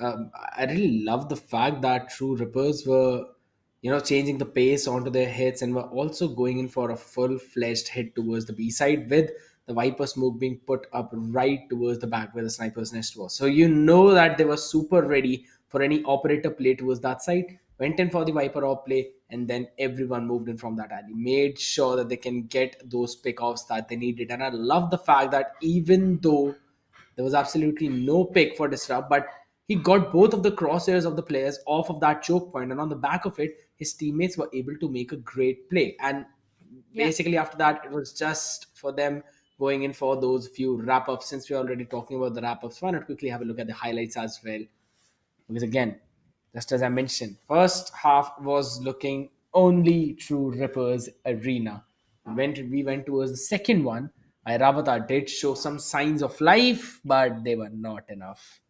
Speaker 6: I really love the fact that True Rippers were, changing the pace onto their hits and were also going in for a full-fledged hit towards the B side with the Viper smoke being put up right towards the back where the sniper's nest was. So you know that they were super ready for any operator play towards that side. Went in for the Viper op play, and then everyone moved in from that alley. Made sure that they can get those pickoffs that they needed. And I love the fact that even though there was absolutely no pick for Disrupt, but he got both of the crosshairs of the players off of that choke point, and on the back of it, his teammates were able to make a great play. And
Speaker 5: Yeah.
Speaker 6: basically, after that, it was just for them going in for those few wrap ups. Since we're already talking about the wrap ups, why not quickly have a look at the highlights as well? Because again, just as I mentioned, first half was looking only through Ripper's arena. When we went towards the second one, Airavata did show some signs of life, but they were not enough.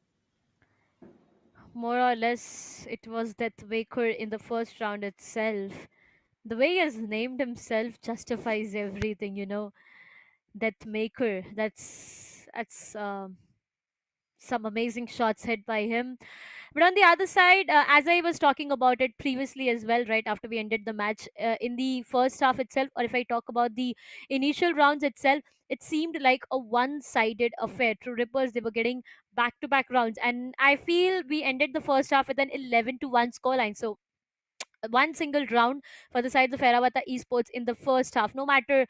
Speaker 5: More or less, it was Death Waker in the first round itself. The way he has named himself justifies everything, Death Maker. That's some amazing shots hit by him. But on the other side, as I was talking about it previously as well, right after we ended the match, in the first half itself, or if I talk about the initial rounds itself, it seemed like a one-sided affair. True Rippers, they were getting back-to-back rounds, and I feel we ended the first half with an 11-1 scoreline. So one single round for the sides of Airavata Esports in the first half, no matter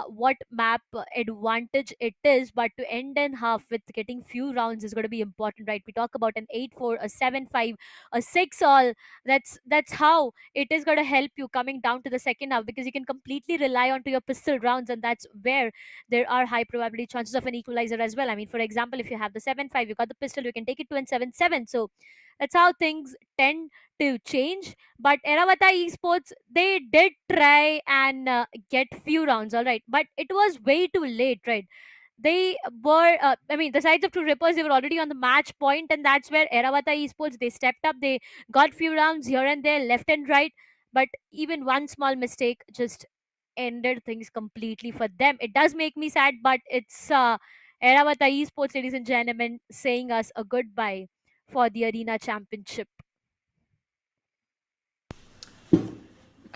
Speaker 5: what map advantage it is, but to end in half with getting few rounds is going to be important, right? We talk about an 8-4, a 7-5, a 6 all. That's how it is going to help you coming down to the second half, because you can completely rely onto your pistol rounds, and that's where there are high probability chances of an equalizer as well. I mean, for example, if you have the 7-5, you got the pistol, you can take it to an 7-7. So that's how things tend to change. But Airavata Esports, they did try and get few rounds, all right, but it was way too late, right? They were, I mean, the sides of True Rippers, they were already on the match point, and that's where Airavata Esports, they stepped up, they got few rounds here and there, left and right, but even one small mistake just ended things completely for them. It does make me sad, but it's Airavata Esports, ladies and gentlemen, saying us a goodbye for the Arena Championship.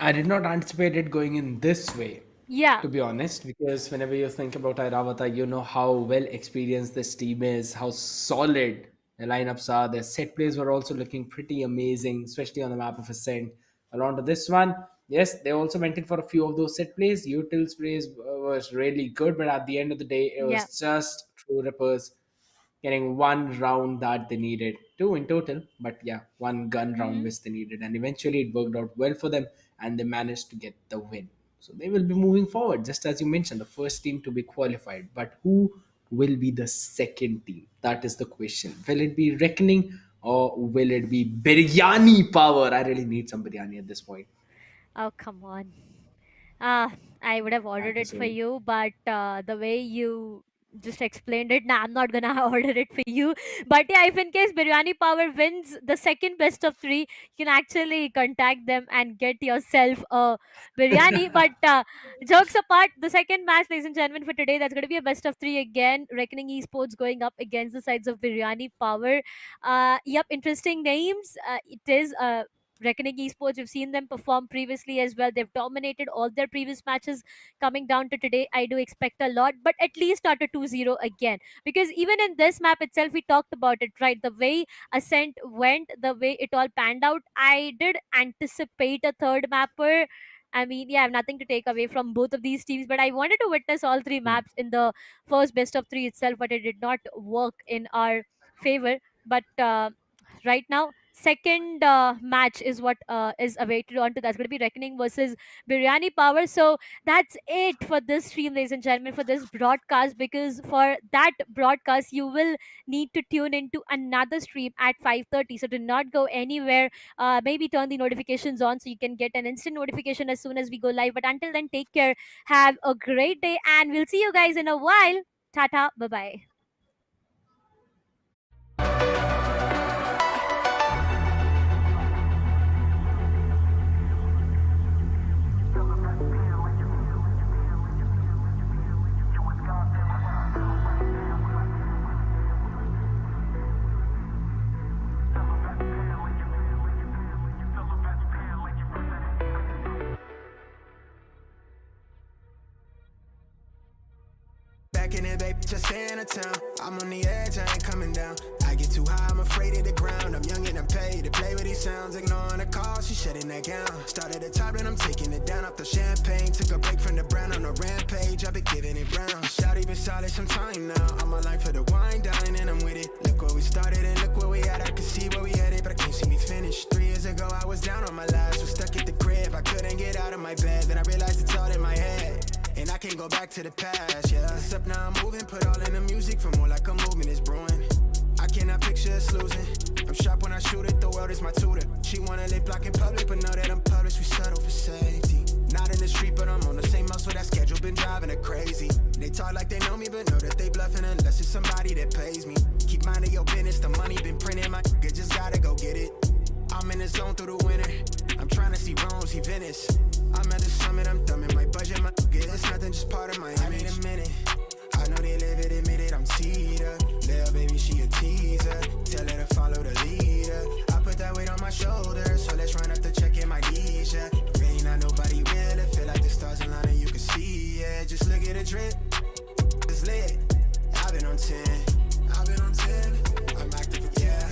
Speaker 6: I did not anticipate it going in this way,
Speaker 5: Yeah.
Speaker 6: to be honest, because whenever you think about Airavata, you know how well experienced this team is, how solid the lineups are. Their set plays were also looking pretty amazing, especially on the map of Ascent. Along to this one, yes, they also went in for a few of those set plays. Utils plays was really good, but at the end of the day, it
Speaker 5: Yeah.
Speaker 6: was just True Rippers getting one round that they needed, two in total, but yeah, one gun round
Speaker 5: Hmm.
Speaker 6: which they needed, and eventually it worked out well for them, and they managed to get the win. So they will be moving forward, just as you mentioned, the first team to be qualified. But who will be the second team? That is the question. Will it be Reckoning or will it be Biryani Power? I really need some biryani at this point.
Speaker 5: Oh, come on. Uh, I would have ordered
Speaker 6: Thank you
Speaker 5: it
Speaker 6: so
Speaker 5: for
Speaker 6: much.
Speaker 5: you, but the way you just explained it, nah, I'm not gonna order it for you. But yeah, if in case Biryani Power wins the second best of three, you can actually contact them and get yourself a biryani. But jokes apart, the second match, ladies and gentlemen, for today, that's going to be a best of three again. Reckoning Esports going up against the sides of Biryani Power. Yep, interesting names. It is. Reckoning Esports, we've seen them perform previously as well. They've dominated all their previous matches. Coming down to today, I do expect a lot, but at least not a 2-0 again. Because even in this map itself, we talked about it, right? The way Ascent went, the way it all panned out, I did anticipate a third mapper. I mean, yeah, I have nothing to take away from both of these teams, but I wanted to witness all three
Speaker 6: Hmm.
Speaker 5: maps in the first best of three itself, but it did not work in our favor. But right now, second match is what is awaited on to. That's going to be Reckoning versus Biryani Power. So that's it for this stream, ladies and gentlemen, for this broadcast. Because for that broadcast, you will need to tune into another stream at 5:30. So do not go anywhere. Maybe turn the notifications on so you can get an instant notification as soon as we go live. But until then, take care. Have a great day, and we'll see you guys in a while. Tata. Bye bye.
Speaker 1: Back in it, baby, just stay in a town. I'm on the edge, I ain't coming down. I get too high, I'm afraid of the ground. I'm young and I'm paid to play with these sounds. Ignoring the call, she shutting that gown. Start at the top, then I'm taking it down off the champagne. Took a break from the brown on a rampage. I've been giving it brown. Shawty been solid some time now. I'm a life for the wine, dine, and I'm with it. Look where we started and look where we at. I can see where we headed, but I can't see me finish. 3 years ago, I was down on my last. Was stuck at the crib, I couldn't get out of my bed. Then I realized it's all in my head. And I can't go back to the past, yeah. Except now I'm moving, put all in the music for more like a movement is brewing. I cannot picture us losing. I'm sharp when I shoot it, the world is my tutor. She wanna lip block in public, but know that I'm published, we settle for safety. Not in the street, but I'm on the same muscle, that schedule been driving her crazy. They talk like they know me, but know that they bluffing unless it's somebody that pays me. Keep minding your business, the money been printing, my nigga just gotta go get it. I'm in the zone through the winter. I'm trying to see Rome, see Venice. I'm at the summit, I'm thumbing my budget, my it's nothing, just part of my image. I need a minute. I know they live it, admit it, I'm teed up. Little baby, she a teaser. Tell her to follow the leader. I put that weight on my shoulders, so let's run up the check in my knees, yeah. Really not nobody real, it feel like the stars align and you can see, yeah. Just look at the drip, it's lit. I've been on 10, I've been on 10. I'm active, yeah,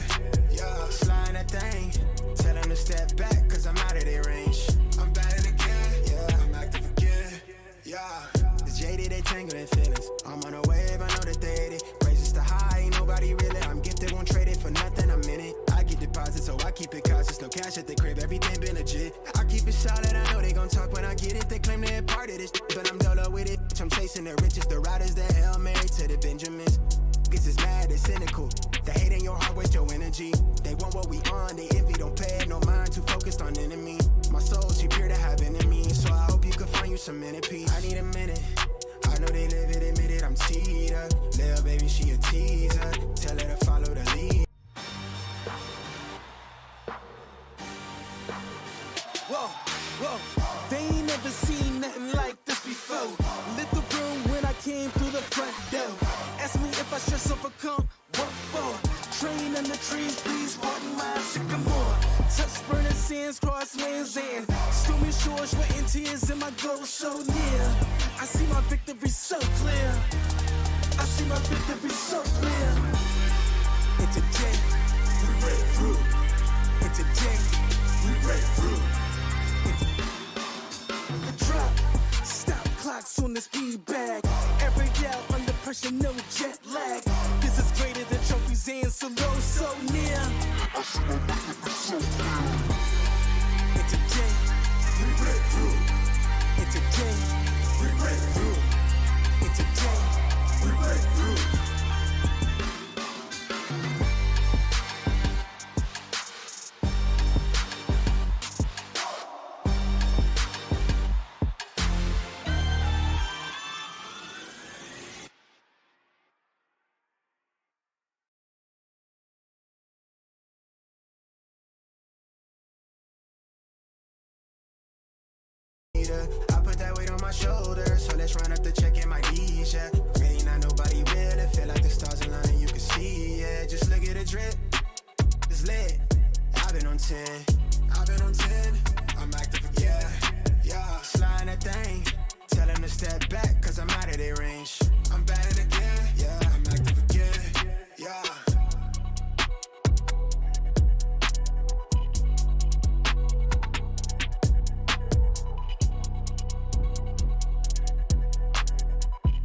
Speaker 1: yeah. Sliding that thing, tell them to step back, cause I'm out of their range. I'm batting again, yeah, I'm active again, yeah. The jaded, they tangle in feelings. I'm on a wave, I know that they hate it. Raises the high, ain't nobody really. I'm gifted, won't trade it for nothing, I'm in it. I get deposits, so I keep it cautious. No cash at the crib, everything been legit. I keep it solid, I know they gon' talk when I get it. They claim they're part of this, but I'm dolo with it. I'm chasing the richest, the riders, the Hail Mary to the Benjamins. Niggas is mad, they cynical. The hate in your heart, waste your energy. They want what we on, they envy, don't pay it no mind. Too focused on enemy. My soul's too pure to have enemies, so I hope you can find you some inner peace. I need a minute. I know they live it, admit it, I'm teed up. Little baby, she a teaser. Tell her to follow the lead.
Speaker 4: Whoa, whoa, they ain't never seen nothing like this before. Lit the room when I came through the front door. Ask me if I stress overcome, what for? Train in the trees, please pardon my sycamore. Touch burning sands, cross lands and stormy shores, sweating tears and my goal so near. I see my victory so clear. I see my victory so clear. And today, we break through. And today, we break through. The drop, stop clocks on the speed bag. Every yell under pressure, no jet lag. This is greater than trophies and so low, so near. I see my victory so clear. And today, we break through. And today, we break through. And today, we break through.
Speaker 1: leader. I put that weight on my shoulders, so let's run up the check.